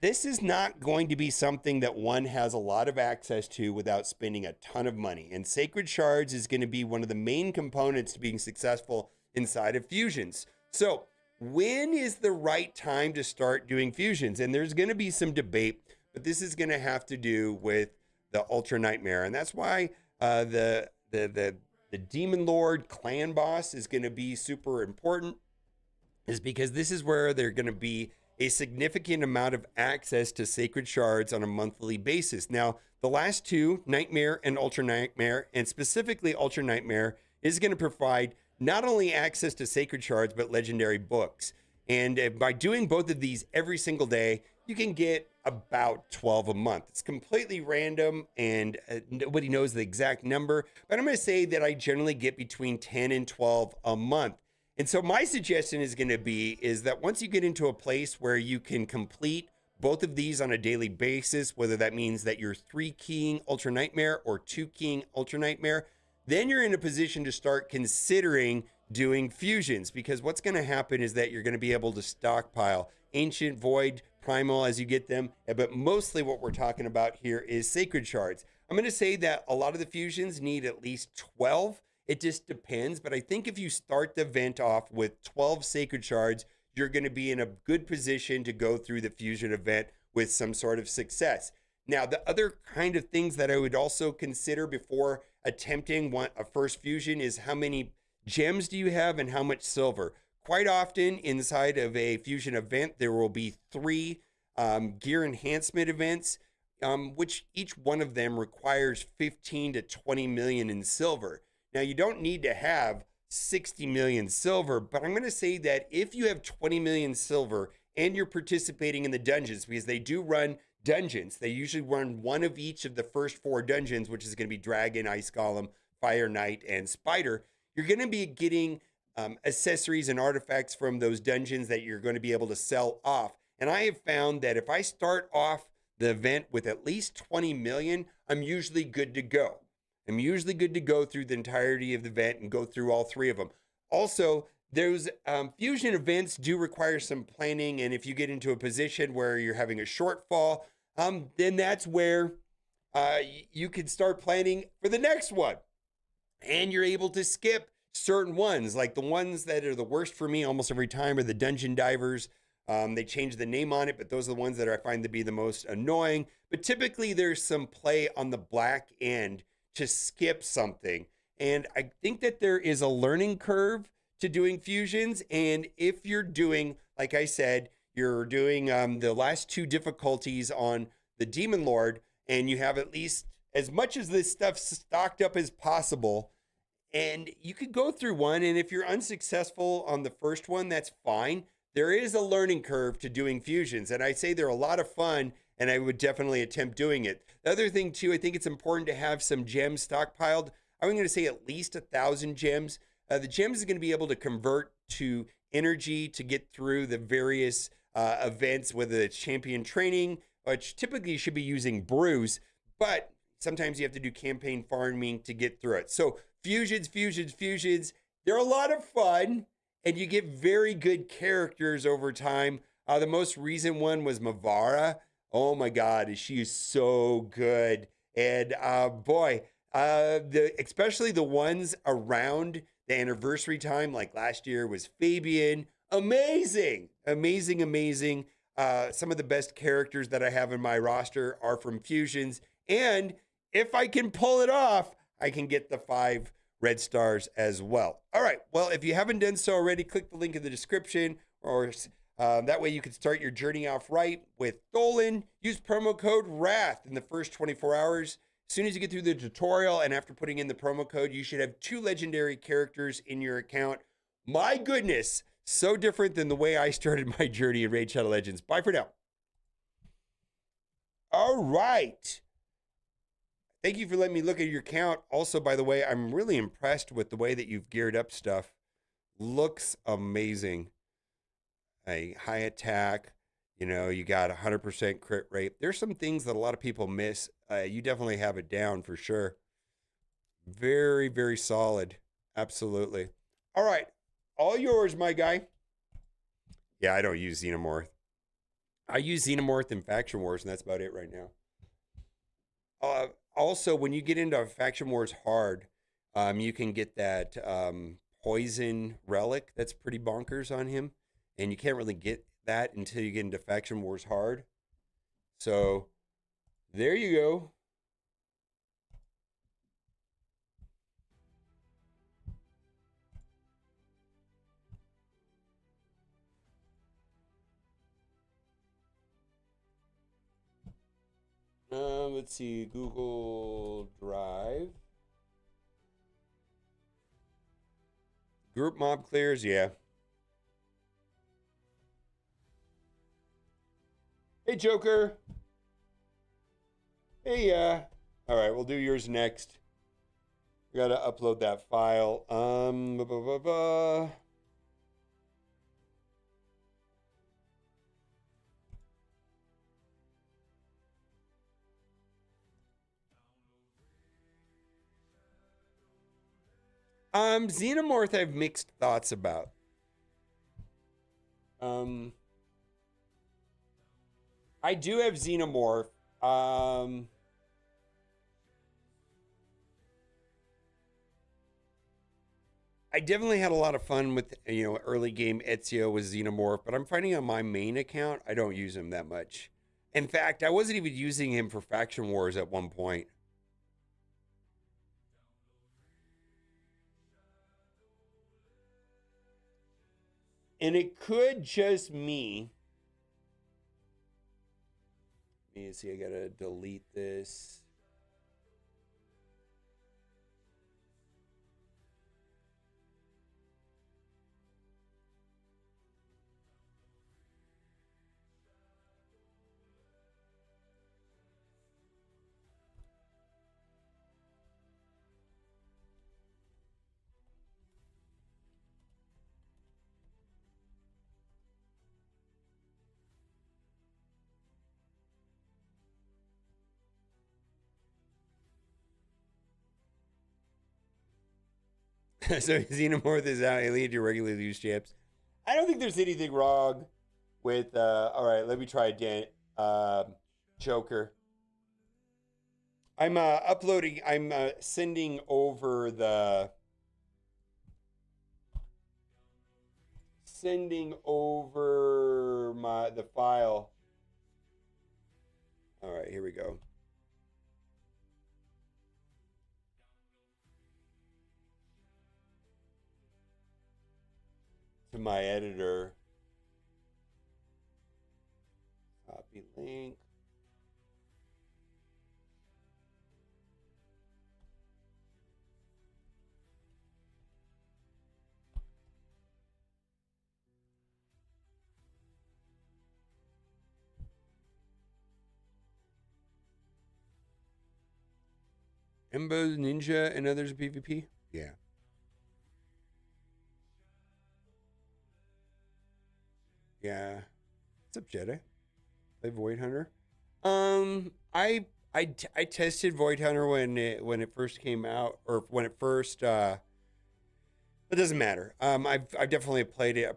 this is not going to be something that one has a lot of access to without spending a ton of money. And sacred shards is going to be one of the main components to being successful inside of fusions. So when is the right time to start doing fusions? And there's going to be some debate, but this is going to have to do with the Ultra Nightmare. And that's why the Demon Lord clan boss is going to be super important, is because this is where they're going to be a significant amount of access to sacred shards on a monthly basis. Now, the last two, Nightmare and Ultra Nightmare, and specifically Ultra Nightmare, is going to provide not only access to sacred shards, but legendary books. And by doing both of these every single day, you can get about 12 a month. It's completely random, and nobody knows the exact number, but I'm going to say that I generally get between 10 and 12 a month. And so my suggestion is going to be is that once you get into a place where you can complete both of these on a daily basis, whether that means that you're 3-keying Ultra Nightmare or 2-keying Ultra Nightmare, then you're in a position to start considering doing fusions, because what's going to happen is that you're going to be able to stockpile Ancient, Void, Primal as you get them, but mostly what we're talking about here is Sacred Shards. I'm going to say that a lot of the fusions need at least 12. It just depends, but I think if you start the event off with 12 Sacred Shards, you're going to be in a good position to go through the fusion event with some sort of success. Now, the other kind of things that I would also consider before attempting a first fusion is how many gems do you have and how much silver. Quite often inside of a fusion event, there will be 3 gear enhancement events, which each one of them requires 15 to 20 million in silver. Now, you don't need to have 60 million silver, but I'm going to say that if you have 20 million silver and you're participating in the dungeons, because they do run dungeons, they usually run one of each of the first 4 dungeons, which is going to be Dragon, Ice Golem, Fire Knight, and Spider. You're going to be getting accessories and artifacts from those dungeons that you're going to be able to sell off. And I have found that if I start off the event with at least 20 million, I'm usually good to go. I'm usually good to go through the entirety of the event and go through all 3 of them. Also, those fusion events do require some planning, and if you get into a position where you're having a shortfall, then that's where you can start planning for the next one. And you're able to skip certain ones, like the ones that are the worst for me almost every time are the Dungeon Divers. They changed the name on it, but those are the ones that I find to be the most annoying. But typically there's some play on the black end to skip something. And I think that there is a learning curve to doing fusions. And if you're doing, like I said, you're doing the last 2 difficulties on the Demon Lord, and you have at least as much as this stuff stocked up as possible, and you could go through one, and if you're unsuccessful on the first one, that's fine. There is a learning curve to doing fusions, and I say they're a lot of fun, and I would definitely attempt doing it. The other thing too, I think it's important to have some gems stockpiled. I'm going to say at least 1,000 gems. The gems is going to be able to convert to energy to get through the various events, whether it's champion training, which typically you should be using brews, but sometimes you have to do campaign farming to get through it. So fusions, they're a lot of fun, and you get very good characters over time. The most recent one was Mavara. Oh my God, she is so good. And boy, especially the ones around the anniversary time, like last year was Fabian. Amazing. Some of the best characters that I have in my roster are from fusions. And if I can pull it off, I can get the 5 red stars as well. All right. Well, if you haven't done so already, click the link in the description, or that way you can start your journey off right with Dolan. Use promo code WRATH in the first 24 hours. As soon as you get through the tutorial and after putting in the promo code, you should have 2 legendary characters in your account. My goodness, so different than the way I started my journey in Raid Shadow Legends. Bye for now. All right. Thank you for letting me look at your account. Also, by the way, I'm really impressed with the way that you've geared up stuff. Looks amazing. A high attack, you know, you got 100% crit rate. There's some things that a lot of people miss. You definitely have it down for sure. Very, very solid. Absolutely. All right. All yours, my guy. Yeah, I don't use Xenomorph. I use Xenomorph in Faction Wars, and that's about it right now. Also, when you get into Faction Wars hard, you can get that poison relic that's pretty bonkers on him. And you can't really get that until you get into Faction Wars hard. So, there you go. Let's see, Google Drive. Group mob clears, yeah. Hey, Joker. Hey, all right, we'll do yours next. We gotta upload that file. Xenomorph I have mixed thoughts about. I do have Xenomorph. I definitely had a lot of fun with, early game Ezio with Xenomorph, but I'm finding on my main account, I don't use him that much. In fact, I wasn't even using him for Faction Wars at one point. And it could just me. Let me see, I gotta delete this. So Xenomorph is out. Alien to regularly used chips. I don't think there's anything wrong with. All right, let me try again. Joker. I'm uploading. I'm sending over the. Sending over the file. All right, here we go. To my editor. Copy link. Embo, Ninja, and others PvP? Yeah. Yeah. What's up, Jedi? Play Void Hunter. I tested Void Hunter when it first came out, or when it first it doesn't matter. I've definitely played it.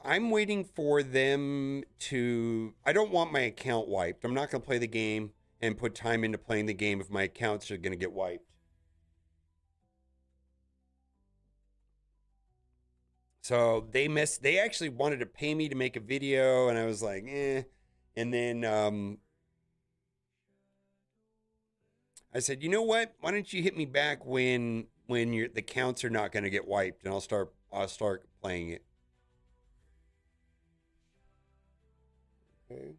I'm waiting for them to. I don't want my account wiped. I'm not gonna play the game and put time into playing the game if my accounts are gonna get wiped. So they actually wanted to pay me to make a video, and I was like, eh. And then I said, you know what? Why don't you hit me back when the counts are not going to get wiped, and I'll start playing it. Okay.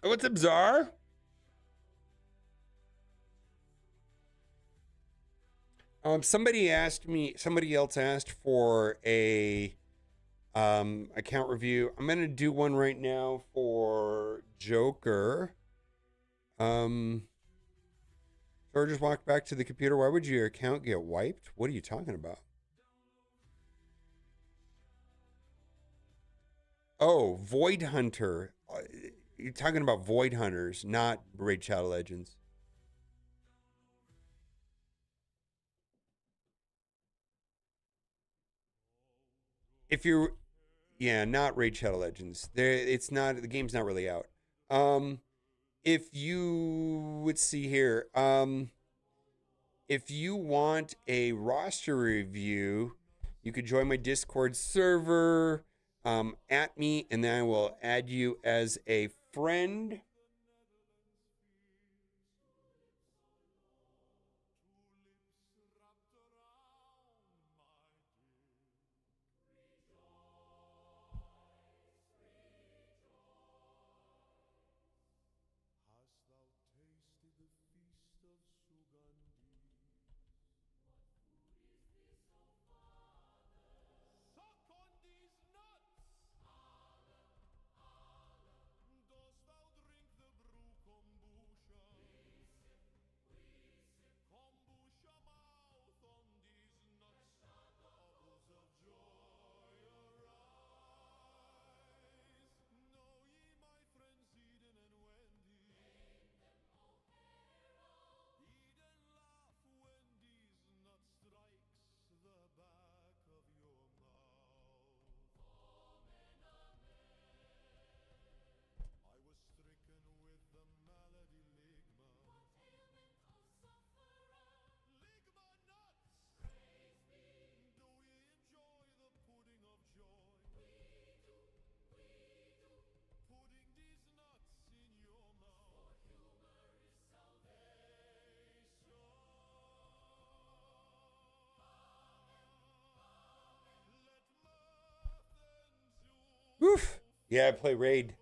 Oh, what's up, Czar? Somebody else asked for a account review. I'm gonna do one right now for Joker. Or just walk back to the computer. Why would your account get wiped? What are you talking about? Oh, Void Hunter. You're talking about Void Hunters, not Raid Shadow Legends. If you're, yeah, not Raid Shadow Legends. It's not. The game's not really out. If you would see here, if you want a roster review, you could join my Discord server. At me, and then I will add you as a friend. Yeah, I play Raid.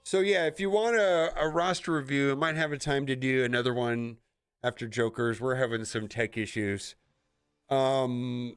So yeah, if you want a roster review, I might have a time to do another one after Jokers. We're having some tech issues. Um,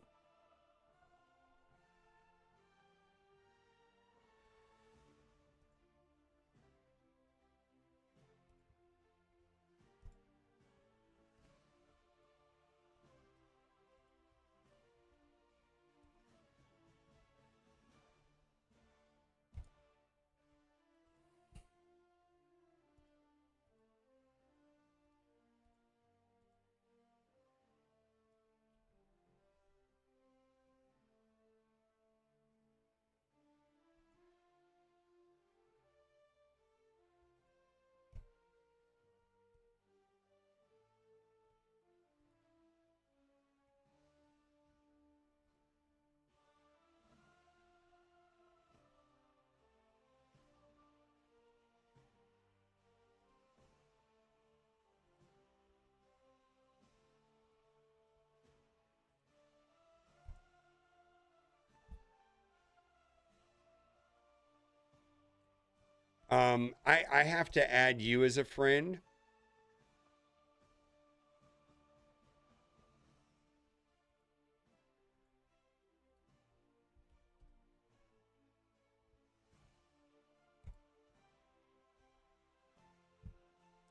I have to add you as a friend.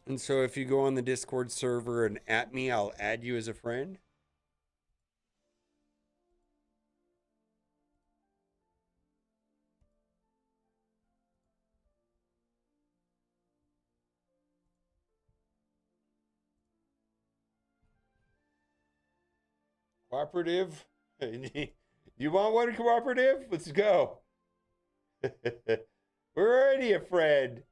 And so if you go on the Discord server and at me, I'll add you as a friend. Cooperative? You want one cooperative? Let's go. We're already a friend.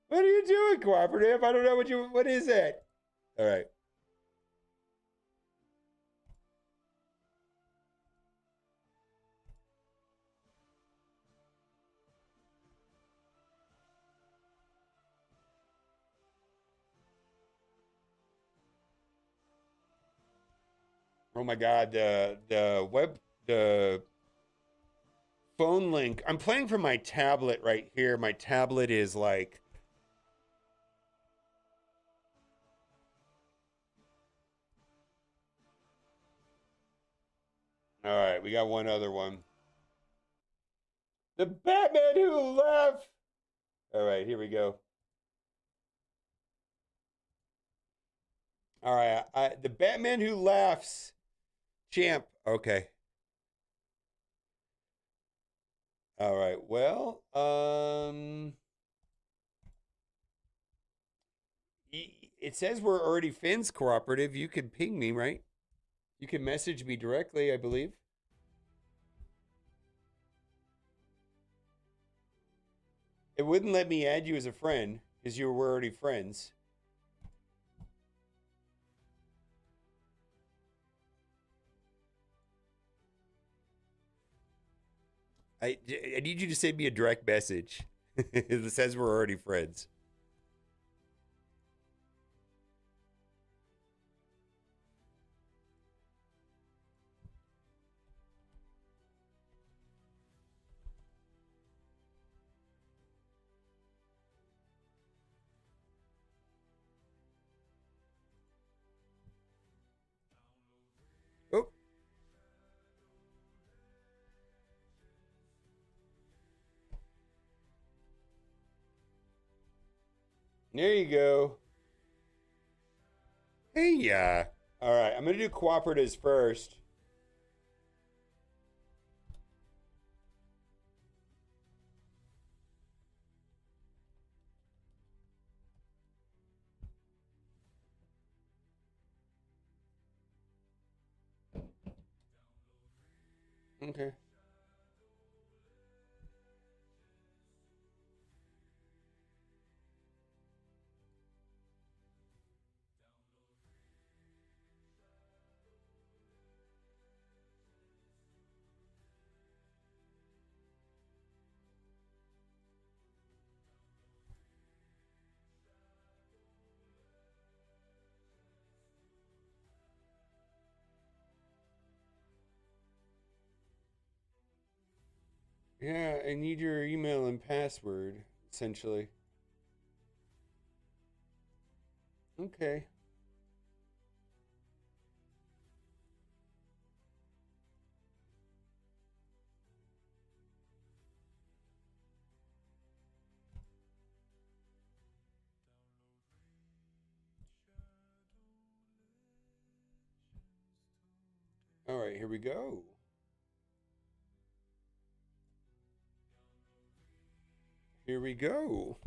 What are you doing, cooperative? I don't know what is it? All right. Oh my God, the phone link. I'm playing from my tablet right here. My tablet is like, all right, we got one other one. The Batman who left. All right, here we go. All right, the Batman who laughs. Champ. Okay. All right. Well, it says we're already Fins cooperative. You can ping me, right? You can message me directly, I believe. It wouldn't let me add you as a friend because you were already friends. I need you to send me a direct message. It says we're already friends. Oh. There you go. Hey, all right, I'm going to do cooperatives first. Okay. Yeah, I need your email and password, essentially. Okay. All right, here we go. Here we go.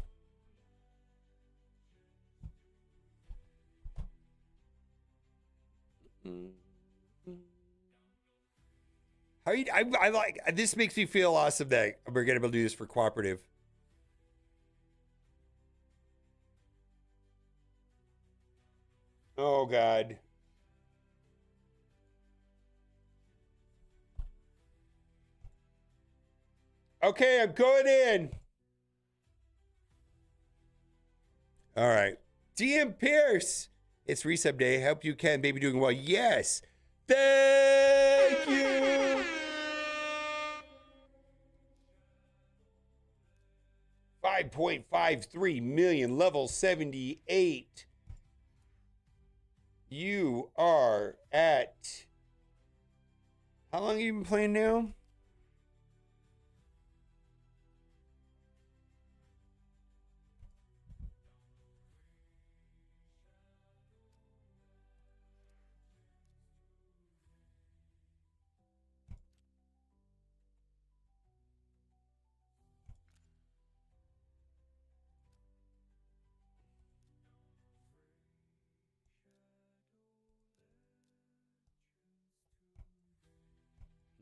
How you, I like this. Makes me feel awesome that we're gonna be able to do this for cooperative. Oh God. Okay, I'm going in. All right. DM Pierce. It's resub day. Help you can. Baby doing well. Yes. Thank you. 5.53 million, level 78. You are at... How long have you been playing now?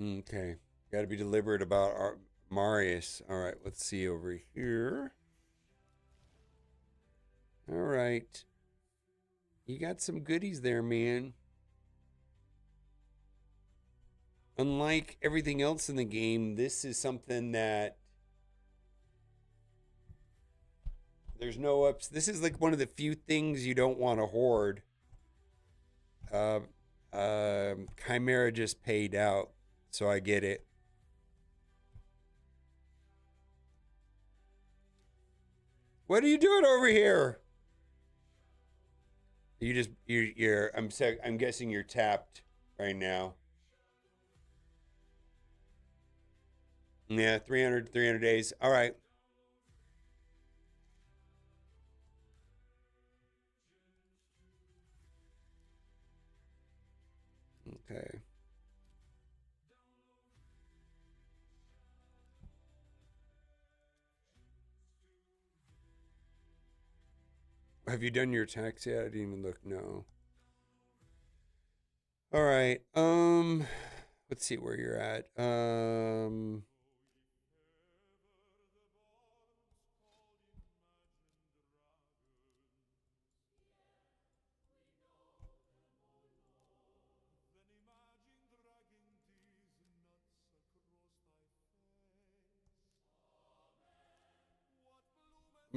Okay. Got to be deliberate about our Marius. All right, let's see over here. All right. You got some goodies there, man. Unlike everything else in the game, this is something that there's no ups. This is like one of the few things you don't want to hoard. Chimera just paid out, so I get it. What are you doing over here? I'm guessing you're tapped right now. Yeah, 300 days. All right. Okay. Have you done your tax yet? I didn't even look. No. All right. Let's see where you're at. I'm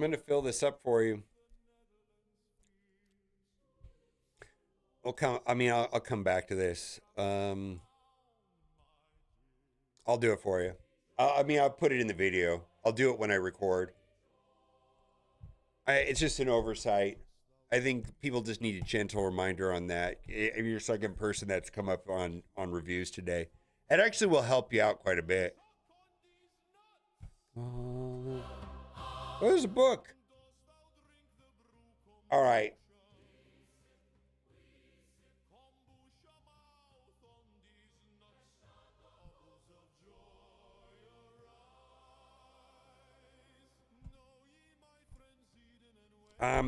gonna fill this up for you. I'll come back to this. I'll do it for you. I'll put it in the video. I'll do it when I record. It's just an oversight. I think people just need a gentle reminder on that. If you're the second person that's come up on reviews today, it actually will help you out quite a bit. Oh, there's a book. All right.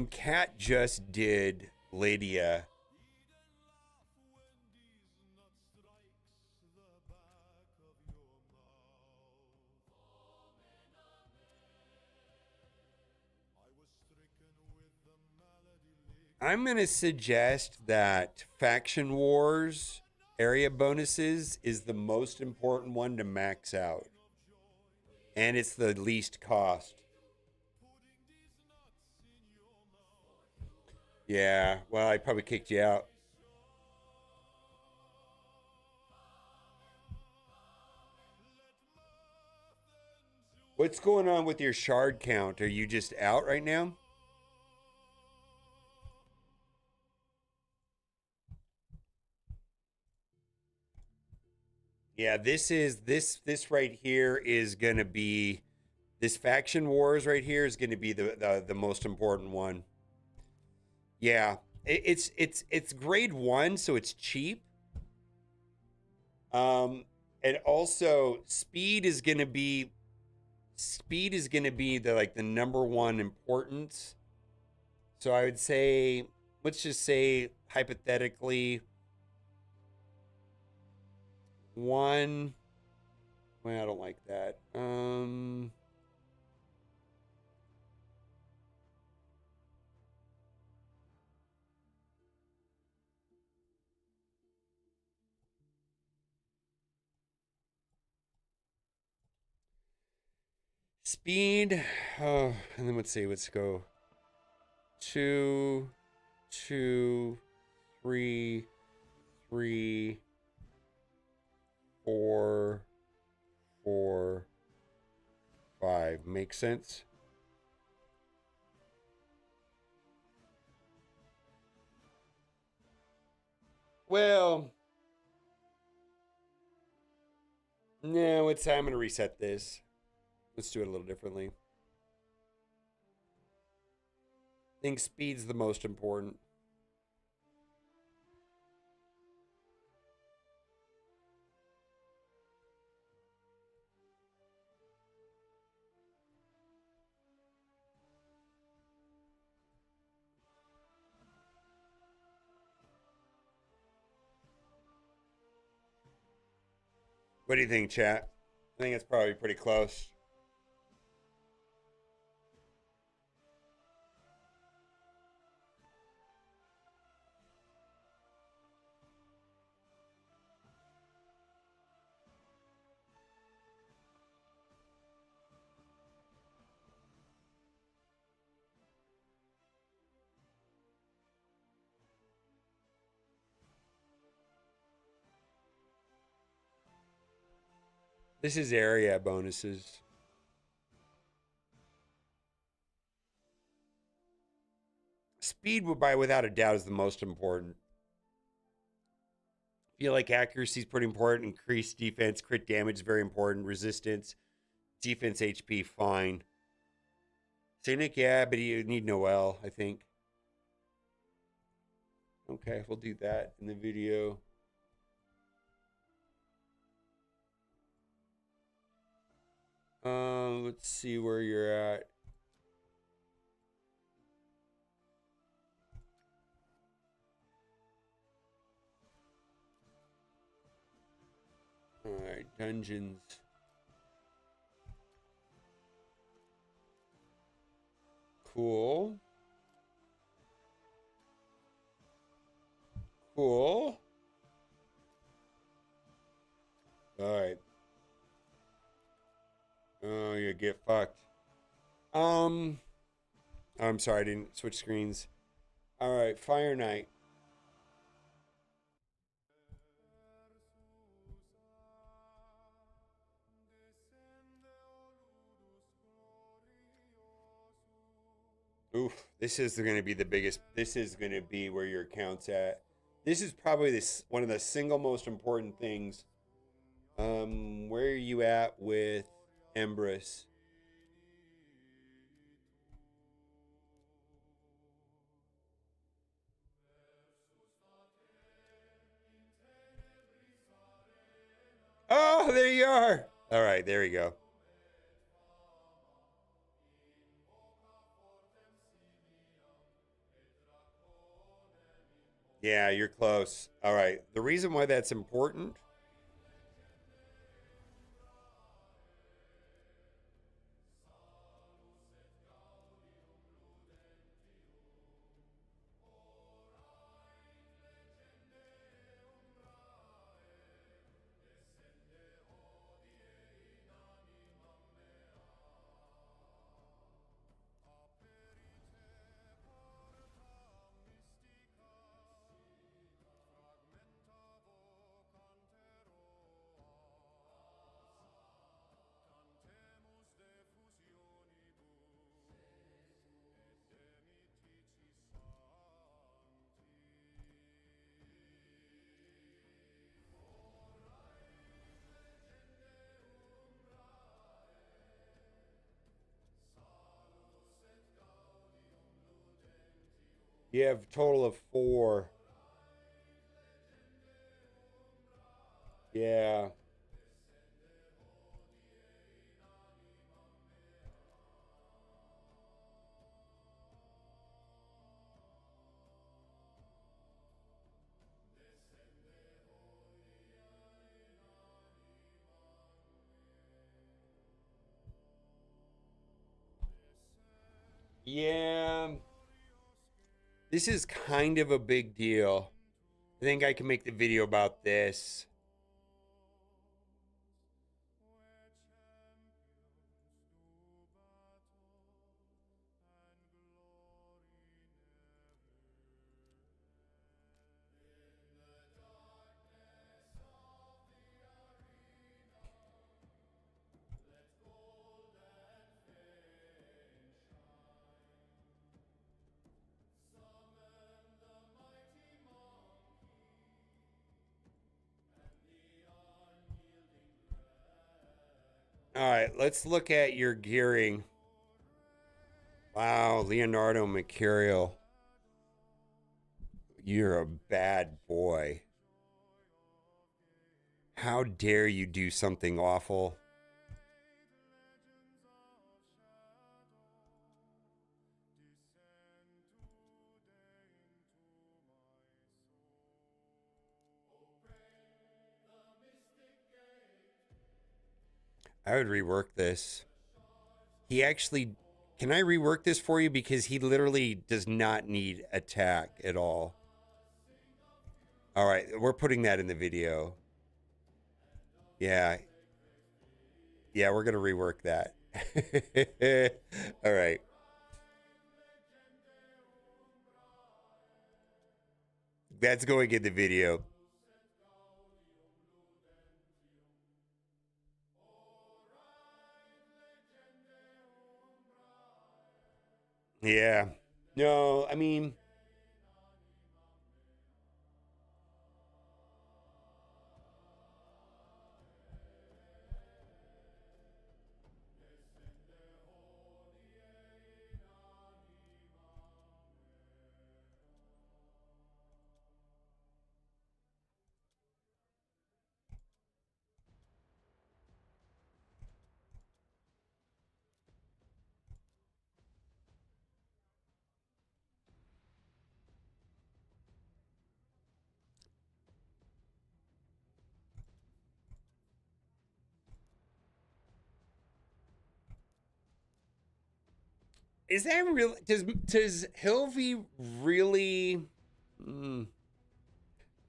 Kat just did Lydia. I'm going to suggest that Faction Wars area bonuses is the most important one to max out. And it's the least cost. Yeah, well, I probably kicked you out. What's going on with your shard count? Are you just out right now? Yeah, this right here is gonna be, this faction wars right here is gonna be the most important one. Yeah, it's grade 1, so it's cheap. And also speed is gonna be the number one importance. So I would say, let's just say hypothetically, one. Well, I don't like that. Speed. Oh, and then let's see. Let's go. 2, 2, 3, 3, 4, 4, 5. Makes sense? Well, no, it's time. I'm going to reset this. Let's do it a little differently. I think speed's the most important. What do you think, chat? I think it's probably pretty close. This is area bonuses. Speed, without a doubt, is the most important. Feel like accuracy is pretty important. Increased defense, crit damage is very important. Resistance, defense, HP, fine. Cynic, yeah, but you need Noel, I think. Okay, we'll do that in the video. Let's see where you're at. All right, dungeons. Cool. Cool. All right. Oh, you get fucked. I'm sorry, I didn't switch screens. All right, Fire Knight. Oof, this is going to be the biggest. This is going to be where your account's at. This is probably one of the single most important things. Where are you at with Embrus? Oh, there you are. All right, there we go. Yeah, you're close. All right. The reason why that's important. You have a total of 4. Yeah. Yeah. This is kind of a big deal. I think I can make the video about this. All right, let's look at your gearing. Wow, Leonardo Mercurial. You're a bad boy. How dare you do something awful? I would rework this. He actually, can I rework this for you? Because he literally does not need attack at all. All right, we're putting that in the video. Yeah. Yeah, we're going to rework that. All right. That's going in the video. Yeah. No, I mean, is that real? Does Hilvey really?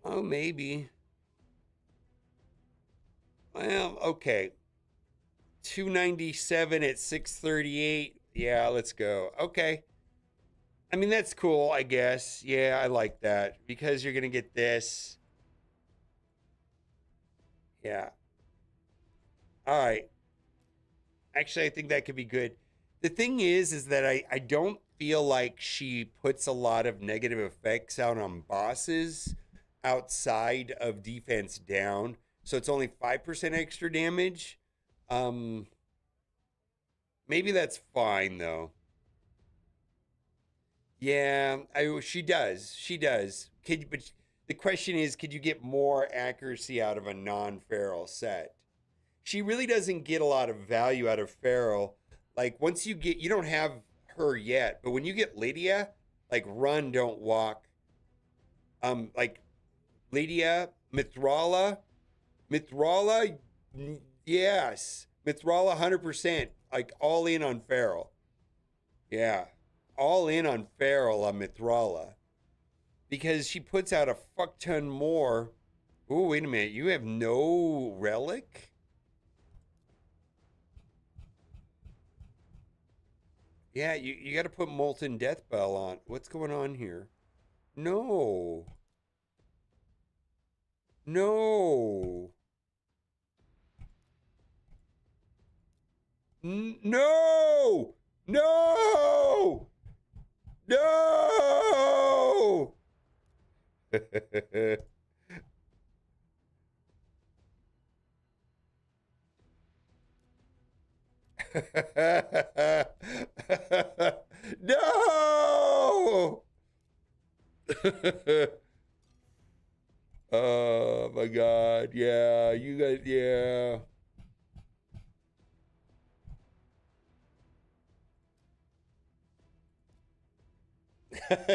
Oh, maybe. Well, okay. 297 at 638. Yeah, let's go. Okay. I mean, that's cool, I guess. Yeah, I like that because you're going to get this. Yeah. All right. Actually, I think that could be good. The thing is that I don't feel like she puts a lot of negative effects out on bosses outside of defense down. So it's only 5% extra damage. Maybe that's fine though. Yeah, she does. She does. But the question is, could you get more accuracy out of a non-feral set? She really doesn't get a lot of value out of feral. Like once you don't have her yet, but when you get Lydia, like run, don't walk. Like Lydia, Mithrala, yes, Mithrala, 100%. Like all in on feral. Yeah, all in on feral on Mithrala because she puts out a fuck ton more. Oh, wait a minute, you have no relic. Yeah, you got to put Molten Death Bell on. What's going on here? No. No. No. No. No. No. Oh my God. Yeah, you guys, yeah.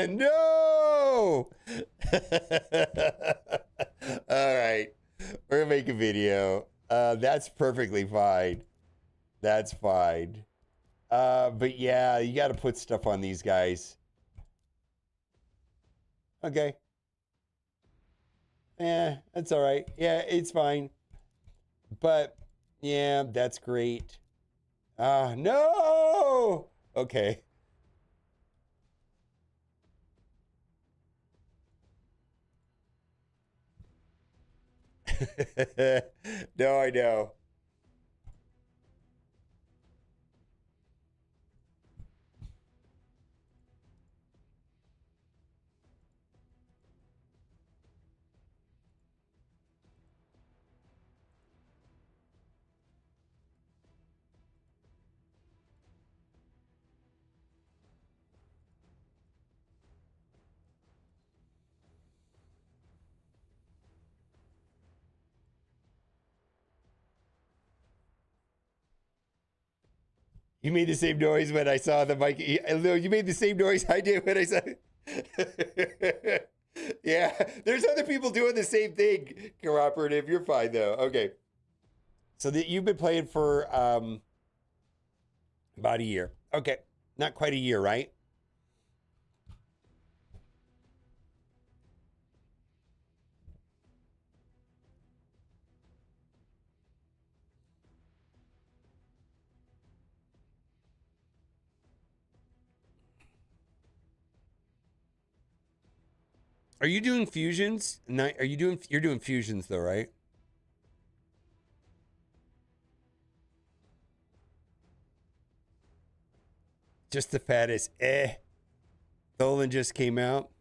No! All right. We're gonna make a video. That's perfectly fine. That's fine. But yeah, you gotta put stuff on these guys. Okay. Yeah, that's all right. Yeah, it's fine. But yeah, that's great. No! Okay. No, I know. You made the same noise when I saw the mic. No, you made the same noise I did when I saw. Yeah, there's other people doing the same thing. Cooperative, you're fine though. Okay. So that you've been playing for about a year. Okay, not quite a year, right? Are you doing fusions? Are you doing? You're doing fusions though, right? Just the fattest. Tholen just came out.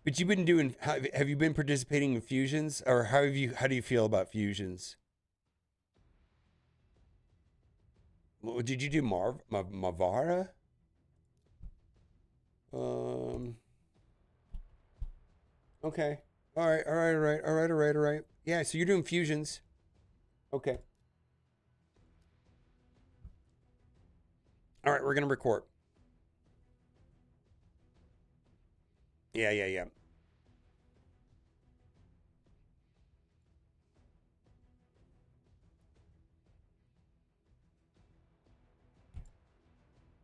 But you've been doing. Have you been participating in fusions, or how have you? How do you feel about fusions? Did you do Mavara? Okay. All right. All right. All right. All right. All right. All right. Yeah. So you're doing fusions. Okay. All right. We're gonna record. Yeah. Yeah. Yeah.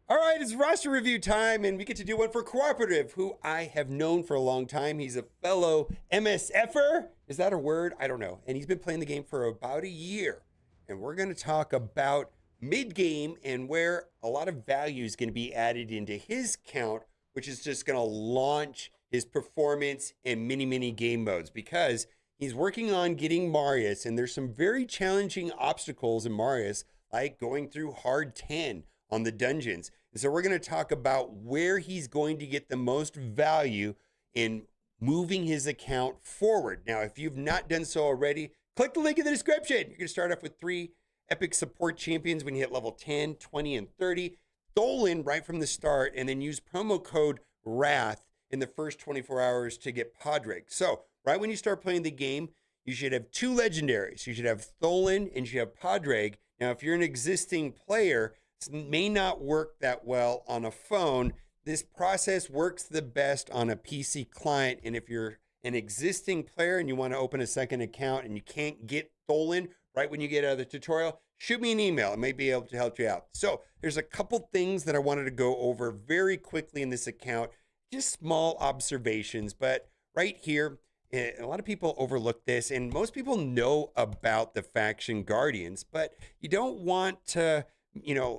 All right, it's roster review time, and we get to do one for Cooperative, who I have known for a long time. He's a fellow MSFer. Is that a word? I don't know. And he's been playing the game for about a year. And we're going to talk about mid-game and where a lot of value is going to be added into his count, which is just going to launch his performance in many game modes, because he's working on getting Marius, and there's some very challenging obstacles in Marius, like going through hard 10 on the dungeons. And so we're going to talk about where he's going to get the most value in moving his account forward. Now, if you've not done so already, click the link in the description. You're going to start off with 3 epic support champions when you hit level 10, 20, and 30. Tholen right from the start, and then use promo code WRATH in the first 24 hours to get Padraig. So right when you start playing the game, you should have 2 legendaries. You should have Tholen and you should have Padraig. Now, if you're an existing player, this may not work that well on a phone. This process works the best on a PC client. And if you're an existing player and you want to open a second account and you can't get Tholen right when you get out of the tutorial, shoot me an email. I may be able to help you out. So there's a couple things that I wanted to go over very quickly in this account, just small observations. But right here, a lot of people overlook this, and most people know about the faction guardians, but you don't want to,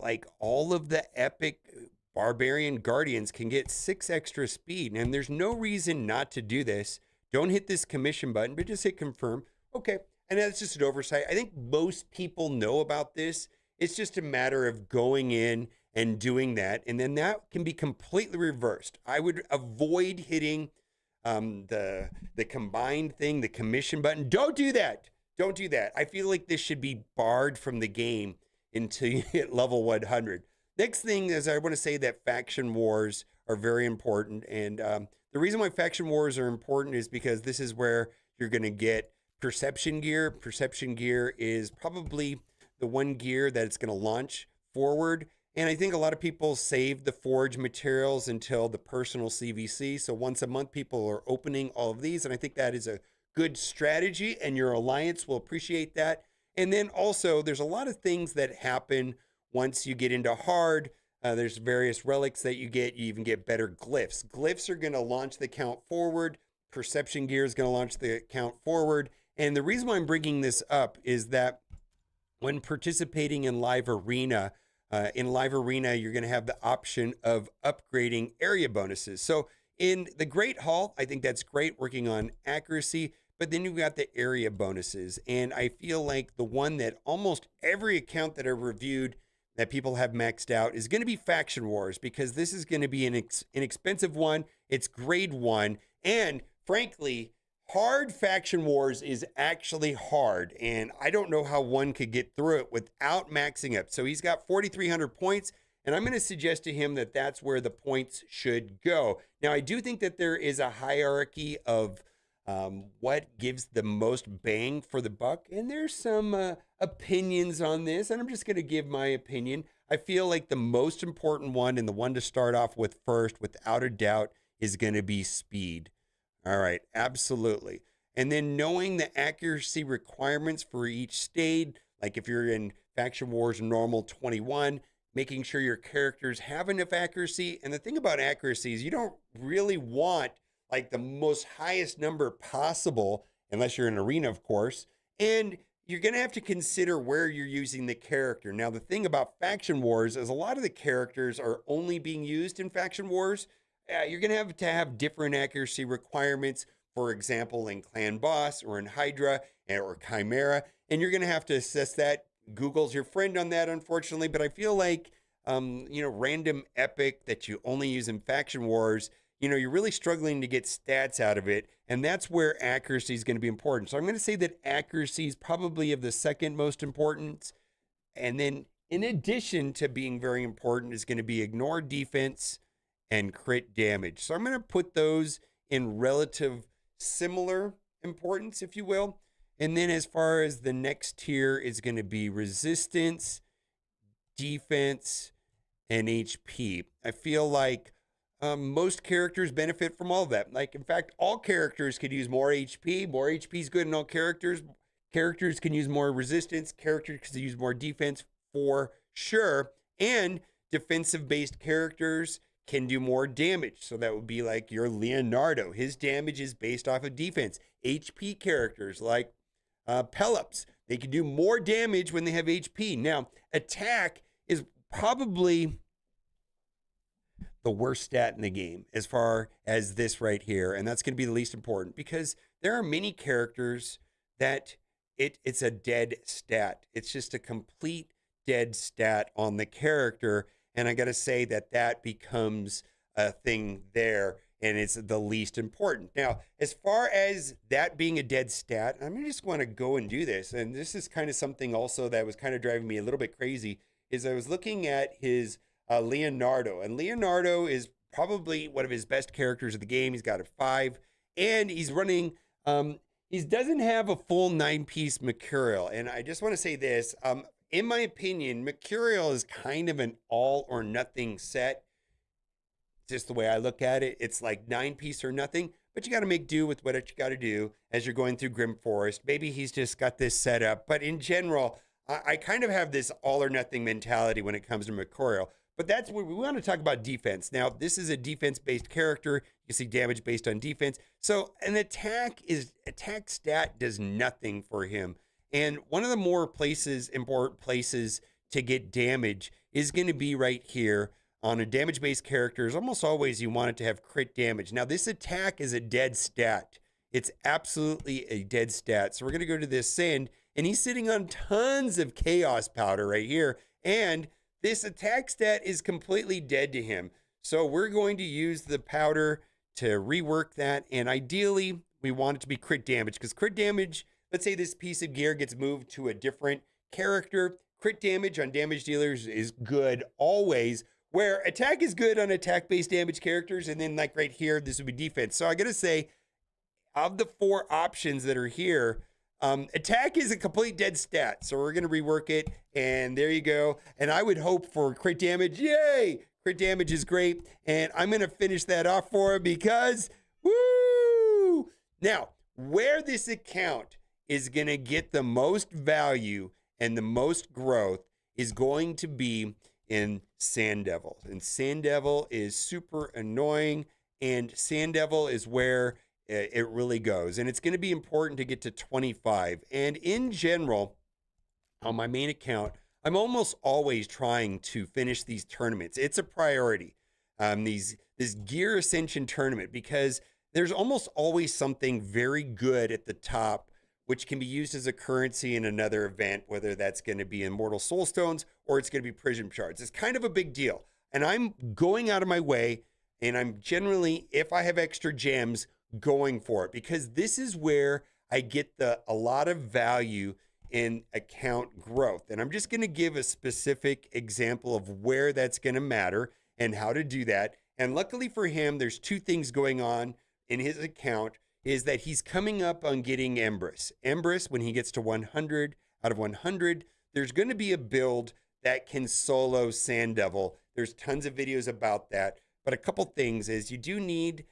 like all of the epic barbarian guardians can get 6 extra speed, and there's no reason not to do this. Don't hit this commission button, but just hit confirm. Okay, and that's just an oversight. I think most people know about this. It's just a matter of going in and doing that, and then that can be completely reversed. I would avoid hitting the combined thing, the commission button. Don't do that. Don't do that. I feel like this should be barred from the game until you hit level 100. Next thing is I want to say that faction wars are very important. And the reason why faction wars are important is because this is where you're going to get perception gear. Perception gear is probably the one gear that it's going to launch forward. And I think a lot of people save the forge materials until the personal CVC. So once a month, people are opening all of these. And I think that is a good strategy, and your alliance will appreciate that. And then also, there's a lot of things that happen once you get into hard. There's various relics that you get. You even get better glyphs. Glyphs are going to launch the count forward. Perception gear is going to launch the count forward. And the reason why I'm bringing this up is that when participating in live arena, you're going to have the option of upgrading area bonuses. So in the Great Hall, I think that's great, working on accuracy, but then you've got the area bonuses. And I feel like the one that almost every account that I've reviewed that people have maxed out is going to be Faction Wars, because this is going to be an inexpensive one. It's grade 1. And frankly, hard Faction Wars is actually hard, and I don't know how one could get through it without maxing up. So he's got 4,300 points, and I'm going to suggest to him that that's where the points should go. Now, I do think that there is a hierarchy of what gives the most bang for the buck, and there's some opinions on this, and I'm just going to give my opinion. I feel like the most important one, and the one to start off with first, without a doubt, is going to be speed. All right, absolutely. And then knowing the accuracy requirements for each stage, like if you're in Faction Wars Normal 21, making sure your characters have enough accuracy. And the thing about accuracy is you don't really want like the most highest number possible, unless you're in arena, of course. And you're going to have to consider where you're using the character. Now, the thing about Faction Wars is a lot of the characters are only being used in Faction Wars. You're going to have different accuracy requirements, for example, in Clan Boss or in Hydra or Chimera, and you're going to have to assess that. Google's your friend on that, unfortunately, but I feel like, random epic that you only use in Faction Wars, you're really struggling to get stats out of it, and that's where accuracy is going to be important. So I'm going to say that accuracy is probably of the second most importance, and then in addition to being very important is going to be ignore defense and crit damage. So I'm going to put those in relative similar importance, if you will. And then as far as the next tier is going to be resistance, defense, and HP. I feel like most characters benefit from all of that. Like, in fact, all characters could use more HP. More HP is good in all characters. Characters can use more resistance. Characters can use more defense for sure. And defensive-based characters can do more damage. So that would be like your Leonardo. His damage is based off of defense. HP characters like Pelops, they can do more damage when they have HP. Now, attack is probably the worst stat in the game as far as this right here. And that's going to be the least important, because there are many characters that it's a dead stat. It's just a complete dead stat on the character. And I got to say that becomes a thing there, and it's the least important. Now, as far as that being a dead stat, I'm just going to go and do this. And this is kind of something also that was kind of driving me a little bit crazy, is I was looking at his Leonardo. And Leonardo is probably one of his best characters of the game. He's got a 5, and he's running, he doesn't have a full 9-piece Mercurial. And I just want to say this, in my opinion, Mercurial is kind of an all or nothing set. Just the way I look at it, it's like 9-piece or nothing, but you got to make do with what you got to do as you're going through Grim Forest. Maybe he's just got this set up, but in general, I kind of have this all or nothing mentality when it comes to Mercurial. But that's where we want to talk about defense. Now, this is a defense-based character. You see damage based on defense. So an attack stat does nothing for him. And one of the more important places to get damage is going to be right here on a damage-based characters. Almost always you want it to have crit damage. Now, this attack is a dead stat. It's absolutely a dead stat. So we're going to go to this send, and he's sitting on tons of chaos powder right here. And this attack stat is completely dead to him. So we're going to use the powder to rework that. And ideally, we want it to be crit damage, because crit damage, let's say this piece of gear gets moved to a different character. crit damage on damage dealers is good always, where attack is good on attack-based damage characters, and then like right here, this would be defense. So I gotta say, of the 4 options that are here, attack is a complete dead stat. So we're gonna rework it, and there you go. And I would hope for crit damage. Yay! Crit damage is great, and I'm gonna finish that off for him because, woo! Now, where this account is gonna get the most value and the most growth is going to be in Sand Devil. And Sand Devil is super annoying, and Sand Devil is where it really goes. And it's going to be important to get to 25. And in general, on my main account, I'm almost always trying to finish these tournaments. It's a priority, this Gear Ascension tournament, because there's almost always something very good at the top, which can be used as a currency in another event, whether that's going to be Immortal Soulstones or it's going to be Prism Shards. It's kind of a big deal. And I'm going out of my way, and I'm generally, if I have extra gems, going for it, because this is where I get a lot of value in account growth. And I'm just going to give a specific example of where that's going to matter and how to do that. And luckily for him, there's 2 things going on in his account, is that he's coming up on getting Empress. Empress, when he gets to 100 out of 100, there's going to be a build that can solo Sand Devil. There's tons of videos about that. But a couple things is you do need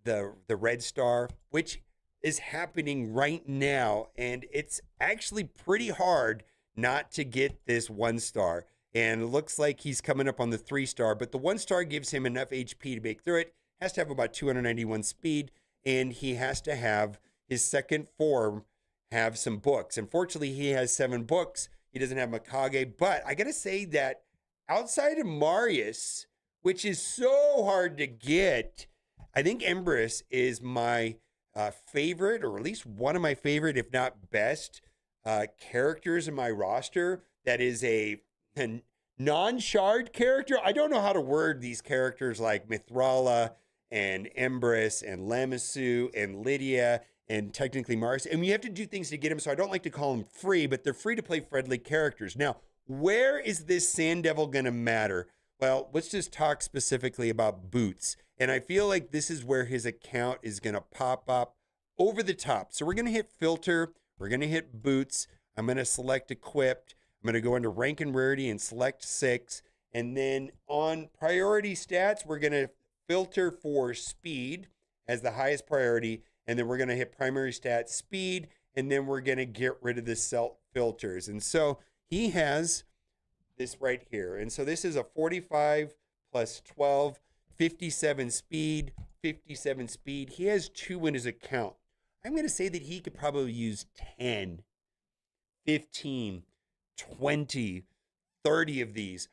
the red star, which is happening right now. And it's actually pretty hard not to get this 1 star. And it looks like he's coming up on the 3 star. But the 1 star gives him enough HP to make through it. Has to have about 291 speed. And he has to have his second form have some books. Unfortunately, he has 7 books. He doesn't have Mikage. But I got to say that outside of Marius, which is so hard to get, I think Empress is my favorite, or at least one of my favorite, if not best, characters in my roster. That is a non-shard character. I don't know how to word these characters like Mithrala and Empress and Lamassu and Lydia and technically Mars. And you have to do things to get them, so I don't like to call them free, but they're free to play friendly characters. Now, where is this Sand Devil going to matter? Well, let's just talk specifically about boots. And I feel like this is where his account is going to pop up over the top. So we're going to hit filter. We're going to hit boots. I'm going to select equipped. I'm going to go into rank and rarity and select 6. And then on priority stats, we're going to filter for speed as the highest priority, and then we're going to hit primary stat speed, and then we're going to get rid of the cell filters. And so he has this right here. And so this is a 45 plus 12, 57 speed, 57 speed. He has 2 in his account. I'm going to say that he could probably use 10, 15, 20, 30 of these.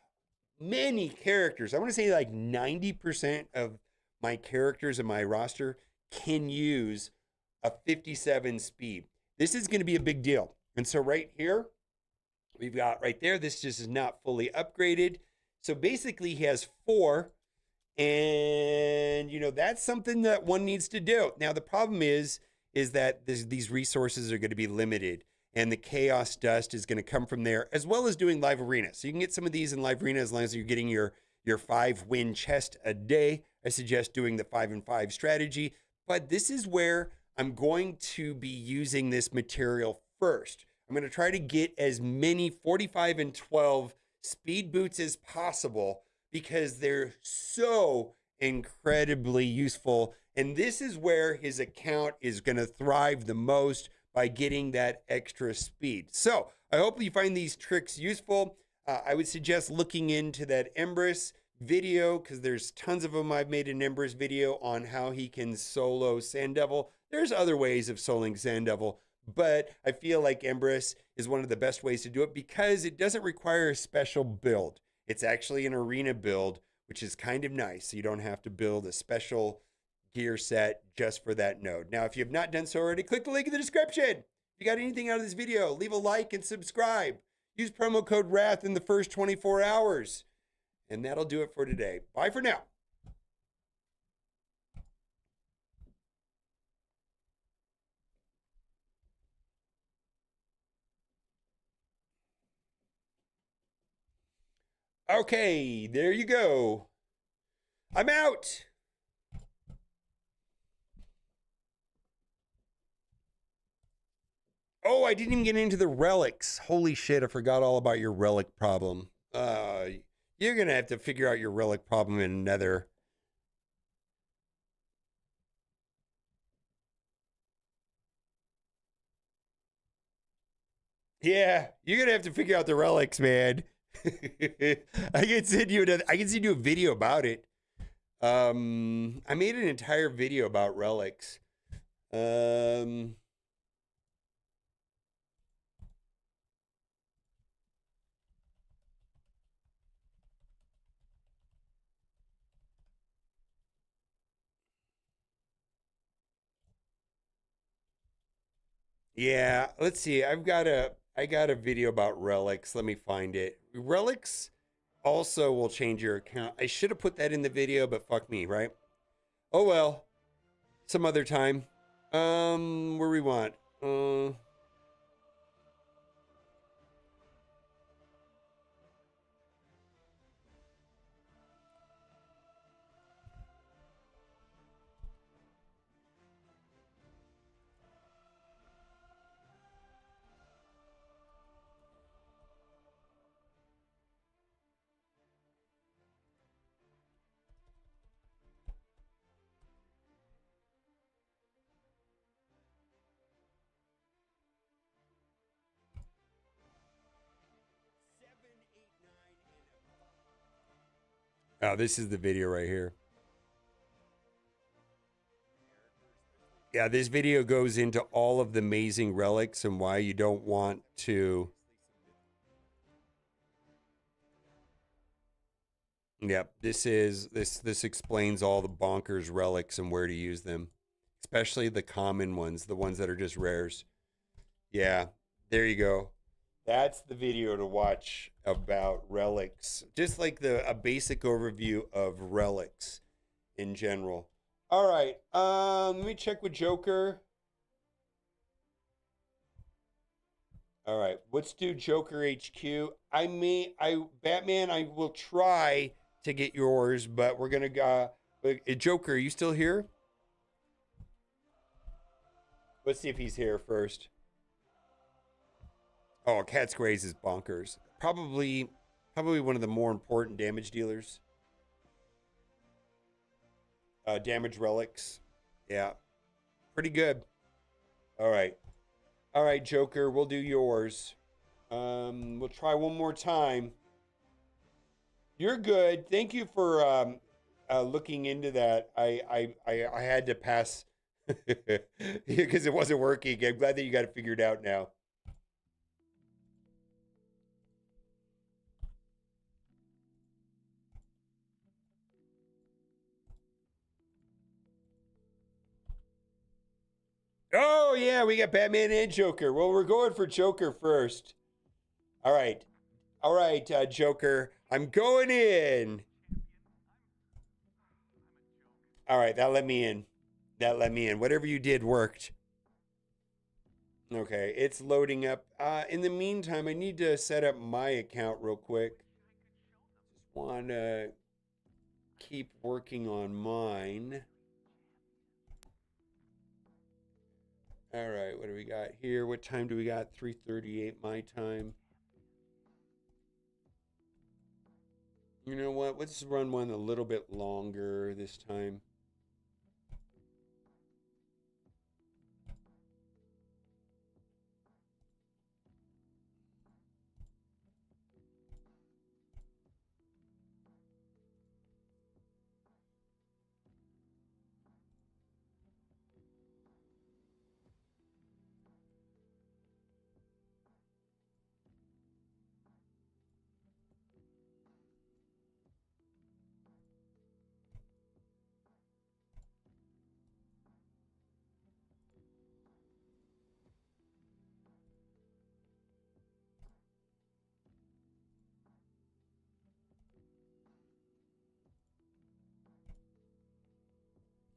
Many characters. I want to say like 90% of my characters in my roster can use a 57 speed. This is going to be a big deal. And so right here, we've got right there, this just is not fully upgraded. So basically he has 4, and you know, that's something that one needs to do. Now the problem is that these resources are going to be limited. And the chaos dust is going to come from there, as well as doing live arena. So you can get some of these in live arena as long as you're getting your 5-win chest a day. I suggest doing the 5 and 5 strategy. But this is where I'm going to be using this material first. I'm going to try to get as many 45 and 12 speed boots as possible, because they're so incredibly useful. And this is where his account is going to thrive the most, by getting that extra speed. So I hope you find these tricks useful. I would suggest looking into that Empress video, because there's tons of them. I've made an Empress video on how he can solo Sand Devil. There's other ways of soloing Sand Devil, but I feel like Empress is one of the best ways to do it, because it doesn't require a special build. It's actually an arena build, which is kind of nice. So you don't have to build a special gear set just for that node. Now, if you have not done so already, click the link in the description. If you got anything out of this video, leave a like and subscribe. Use promo code WRATH in the first 24 hours. And that'll do it for today. Bye for now. Okay, there you go. I'm out. Oh, I didn't even get into the relics. Holy shit, I forgot all about your relic problem. You're gonna have to figure out your relic problem in Nether. Yeah, you're gonna have to figure out the relics, man. I can send you a video about it. I made an entire video about relics. Yeah, let's see. I got a video about relics. Let me find it. Relics also will change your account. I should have put that in the video, but fuck me, right? Oh well. Some other time. Where we want. Oh, this is the video right here. Yeah, this video goes into all of the amazing relics and why you don't want to. Yep, this explains all the bonkers relics and where to use them, especially the common ones, the ones that are just rares. Yeah, there you go. That's the video to watch about relics. Just like a basic overview of relics in general. All right, let me check with Joker. All right, let's do Joker HQ. Batman, I will try to get yours, but we're gonna go. Joker, are you still here? Let's see if he's here first. Oh, Cat's Graze is bonkers. Probably one of the more important damage dealers. Damage relics. Yeah. Pretty good. All right. All right, Joker, we'll do yours. We'll try one more time. You're good. Thank you for looking into that. I had to pass because it wasn't working. I'm glad that you got it figured out now. Oh, yeah, we got Batman and Joker. Well, we're going for Joker first. All right. All right, Joker. I'm going in. All right, that let me in. That let me in. Whatever you did worked. Okay, it's loading up. In the meantime, I need to set up my account real quick. Just want to keep working on mine. All right, what do we got here? What time do we got? 3:38 my time. You know what? Let's run one a little bit longer this time.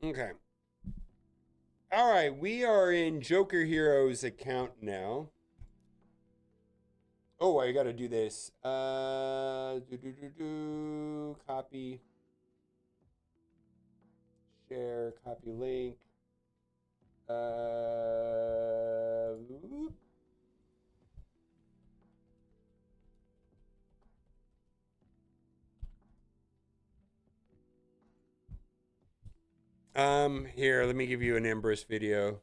Okay. All right, we are in Joker Hero's account now. Oh, I gotta do this. Copy. Share, copy link. Whoop. Here, let me give you an Empress video.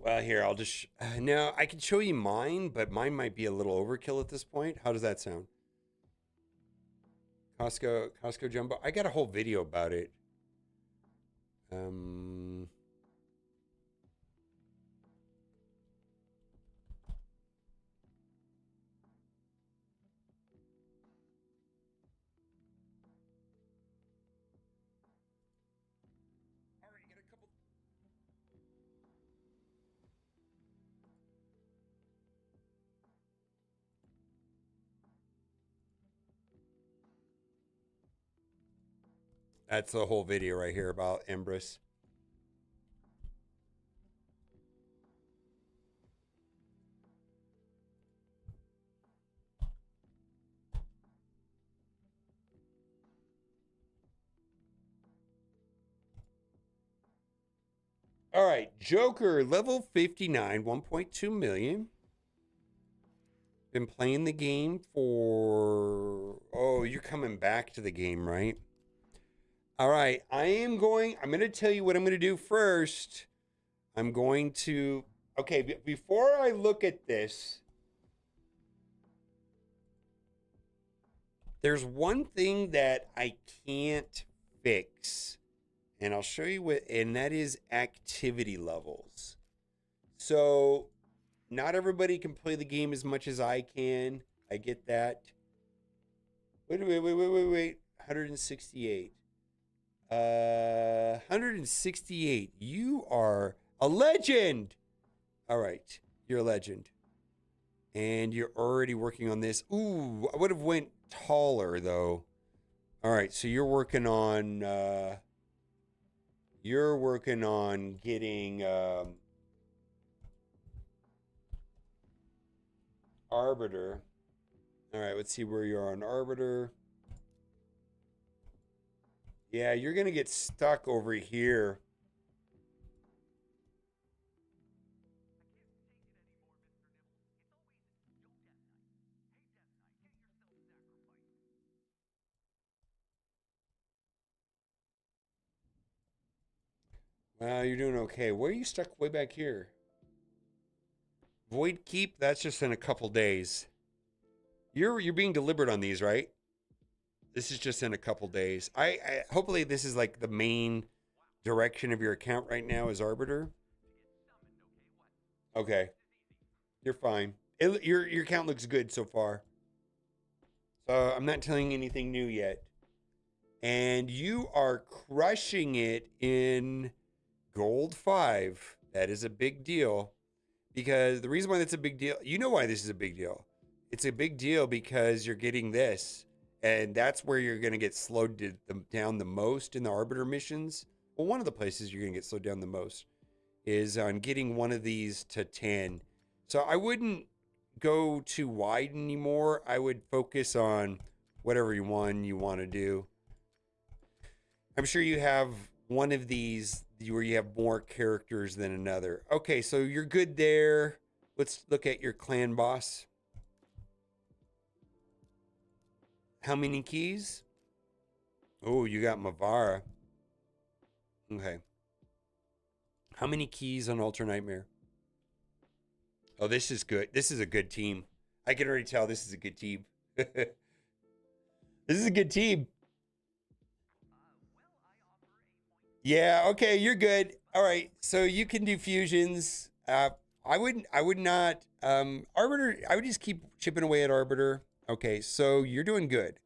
Well, here, I'll just, no, I can show you mine, but mine might be a little overkill at this point. How does that sound? Costco Jumbo. I got a whole video about it. That's the whole video right here about Empress. All right, Joker, level 59, 1.2 million. Been playing the game for... Oh, you're coming back to the game, right? All right, I'm going to tell you what I'm going to do first. I'm going to... Okay, before I look at this, there's one thing that I can't fix. And I'll show you what, and that is activity levels. So not everybody can play the game as much as I can. I get that. Wait. 168. 168. You are a legend. All right. You're a legend. And you're already working on this. Ooh, I would have went taller though. All right. So you're working on, getting Arbiter. All right, let's see where you are on Arbiter. Yeah, you're going to get stuck over here. Wow, you're doing okay. Where are you stuck way back here? Void Keep, that's just in a couple days. You're being deliberate on these, right? This is just in a couple days. I hopefully this is like the main direction of your account right now is Arbiter. Okay. You're fine. Your account looks good so far. So I'm not telling you anything new yet. And you are crushing it in Gold 5. That is a big deal. Because the reason why that's a big deal, you know why this is a big deal. It's a big deal because you're getting this. And that's where you're going to get slowed down the most in the Arbiter missions. Well, one of the places you're going to get slowed down the most is on getting one of these to 10. So I wouldn't go too wide anymore. I would focus on whatever you want to do. I'm sure you have one of these where you have more characters than another. Okay, so you're good there. Let's look at your clan boss. How many keys? Oh, you got Mavara. Okay. How many keys on Ultra Nightmare? Oh, this is good. This is a good team. I can already tell this is a good team. This is a good team. Yeah, okay, you're good. All right, so you can do fusions. I would not, Arbiter, I would just keep chipping away at Arbiter. Okay, so you're doing good.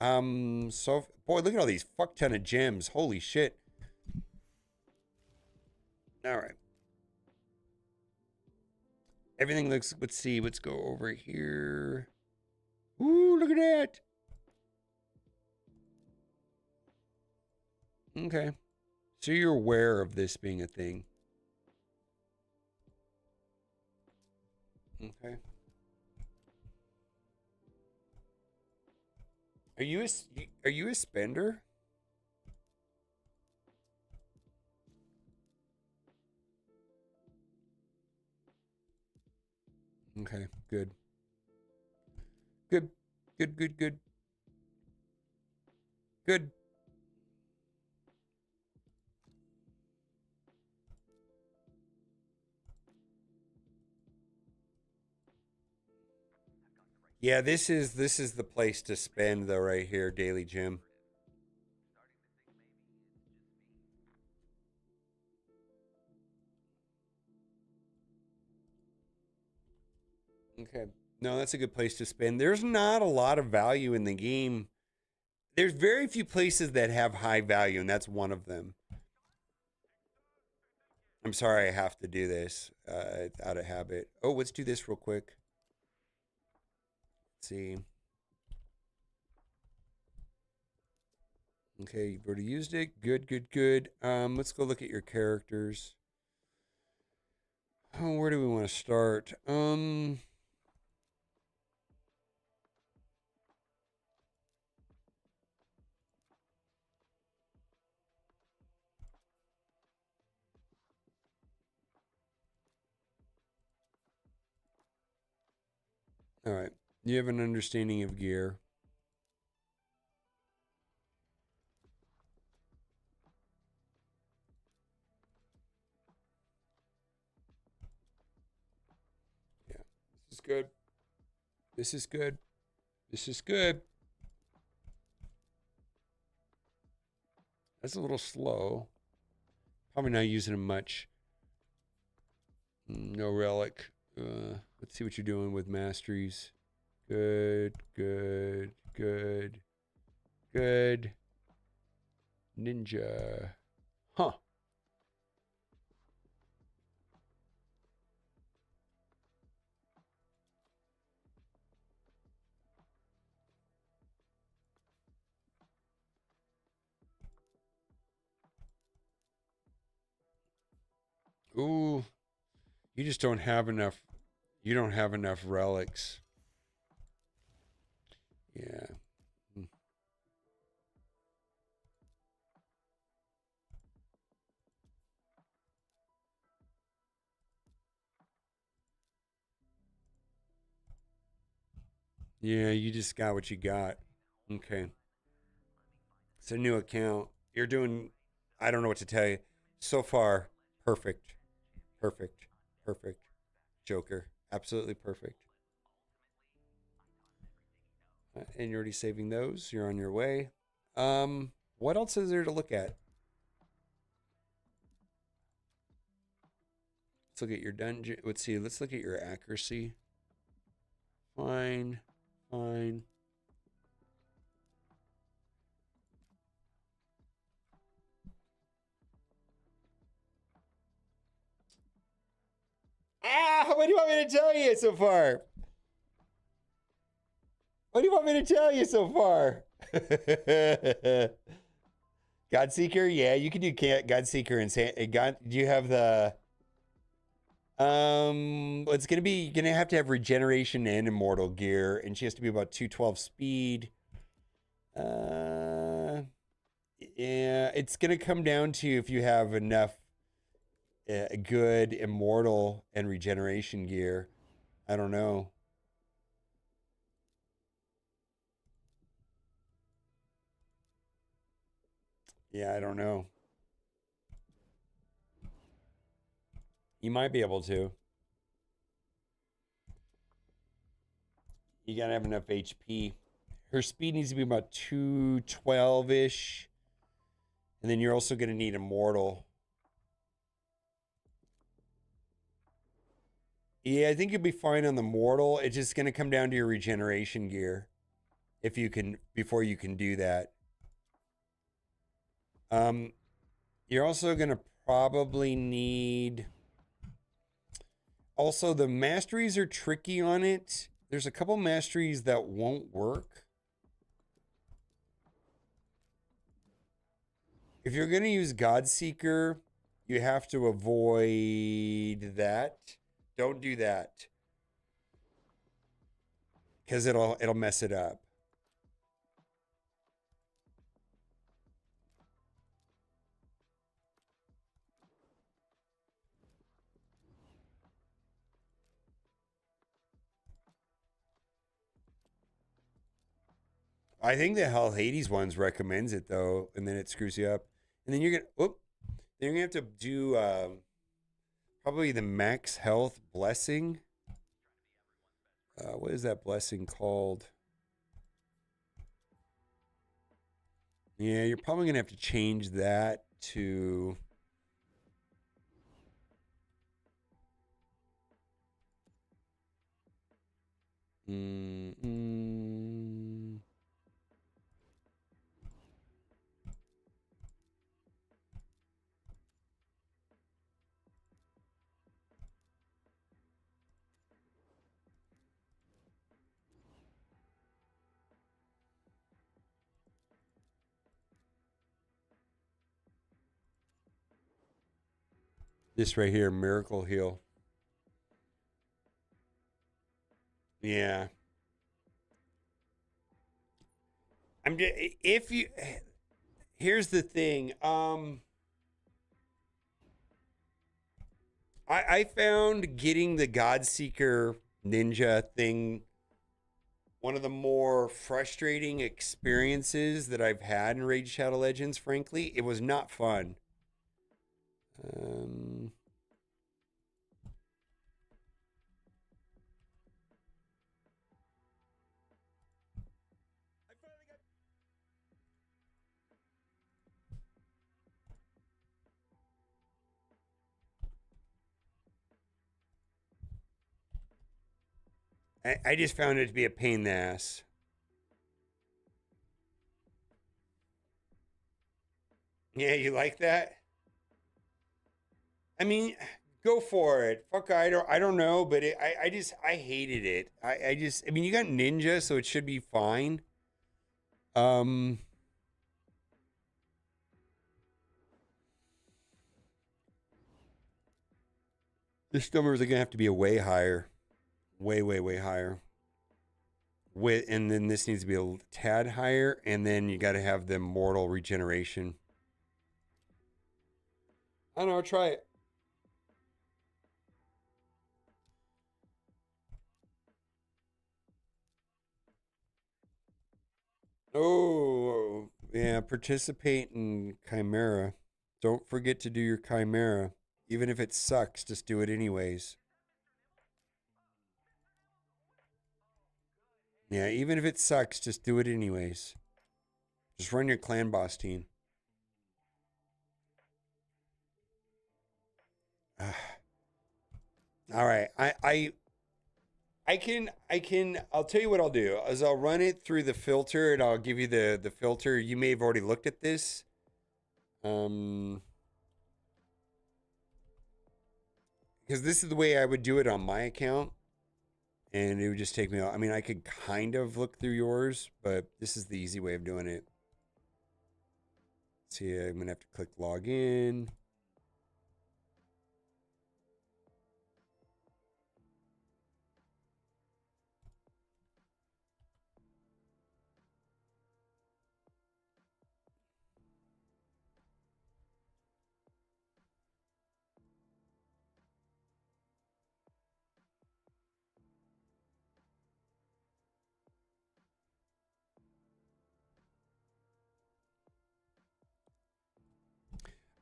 So, boy, look at all these fuck ton of gems. Holy shit. All right. Everything looks, let's see, let's go over here. Ooh, look at that. Okay. So you're aware of this being a thing. Okay. Are you a spender? Okay, good. Good. Good, good, good. Good. Yeah, this is the place to spend though right here, Daily Gym. Okay. No, that's a good place to spend. There's not a lot of value in the game. There's very few places that have high value, and that's one of them. I'm sorry I have to do this. It's out of habit. Oh, let's do this real quick. Let's see. Okay, you've already used it. Good, good, good. Let's go look at your characters. Oh, where do we want to start? All right. You have an understanding of gear. Yeah. This is good. This is good. This is good. That's a little slow. Probably not using them much. No relic. Let's see what you're doing with masteries. Good, good, good, good. Ninja. Huh. Ooh. You just don't have enough. You don't have enough relics. Yeah. Yeah, you just got what you got. Okay. It's a new account. You're doing, I don't know what to tell you. So far, perfect. Perfect. Perfect. Joker. Absolutely perfect. And you're already saving those. You're on your way. What else is there to look at? Let's look at your dungeon. Let's see. Let's look at your accuracy. Fine. Fine. Ah, what do you want me to tell you so far? What do you want me to tell you so far? Godseeker? Yeah, you can do Godseeker and God. Do you have the? It's gonna be. You're gonna have to have regeneration and immortal gear, and she has to be about 212 speed. Yeah, it's gonna come down to if you have enough good immortal and regeneration gear. I don't know. Yeah, I don't know. You might be able to. You gotta have enough HP. Her speed needs to be about 212-ish. And then you're also gonna need immortal. Yeah, I think you'll be fine on the mortal. It's just gonna come down to your regeneration gear. If you can, before you can do that. You're also gonna probably need. Also, the masteries are tricky on it. There's a couple masteries that won't work. If you're gonna use Godseeker, you have to avoid that. Don't do that. because it'll mess it up. I think the Hell Hades ones recommends it though, and then it screws you up, and then you're gonna have to do probably the max health blessing. What is that blessing called? Yeah, you're probably gonna have to change that to. This right here, Miracle Heal. Yeah. I'm just, if you, here's the thing. I found getting the Godseeker ninja thing one of the more frustrating experiences that I've had in Raid Shadow Legends, frankly. It was not fun. I just found it to be a pain in the ass. Yeah, you like that? I mean, go for it. Fuck, I don't know, but I hated it. I mean, you got ninja, so it should be fine. This numbers are gonna have to be a way higher, way higher. And then this needs to be a tad higher, and then you got to have the mortal regeneration. I don't know. Try it. Oh, yeah. Participate in Chimera. Don't forget to do your Chimera. Even if it sucks, just do it anyways. Yeah, even if it sucks, just do it anyways. Just run your clan boss team. All right. I'll tell you what I'll do is I'll run it through the filter and I'll give you the filter. You may have already looked at this. Because this is the way I would do it on my account. And it would just take me, I mean, I could kind of look through yours, but this is the easy way of doing it. See, I'm going to have to click login.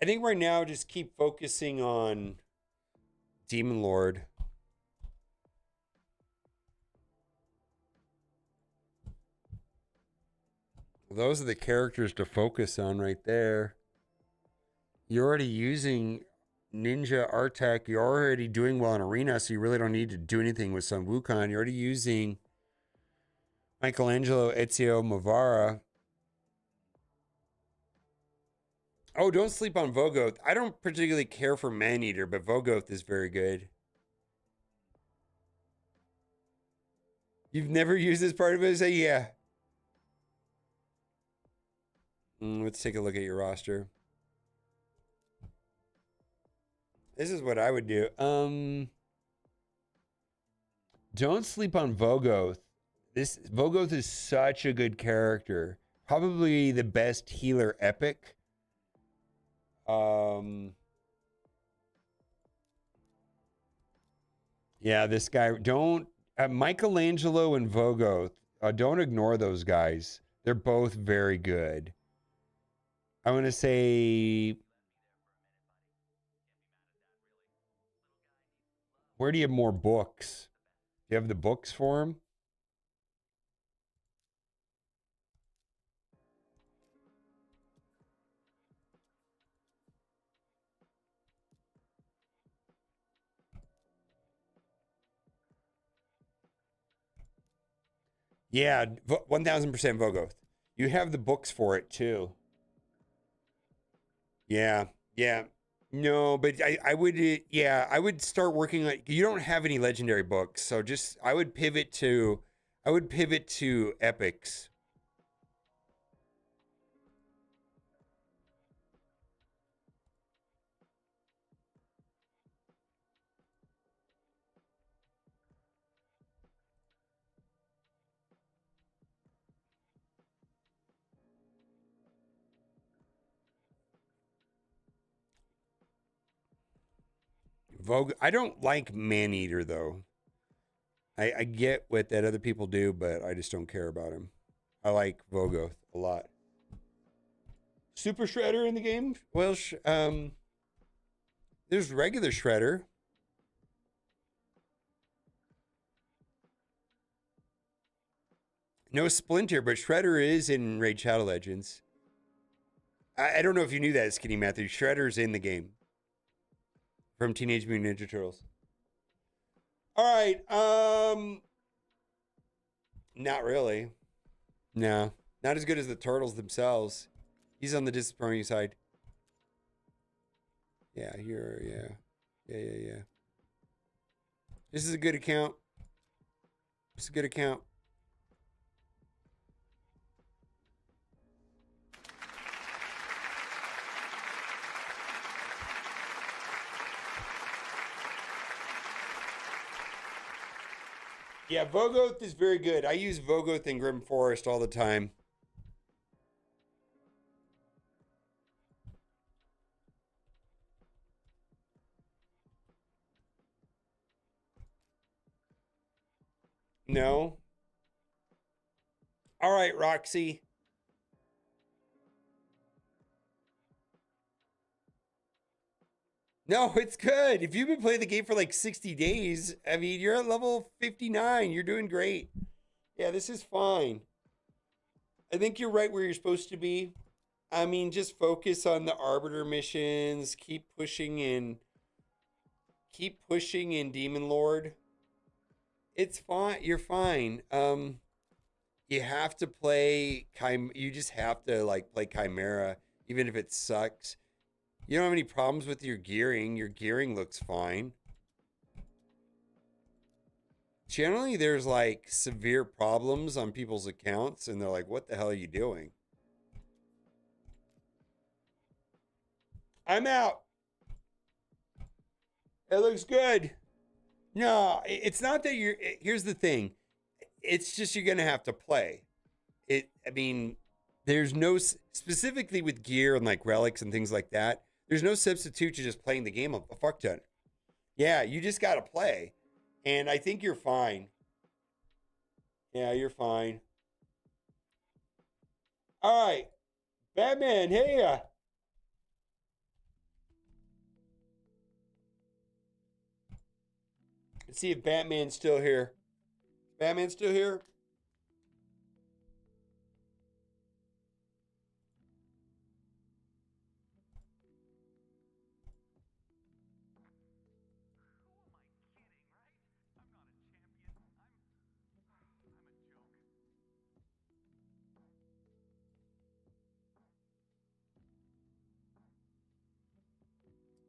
I think right now, just keep focusing on Demon Lord. Those are the characters to focus on right there. You're already using Ninja Artek. You're already doing well in Arena, so you really don't need to do anything with Sun Wukong. You're already using Michelangelo, Ezio, Mavara. Oh, don't sleep on Vogoth. I don't particularly care for Maneater, but Vogoth is very good. You've never used this part of it? Say yeah. Let's take a look at your roster. This is what I would do. Don't sleep on Vogoth. This Vogoth is such a good character. Probably the best healer epic. Yeah, this guy, don't Michelangelo and Vogoth, don't ignore those guys. They're both very good. I want to say, where do you have more books? Do you have the books for him? Yeah, 1000% Vogoth. You have the books for it too. Yeah, yeah. No, but I would, yeah, I would start working on, you don't have any legendary books, so just, I would pivot to epics. Vogue. I don't like Maneater though. I get what that other people do, but I just don't care about him. I like Vogoth a lot. Super Shredder in the game? Well, there's regular Shredder. No Splinter, but Shredder is in Raid Shadow Legends. I don't know if you knew that, Skinny Matthew. Shredder's in the game from Teenage Mutant Ninja Turtles. All right. Not really. No, not as good as the Turtles themselves. He's on the disappointing side. Yeah, here, yeah. This is a good account. It's a good account. Yeah, Vogoth is very good. I use Vogoth in Grim Forest all the time. No. All right, Roxy. No, it's good. If you've been playing the game for like 60 days, I mean, you're at level 59. You're doing great. Yeah, this is fine. I think you're right where you're supposed to be. I mean, just focus on the Arbiter missions. Keep pushing in Demon Lord. It's fine. You're fine. You have to play you just have to like play Chimera, even if it sucks. You don't have any problems with your gearing. Your gearing looks fine. Generally, there's like severe problems on people's accounts, and they're like, what the hell are you doing? I'm out. It looks good. No, it's not that you're, here's the thing. It's just you're going to have to play. I mean, there's no, specifically with gear and like relics and things like that, there's no substitute to just playing the game a fuck ton. Yeah, you just got to play. And I think you're fine. Yeah, you're fine. All right. Batman, hey. Let's see if Batman's still here. Batman's still here?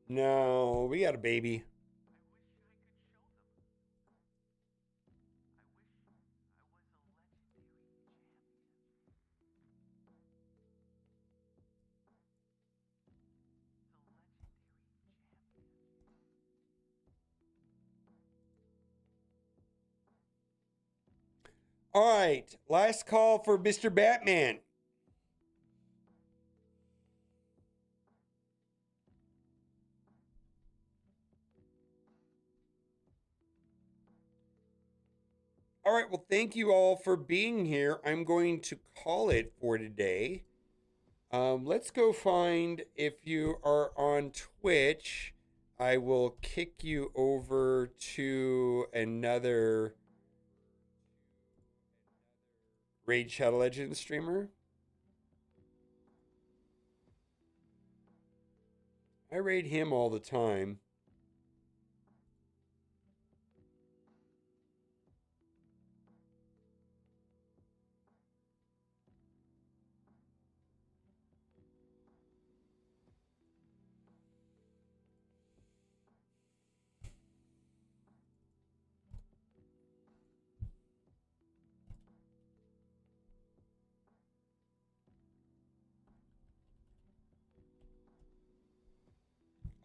No, we got a baby. All right, last call for Mr. Batman. All right, well, thank you all for being here. I'm going to call it for today. Let's go find, if you are on Twitch, I will kick you over to another Raid Shadow Legends streamer. I raid him all the time.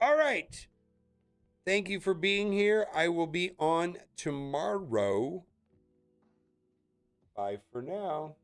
All right. Thank you for being here. I will be on tomorrow. Bye for now.